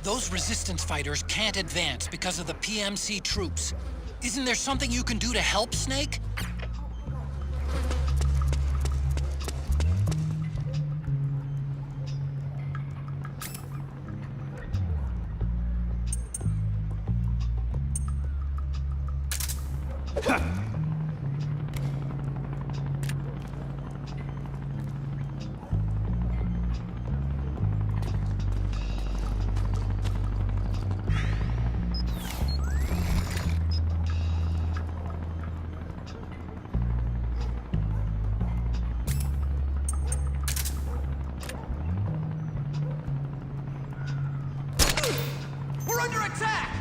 Those resistance fighters can't advance because of the PMC troops. Isn't there something you can do to help, Snake? We're under attack!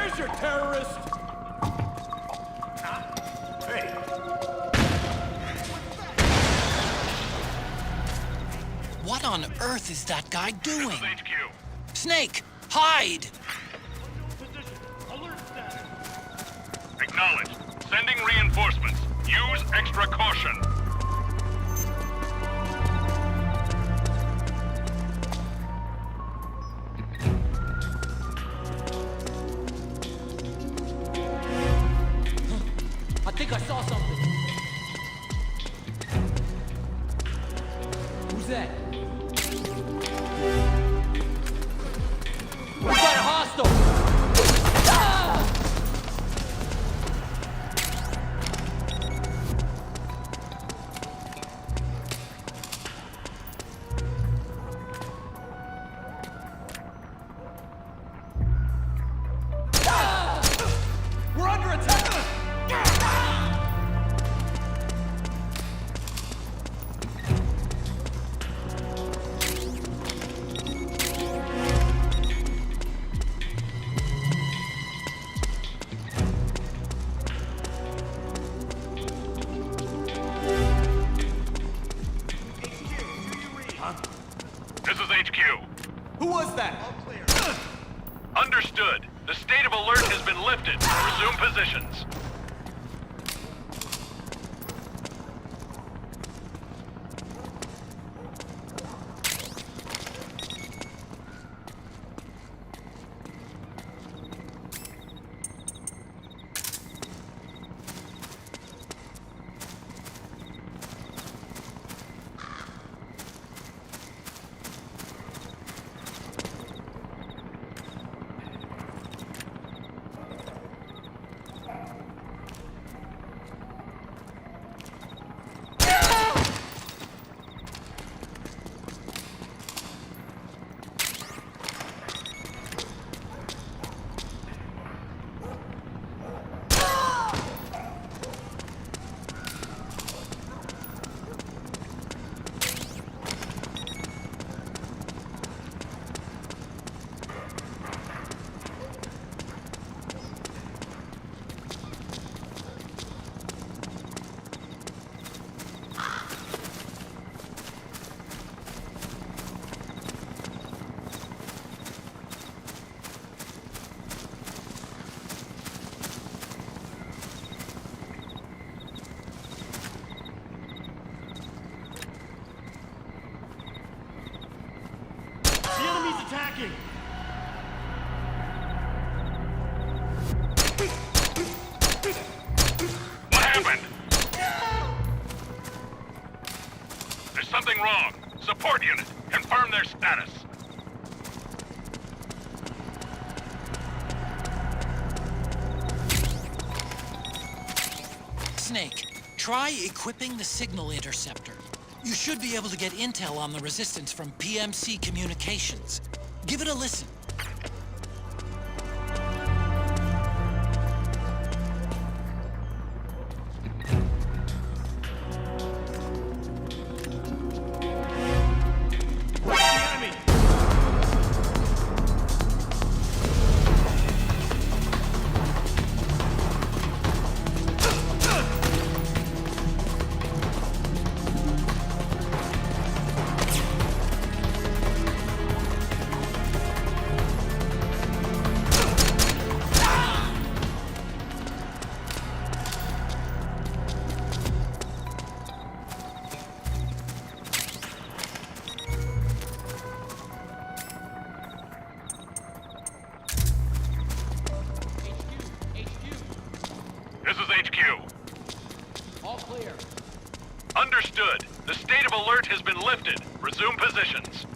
There's your terrorist! Hey, What on earth is that guy doing? Snake, hide! Acknowledged. Sending reinforcements. Use extra caution. I think I saw something. Who's that? We got a hostile! Ah! We're under attack! This is HQ. Who was that? Understood. The state of alert has been lifted. Resume positions. The enemy's attacking! What happened? There's something wrong. Support unit. Confirm their status. Snake, try equipping the signal interceptor. You should be able to get intel on the resistance from PMC communications. Give it a listen. This is HQ. All clear. Understood. The state of alert has been lifted. Resume positions.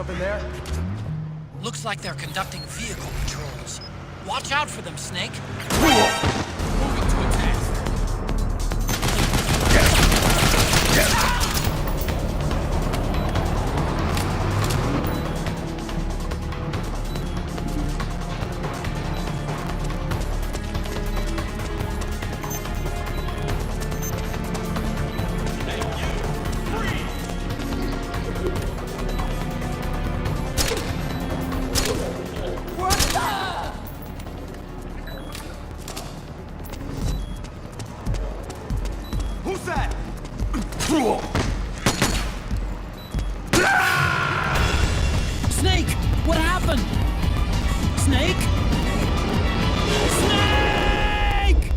Something there? Looks like they're conducting vehicle patrols. Watch out for them, Snake. Moving to attack. Who's that? Snake! What happened? Snake? Snake!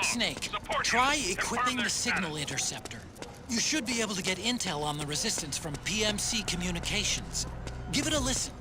Snake, try equipping the signal interceptor. You should be able to get intel on the resistance from PMC communications. Give it a listen.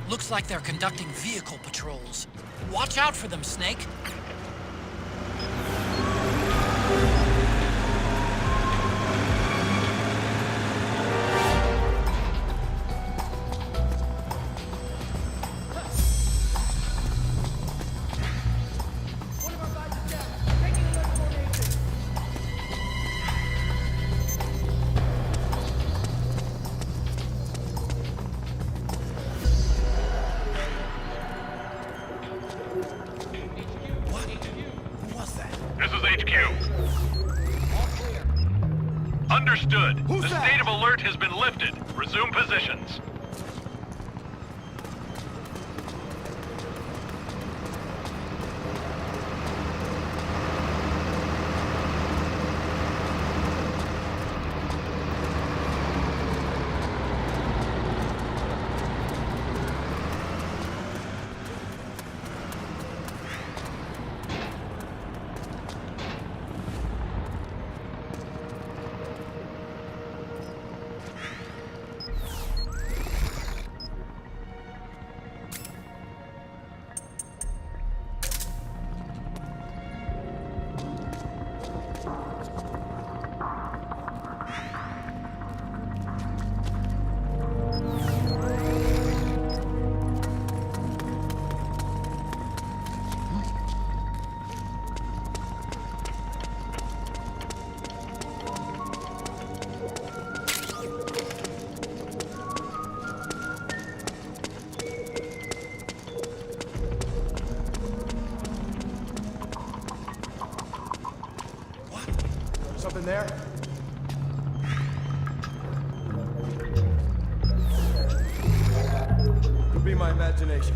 Looks like they're conducting vehicle patrols. Watch out for them, Snake. Understood. The state of alert has been lifted. Resume positions. Something there? Could be my imagination.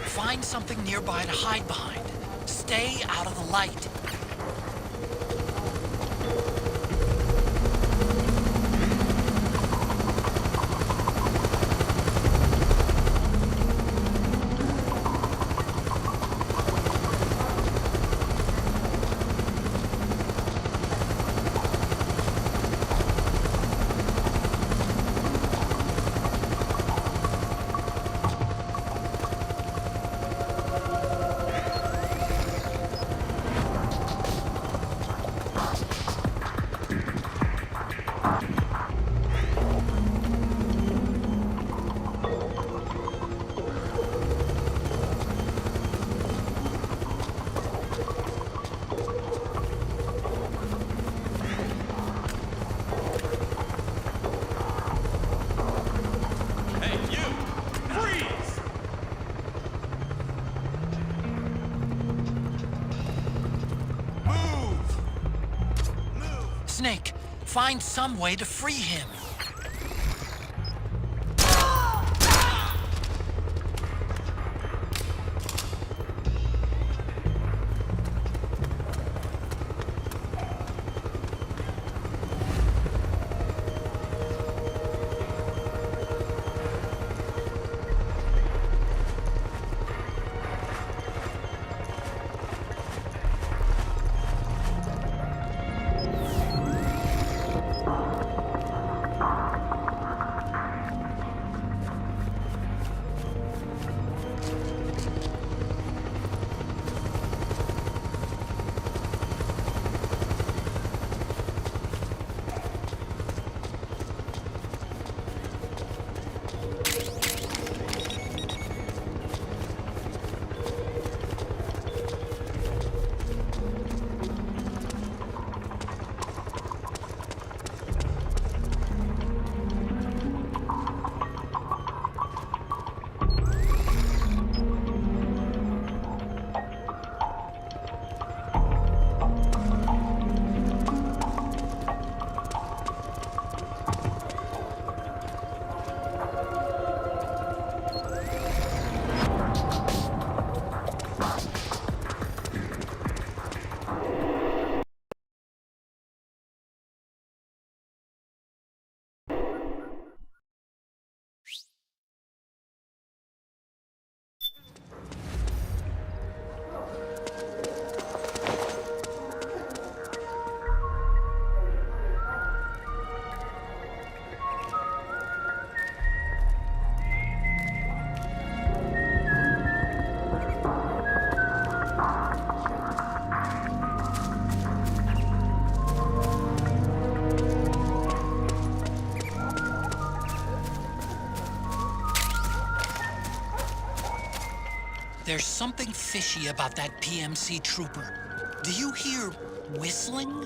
Find something nearby to hide behind. Stay out of the light. Snake, find some way to free him. There's something fishy about that PMC trooper. Do you hear whistling?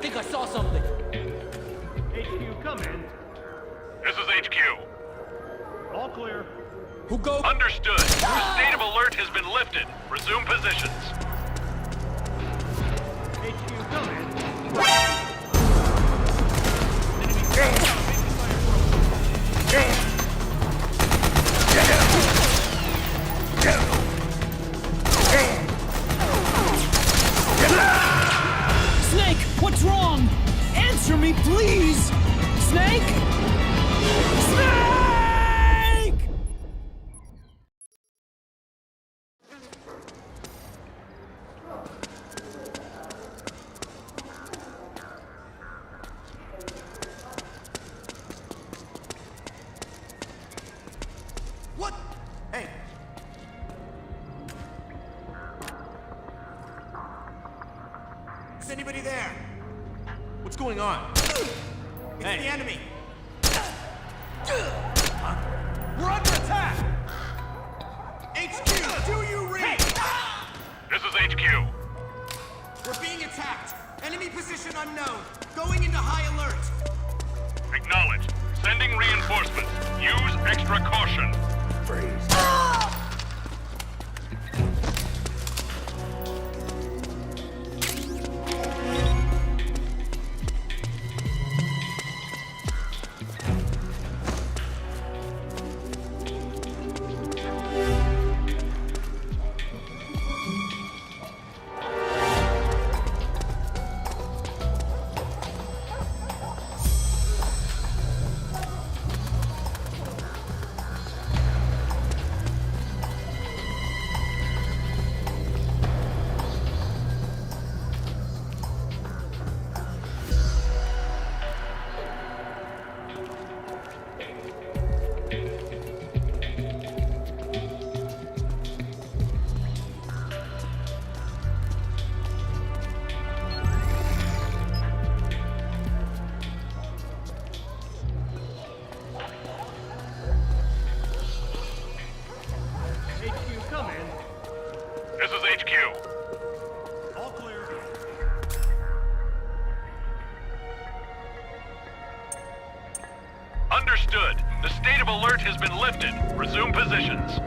think I saw something. HQ, come in. This is HQ. All clear. Who goes? Understood. Your state of alert has been lifted. Resume positions. HQ, come in. Snake, what's wrong? Answer me, please! Snake? Snake! What? Hey. Is anybody there? What's going on? It's the enemy. We're under attack. HQ, do you read? This is HQ. We're being attacked. Enemy position unknown. Going into high alert. Acknowledged. Sending reinforcements. Use extra caution. HQ, come in. This is HQ. All clear. Understood. The state of alert has been lifted. Resume positions.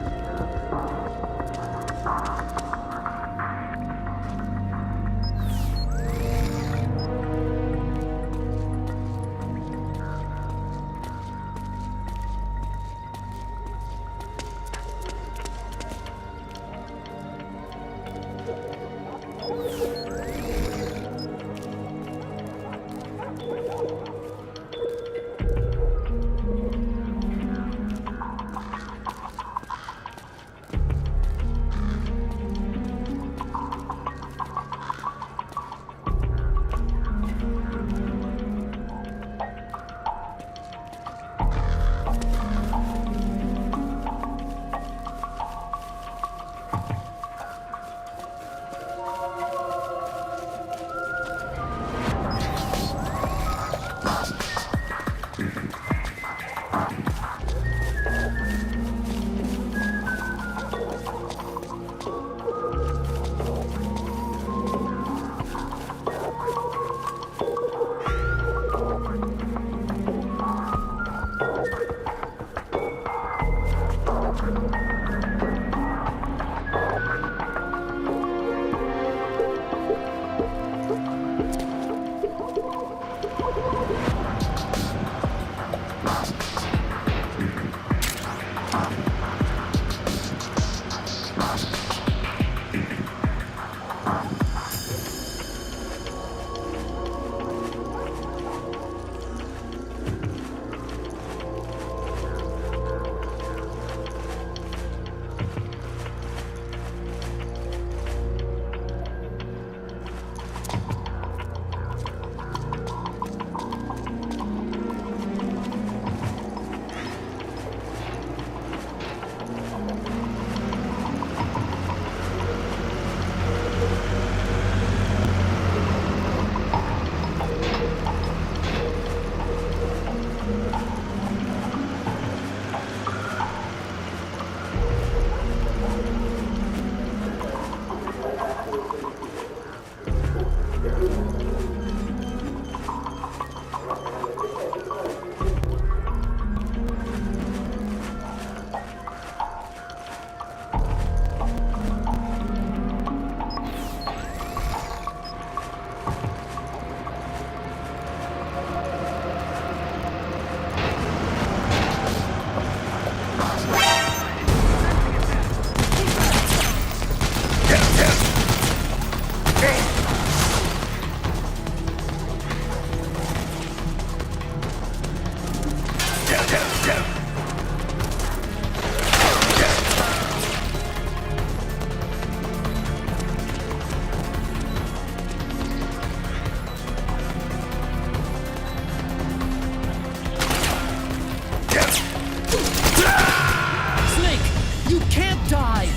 You can't die!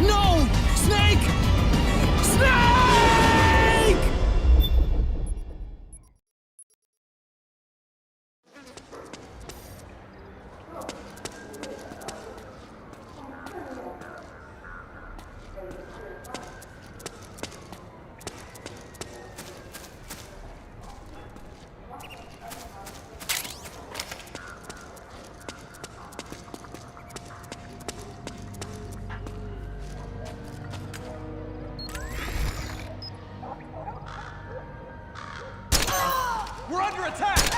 No! Snake! Snake! We're under attack!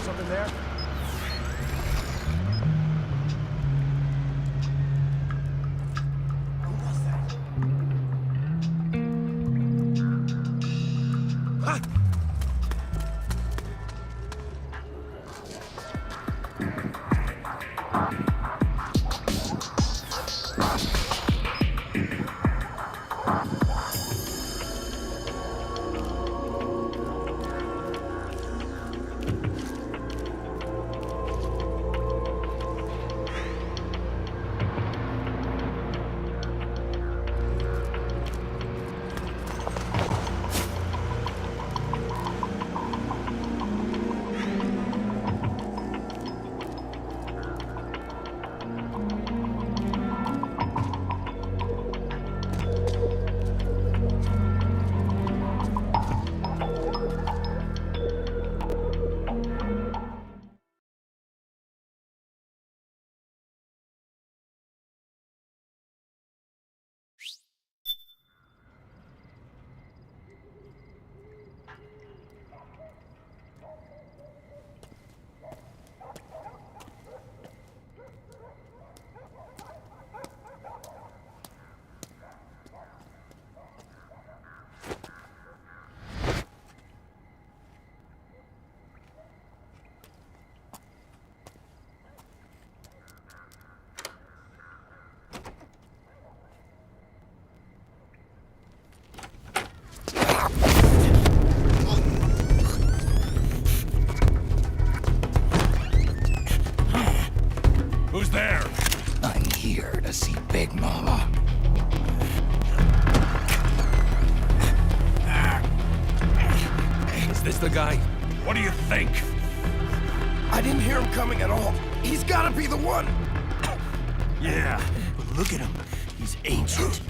Something there? Who was that? Who's there? I'm here to see Big Mama. Is this the guy? What do you think? I didn't hear him coming at all. He's gotta be the one. Yeah. But look at him. He's ancient.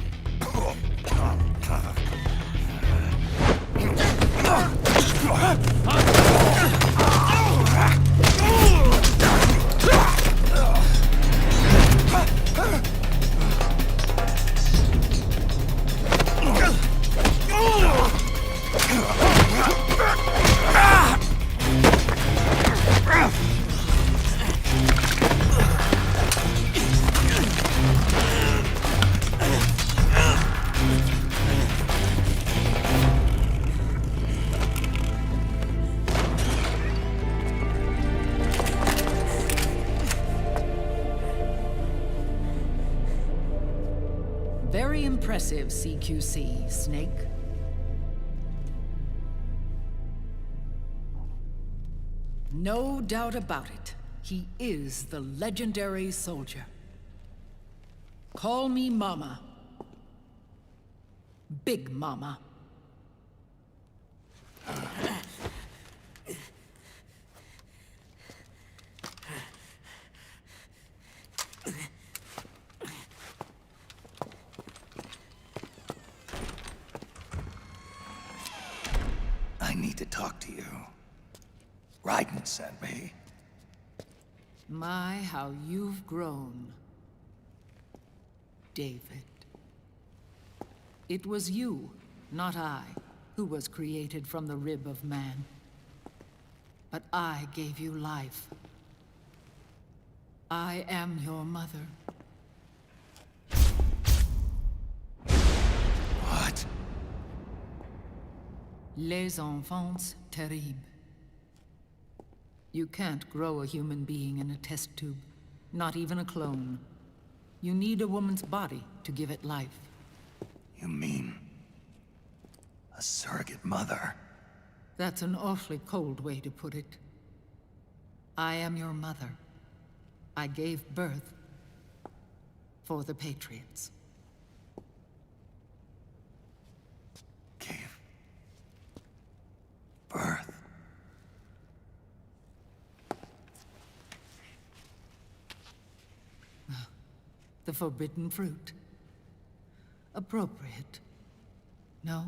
Very impressive, CQC, Snake. No doubt about it. He is the legendary soldier. Call me Mama. Big Mama. I need to talk to you. Raiden sent me. My, how you've grown, David. It was you, not I, who was created from the rib of man. But I gave you life. I am your mother. What? Les enfants terribles. You can't grow a human being in a test tube, not even a clone. You need a woman's body to give it life. You mean a surrogate mother? That's an awfully cold way to put it. I am your mother. I gave birth for the Patriots. Gave birth? The forbidden fruit. Appropriate. No?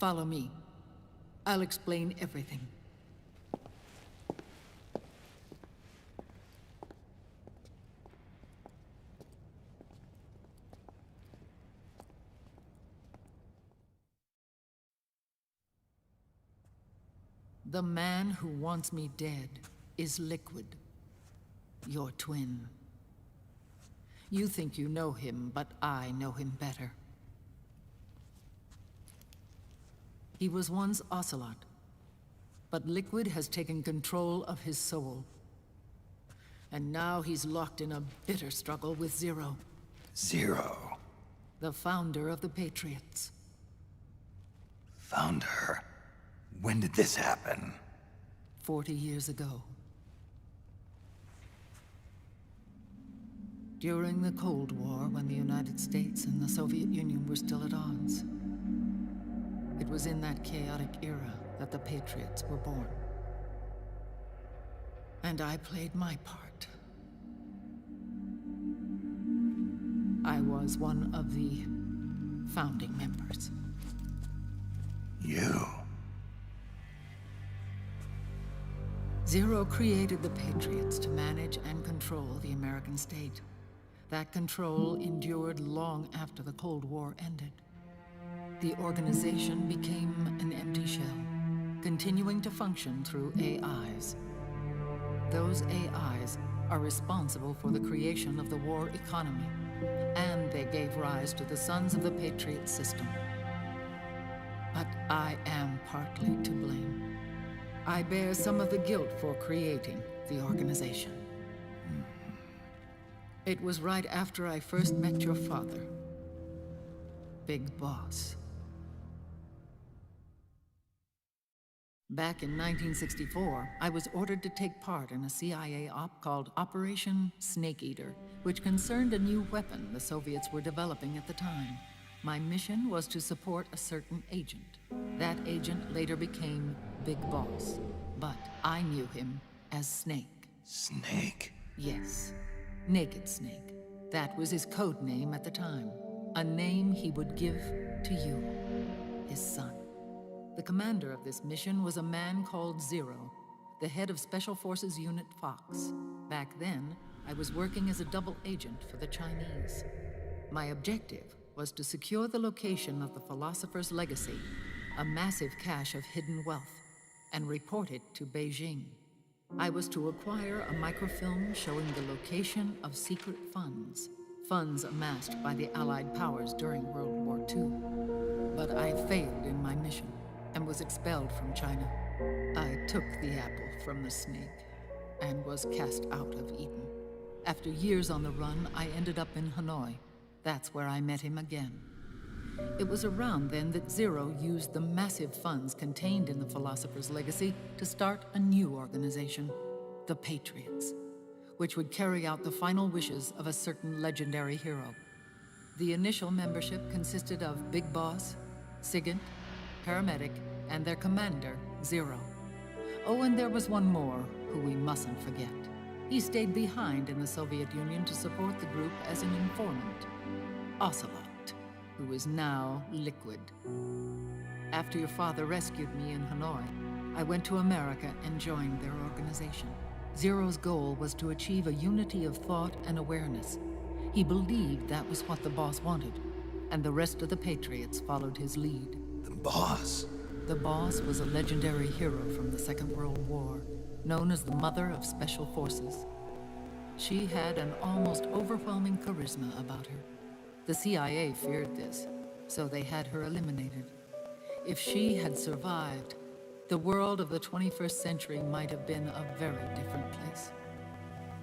Follow me. I'll explain everything. The man who wants me dead is Liquid, your twin. You think you know him, but I know him better. He was once Ocelot, but Liquid has taken control of his soul. And now he's locked in a bitter struggle with Zero. Zero? The founder of the Patriots. Founder? When did this happen? 40 years ago. During the Cold War, when the United States and the Soviet Union were still at odds. It was in that chaotic era that the Patriots were born. And I played my part. I was one of the founding members. You? Zero created the Patriots to manage and control the American state. That control endured long after the Cold War ended. The organization became an empty shell, continuing to function through AIs. Those AIs are responsible for the creation of the war economy, and they gave rise to the Sons of the Patriot system. But I am partly to blame. I bear some of the guilt for creating the organization. It was right after I first met your father, Big Boss. Back in 1964, I was ordered to take part in a CIA op called Operation Snake Eater, which concerned a new weapon the Soviets were developing at the time. My mission was to support a certain agent. That agent later became Big Boss, but I knew him as Snake. Snake? Yes, Naked Snake. That was his code name at the time. A name he would give to you, his son. The commander of this mission was a man called Zero, the head of Special Forces Unit Fox. Back then, I was working as a double agent for the Chinese. My objective was to secure the location of the Philosopher's Legacy, a massive cache of hidden wealth, and report it to Beijing. I was to acquire a microfilm showing the location of secret funds, funds amassed by the Allied powers during World War II. But I failed in my mission and was expelled from China. I took the apple from the snake and was cast out of Eden. After years on the run, I ended up in Hanoi. That's where I met him again. It was around then that Zero used the massive funds contained in the Philosopher's Legacy to start a new organization, the Patriots, which would carry out the final wishes of a certain legendary hero. The initial membership consisted of Big Boss, Sigint, Paramedic, and their commander, Zero. Oh, and there was one more who we mustn't forget. He stayed behind in the Soviet Union to support the group as an informant, Ocelot, who is now Liquid. After your father rescued me in Hanoi, I went to America and joined their organization. Zero's goal was to achieve a unity of thought and awareness. He believed that was what the boss wanted, and the rest of the Patriots followed his lead. The boss? The boss was a legendary hero from the Second World War, known as the Mother of Special Forces. She had an almost overwhelming charisma about her. The CIA feared this, so they had her eliminated. If she had survived, the world of the 21st century might have been a very different place.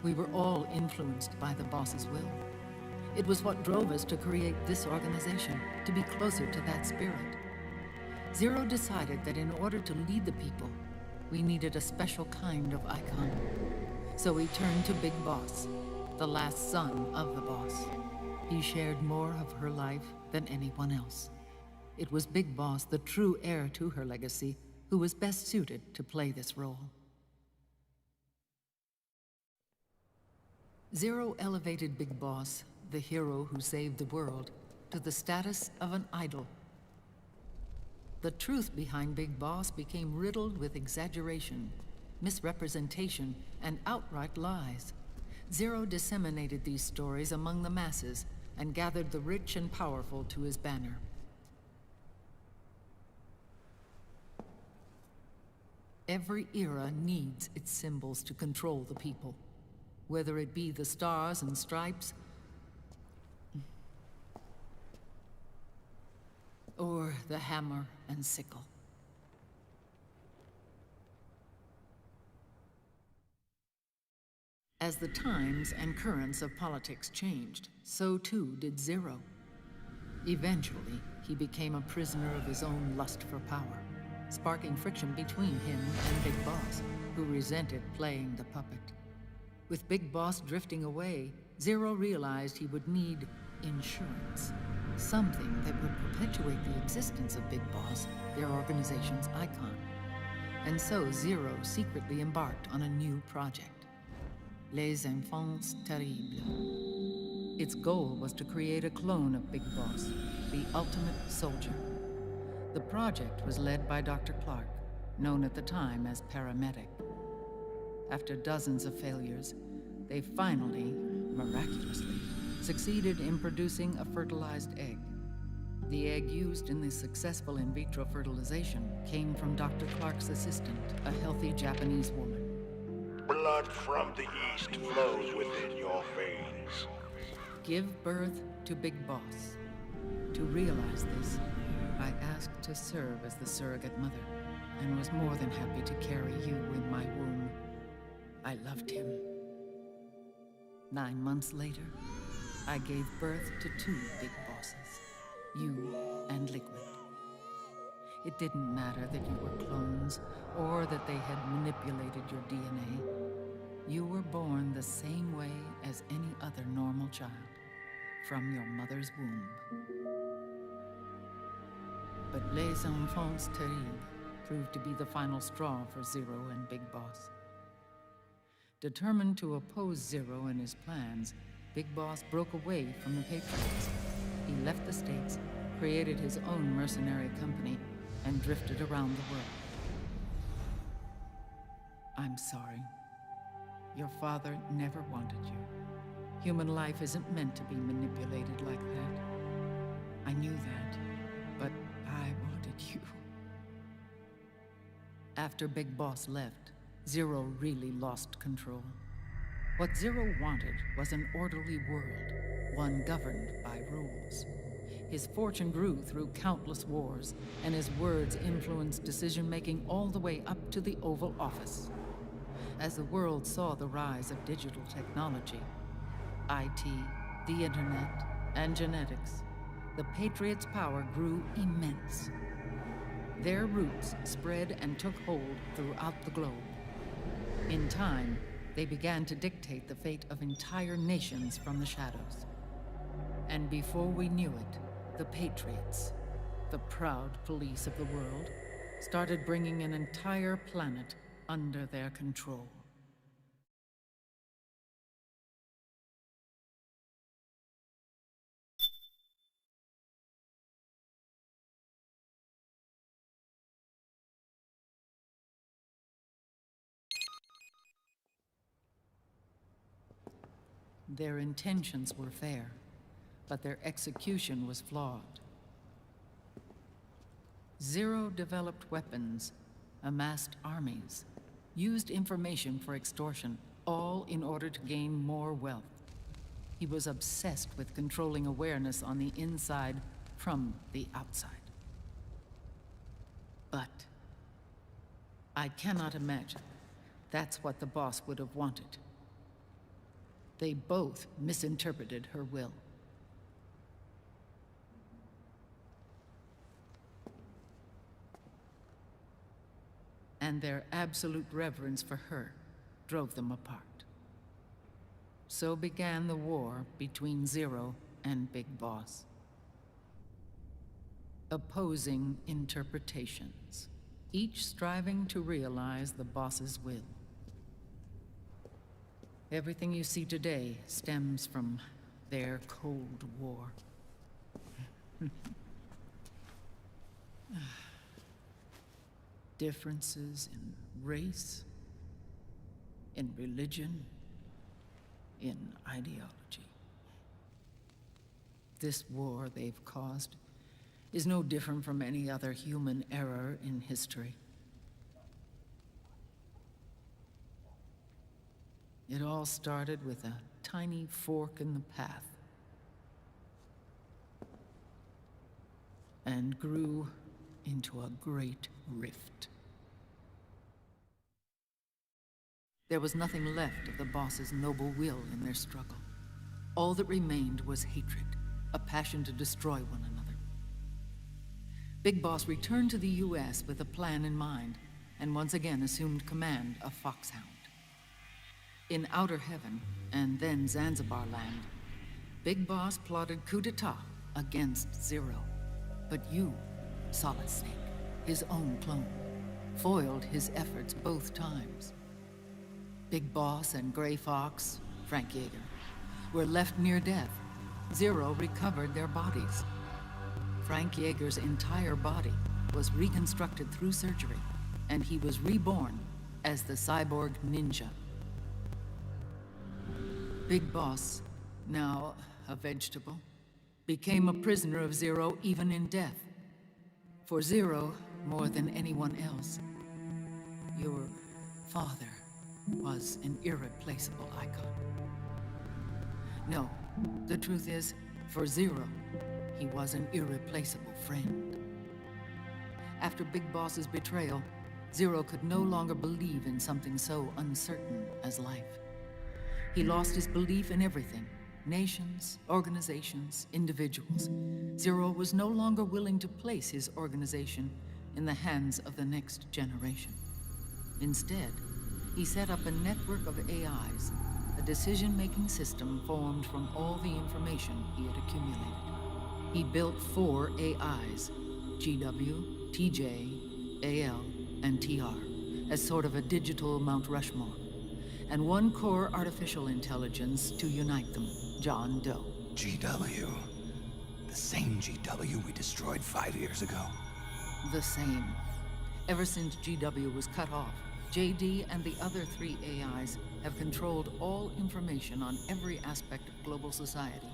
We were all influenced by the boss's will. It was what drove us to create this organization, to be closer to that spirit. Zero decided that in order to lead the people, we needed a special kind of icon. So he turned to Big Boss, the last son of the boss. He shared more of her life than anyone else. It was Big Boss, the true heir to her legacy, who was best suited to play this role. Zero elevated Big Boss, the hero who saved the world, to the status of an idol. The truth behind Big Boss became riddled with exaggeration, misrepresentation, and outright lies. Zero disseminated these stories among the masses and gathered the rich and powerful to his banner. Every era needs its symbols to control the people, whether it be the stars and stripes, or the hammer and sickle. As the times and currents of politics changed, so too did Zero. Eventually, he became a prisoner of his own lust for power, sparking friction between him and Big Boss, who resented playing the puppet. With Big Boss drifting away, Zero realized he would need insurance. Something that would perpetuate the existence of Big Boss, their organization's icon. And so Zero secretly embarked on a new project, Les Enfants Terribles. Its goal was to create a clone of Big Boss, the ultimate soldier. The project was led by Dr. Clark, known at the time as Paramedic. After dozens of failures, they finally, miraculously, succeeded in producing a fertilized egg. The egg used in the successful in vitro fertilization came from Dr. Clark's assistant, a healthy Japanese woman. Blood from the east flows within your veins. Give birth to Big Boss. To realize this, I asked to serve as the surrogate mother, and was more than happy to carry you in my womb. I loved him. 9 months later, I gave birth to 2 Big Bosses, you and Liquid. It didn't matter that you were clones, or that they had manipulated your DNA. You were born the same way as any other normal child, from your mother's womb. But Les Enfants Terribles proved to be the final straw for Zero and Big Boss. Determined to oppose Zero and his plans, Big Boss broke away from the Patriots. He left the States, created his own mercenary company, and drifted around the world. I'm sorry. Your father never wanted you. Human life isn't meant to be manipulated like that. I knew that, but I wanted you. After Big Boss left, Zero really lost control. What Zero wanted was an orderly world, one governed by rules. His fortune grew through countless wars, and his words influenced decision-making all the way up to the Oval Office. As the world saw the rise of digital technology, IT, the internet, and genetics, the Patriots' power grew immense. Their roots spread and took hold throughout the globe. In time, they began to dictate the fate of entire nations from the shadows. And before we knew it, the Patriots, the proud police of the world, started bringing an entire planet under their control. Their intentions were fair, but their execution was flawed. Zero developed weapons, amassed armies, used information for extortion, all in order to gain more wealth. He was obsessed with controlling awareness on the inside from the outside. But I cannot imagine that's what the boss would have wanted. They both misinterpreted her will. And their absolute reverence for her drove them apart. So began the war between Zero and Big Boss. Opposing interpretations, each striving to realize the boss's will. Everything you see today stems from their Cold War. differences in race, in religion, in ideology. This war they've caused is no different from any other human error in history. It all started with a tiny fork in the path and grew into a great rift. There was nothing left of the boss's noble will in their struggle. All that remained was hatred, a passion to destroy one another. Big Boss returned to the US with a plan in mind, and once again assumed command of Foxhound. In Outer Heaven, and then Zanzibar Land, Big Boss plotted coup d'etat against Zero. But you, Solid Snake, his own clone, foiled his efforts both times. Big Boss and Gray Fox, Frank Yeager, were left near death. Zero recovered their bodies. Frank Yeager's entire body was reconstructed through surgery, and he was reborn as the cyborg ninja. Big Boss, now a vegetable, became a prisoner of Zero even in death. For Zero, more than anyone else, your father was an irreplaceable icon. No, the truth is, for Zero, he was an irreplaceable friend. After Big Boss's betrayal, Zero could no longer believe in something so uncertain as life. He lost his belief in everything. Nations, organizations, individuals. Zero was no longer willing to place his organization in the hands of the next generation. Instead, he set up a network of AIs, a decision-making system formed from all the information he had accumulated. He built 4 AIs, GW, TJ, AL, and TR, as sort of a digital Mount Rushmore, and 1 core artificial intelligence to unite them, John Doe. GW. The same GW we destroyed 5 years ago. The same. Ever since GW was cut off, JD and the other 3 AIs have controlled all information on every aspect of global society.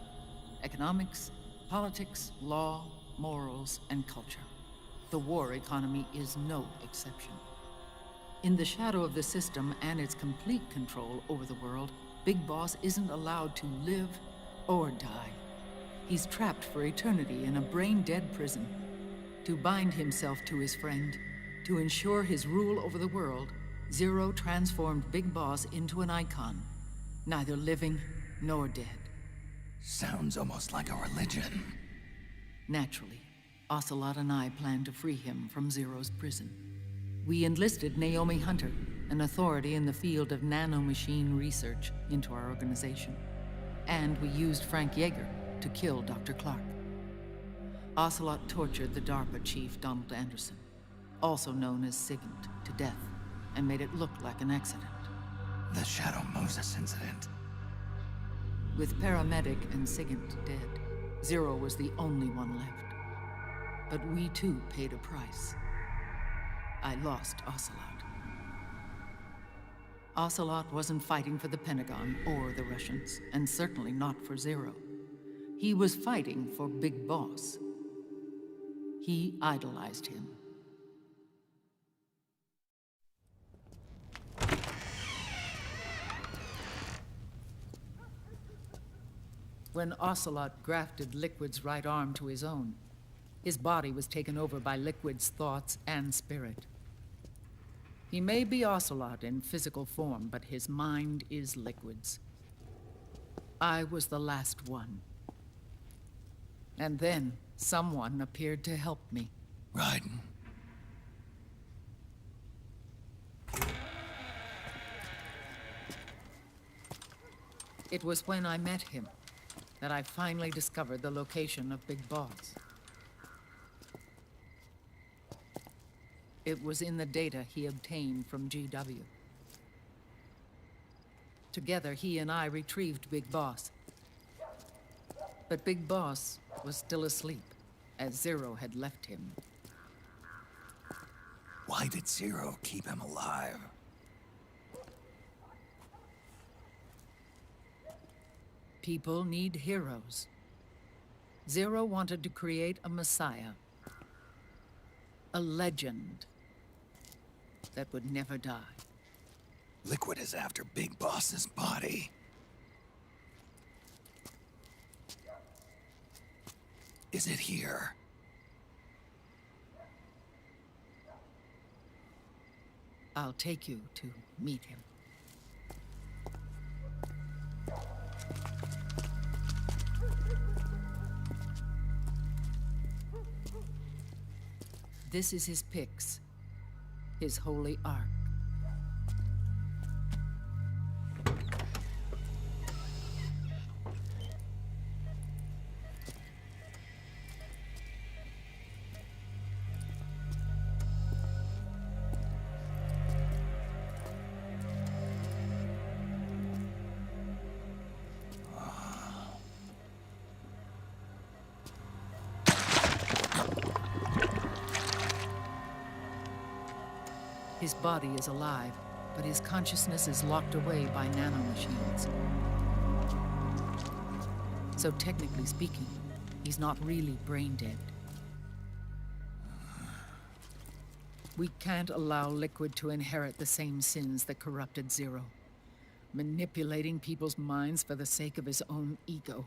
Economics, politics, law, morals, and culture. The war economy is no exception. In the shadow of the system and its complete control over the world, Big Boss isn't allowed to live or die. He's trapped for eternity in a brain-dead prison. To bind himself to his friend, to ensure his rule over the world, Zero transformed Big Boss into an icon, neither living nor dead. Sounds almost like a religion. Naturally, Ocelot and I plan to free him from Zero's prison. We enlisted Naomi Hunter, an authority in the field of nanomachine research, into our organization. And we used Frank Yeager to kill Dr. Clark. Ocelot tortured the DARPA chief, Donald Anderson, also known as Sigint, to death, and made it look like an accident. The Shadow Moses incident. With Paramedic and Sigint dead, Zero was the only one left. But we too paid a price. I lost Ocelot. Ocelot wasn't fighting for the Pentagon or the Russians, and certainly not for Zero. He was fighting for Big Boss. He idolized him. When Ocelot grafted Liquid's right arm to his own, his body was taken over by Liquid's thoughts and spirit. He may be Ocelot in physical form, but his mind is Liquid's. I was the last one. And then someone appeared to help me. Raiden. It was when I met him that I finally discovered the location of Big Boss. It was in the data he obtained from GW. Together, he and I retrieved Big Boss. But Big Boss was still asleep, as Zero had left him. Why did Zero keep him alive? People need heroes. Zero wanted to create a messiah. A legend that would never die. Liquid is after Big Boss's body. Is it here? I'll take you to meet him. This is his pyx, his holy ark. His body is alive, but his consciousness is locked away by nanomachines. So technically speaking, he's not really brain dead. We can't allow Liquid to inherit the same sins that corrupted Zero, manipulating people's minds for the sake of his own ego.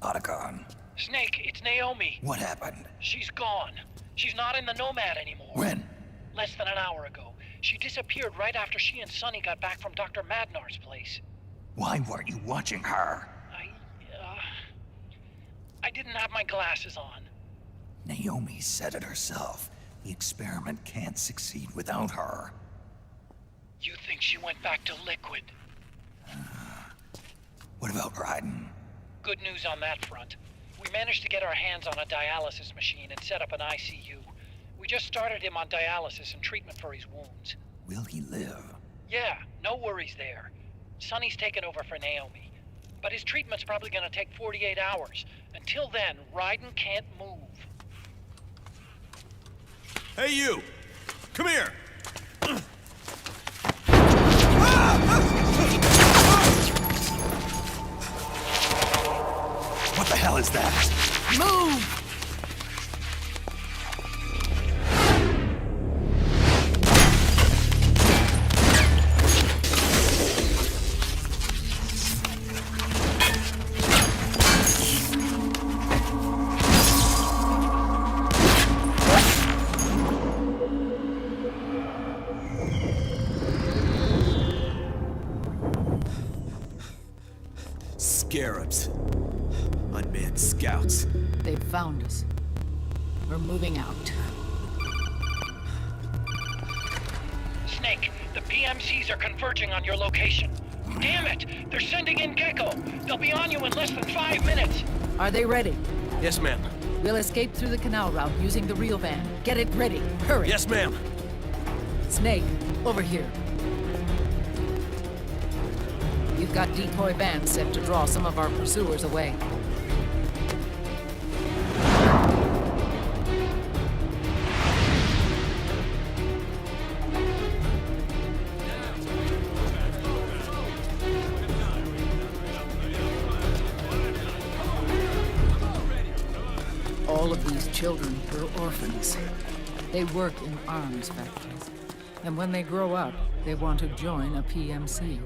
Otacon. Snake, it's Naomi. What happened? She's gone. She's not in the Nomad anymore. When? Less than an hour ago. She disappeared right after she and Sonny got back from Dr. Madnar's place. Why weren't you watching her? I didn't have my glasses on. Naomi said it herself. The experiment can't succeed without her. You think she went back to Liquid? What about Raiden? Good news on that front. We managed to get our hands on a dialysis machine and set up an ICU. We just started him on dialysis and treatment for his wounds. Will he live? Yeah, no worries there. Sonny's taken over for Naomi. But his treatment's probably gonna take 48 hours. Until then, Raiden can't move. Hey, you! Come here! What the hell is that? Move! Scarabs. Unmanned scouts. They've found us. We're moving out. Snake, the PMCs are converging on your location. Damn it! They're sending in Gecko! They'll be on you in less than 5 minutes! Are they ready? Yes, ma'am. We'll escape through the canal route using the real van. Get it ready. Hurry. Yes, ma'am. Snake, over here. You've got decoy vans set to draw some of our pursuers away. All of these children were orphans. They work in arms factories. And when they grow up, they want to join a PMC.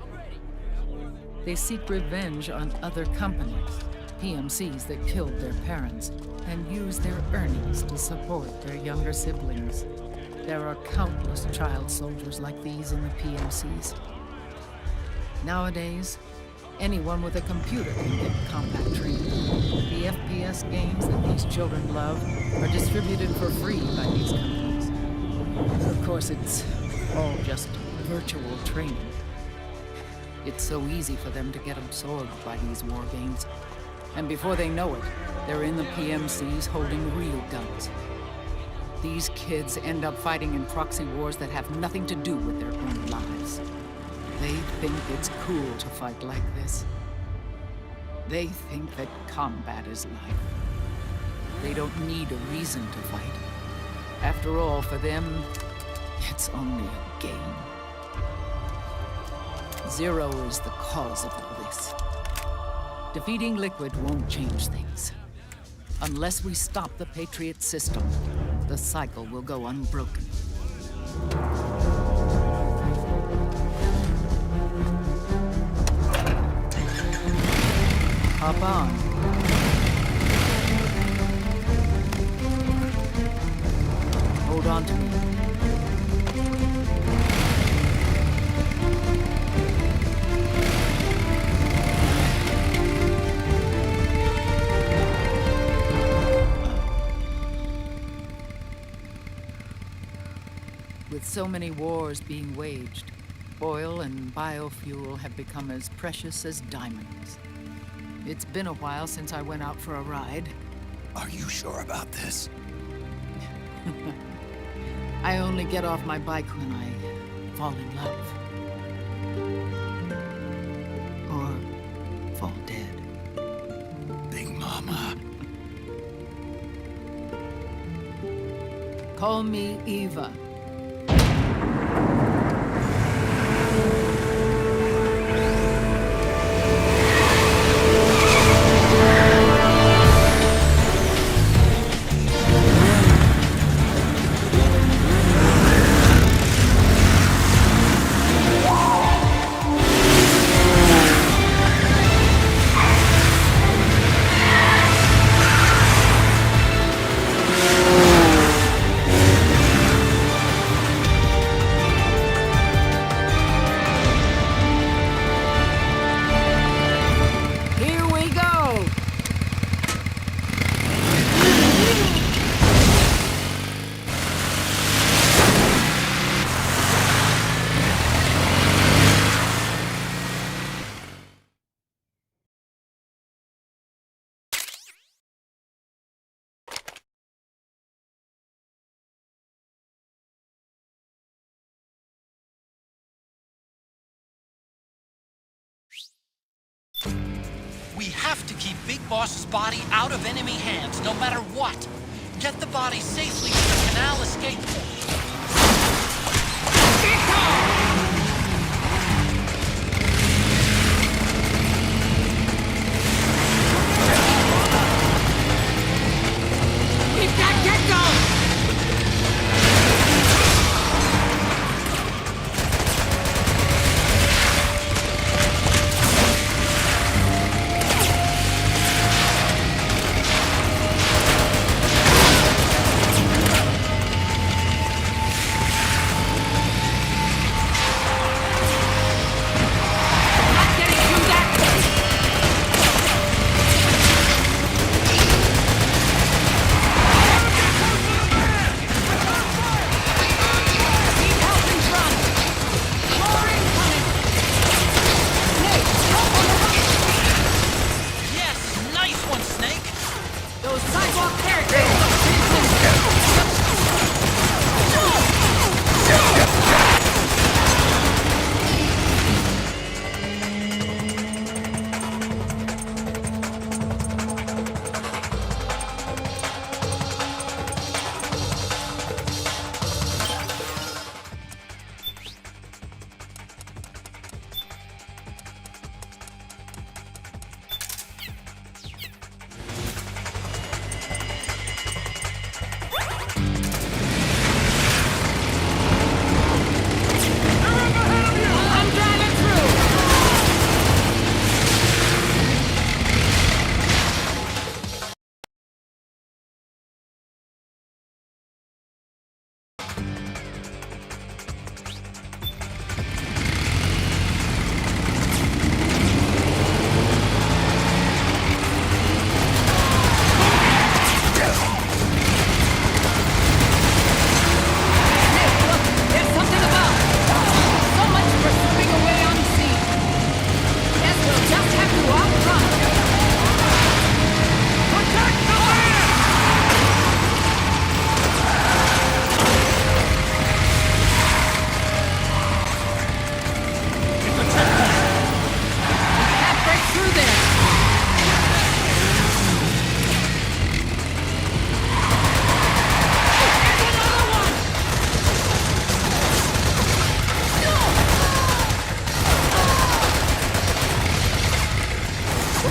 They seek revenge on other companies, PMCs that killed their parents, and use their earnings to support their younger siblings. There are countless child soldiers like these in the PMCs. Nowadays, anyone with a computer can get combat training. The FPS games that these children love are distributed for free by these companies. Of course, it's all just virtual training. It's so easy for them to get absorbed by these war games. And before they know it, they're in the PMCs holding real guns. These kids end up fighting in proxy wars that have nothing to do with their own lives. They think it's cool to fight like this. They think that combat is life. They don't need a reason to fight. After all, for them, it's only a game. Zero is the cause of all this. Defeating Liquid won't change things. Unless we stop the Patriot system, the cycle will go unbroken. Hop on. Hold on to me. With so many wars being waged, oil and biofuel have become as precious as diamonds. It's been a while since I went out for a ride. Are you sure about this? I only get off my bike when I fall in love. Or fall dead. Big Mama. Call me Eva. We have to keep Big Boss's body out of enemy hands, no matter what. Get the body safely to the canal escape point. Keep that gecko!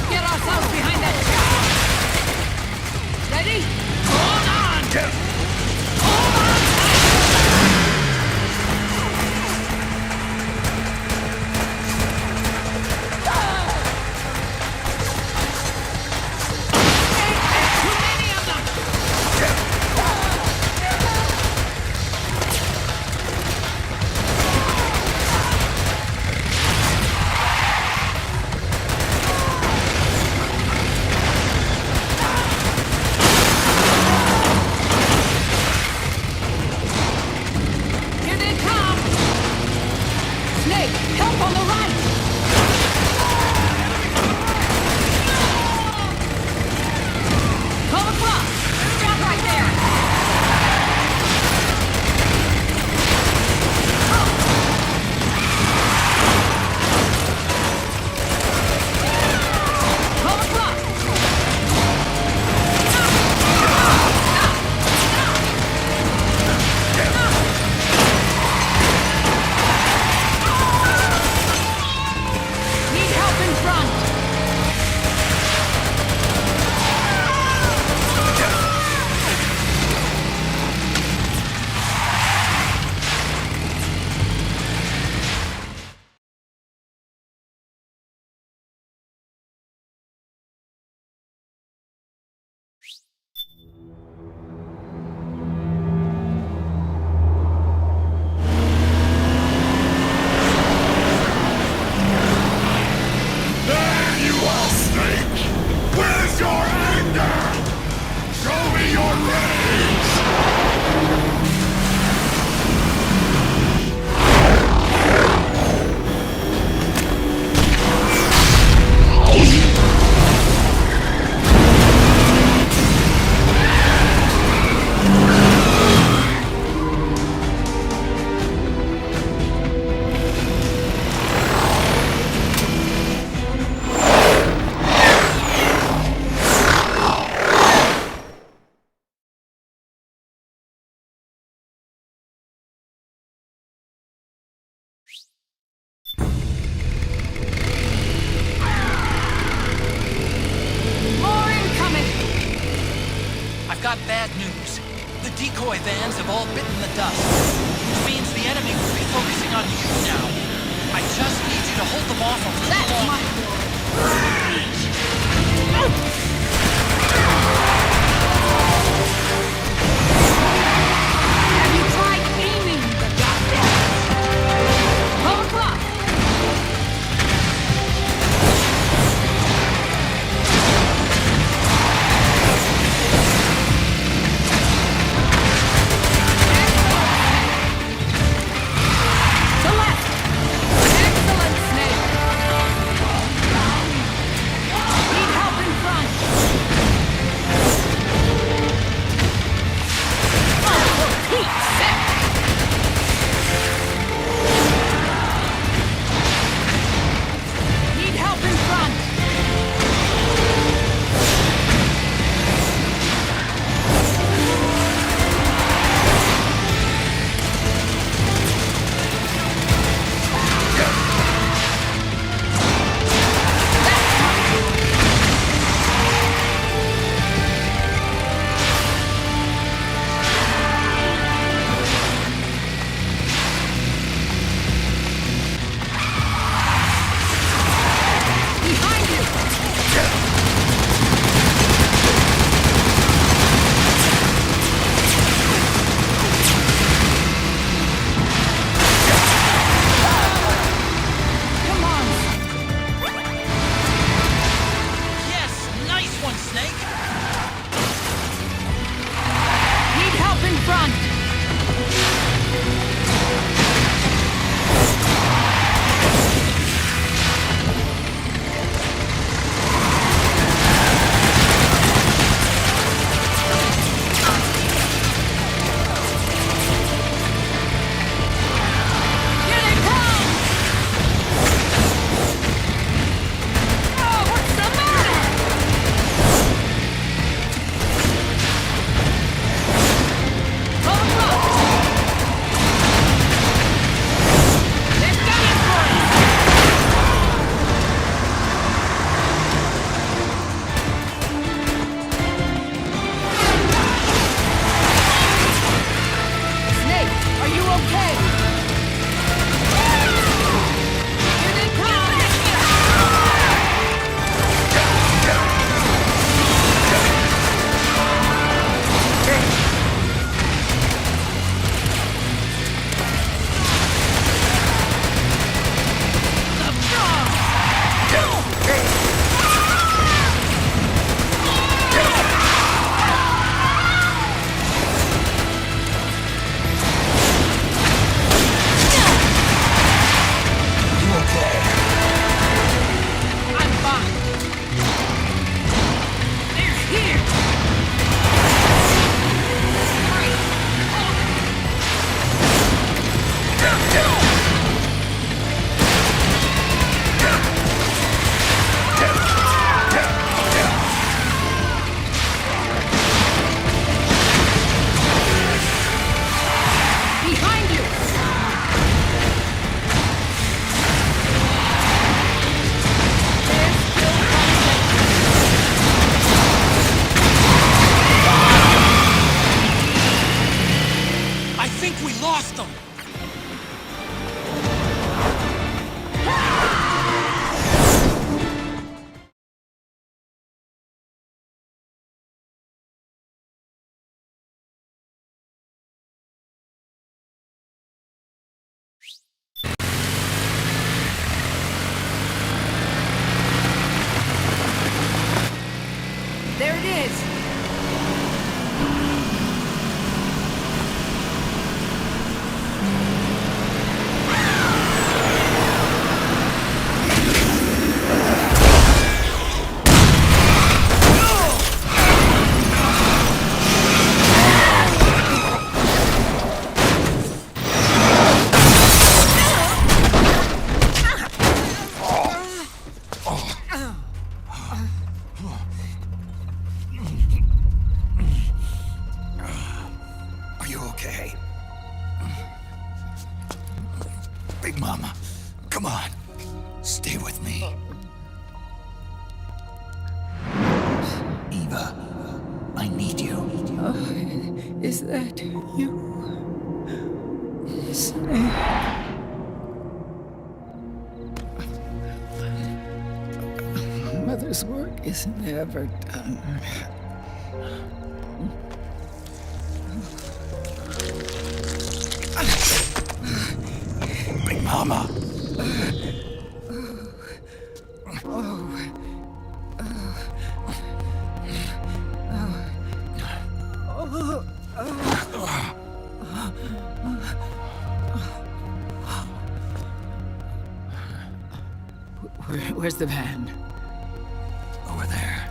Get ourselves behind that tower! Ready? Hold on! Hold on Too many of them! Here they come! Snake, help on the right! Call across! Stop right there! Call across! Need help in front! There you are, Snake! Where's your anger? Show me your rage! More incoming! I've got bad news. The decoy vans have all bitten the dust, which means the enemy will be focusing on you now. I just need you to hold them off a little That's longer. Have you tried aiming the goddamn? Call across! The left! Excellent, Snake! okay. Big Mama, come on. Stay with me. Eva, I need you. Is that you? Snake. Mother's work is never done. Big Mama. Where's the van? Over there.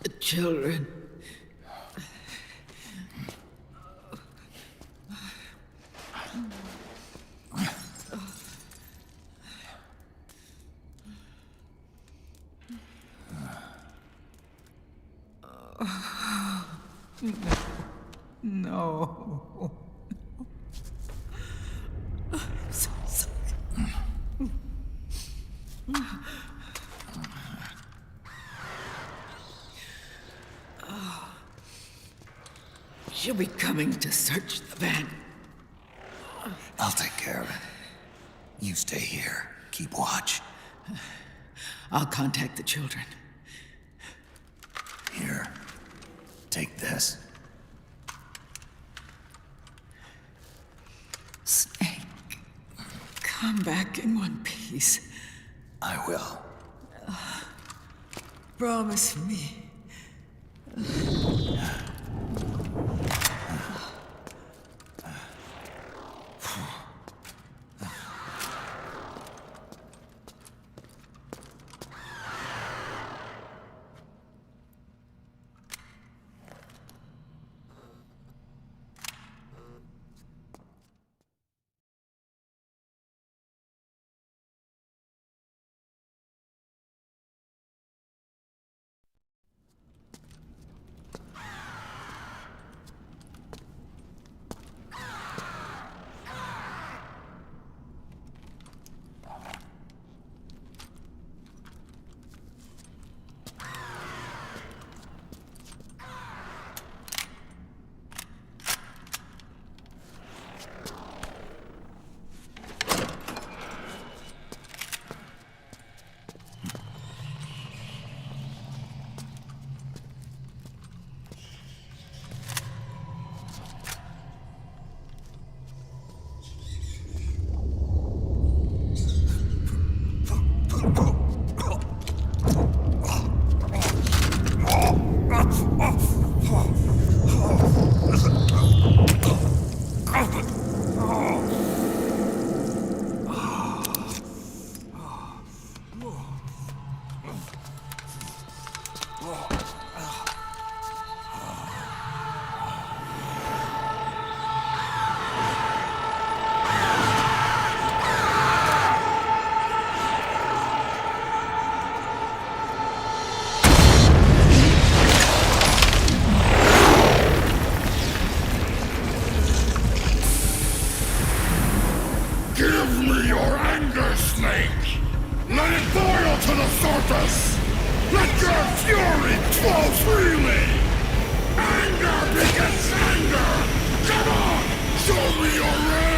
The children. No. I'm so sorry. She'll be coming to search the van. I'll take care of it. You stay here. Keep watch. I'll contact the children. Here. Take this. Snake, come back in one piece. I will. Promise me. Give me your anger, Snake! Let it boil to the surface! Let your fury flow freely! Anger begets anger! Come on! Show me your rage!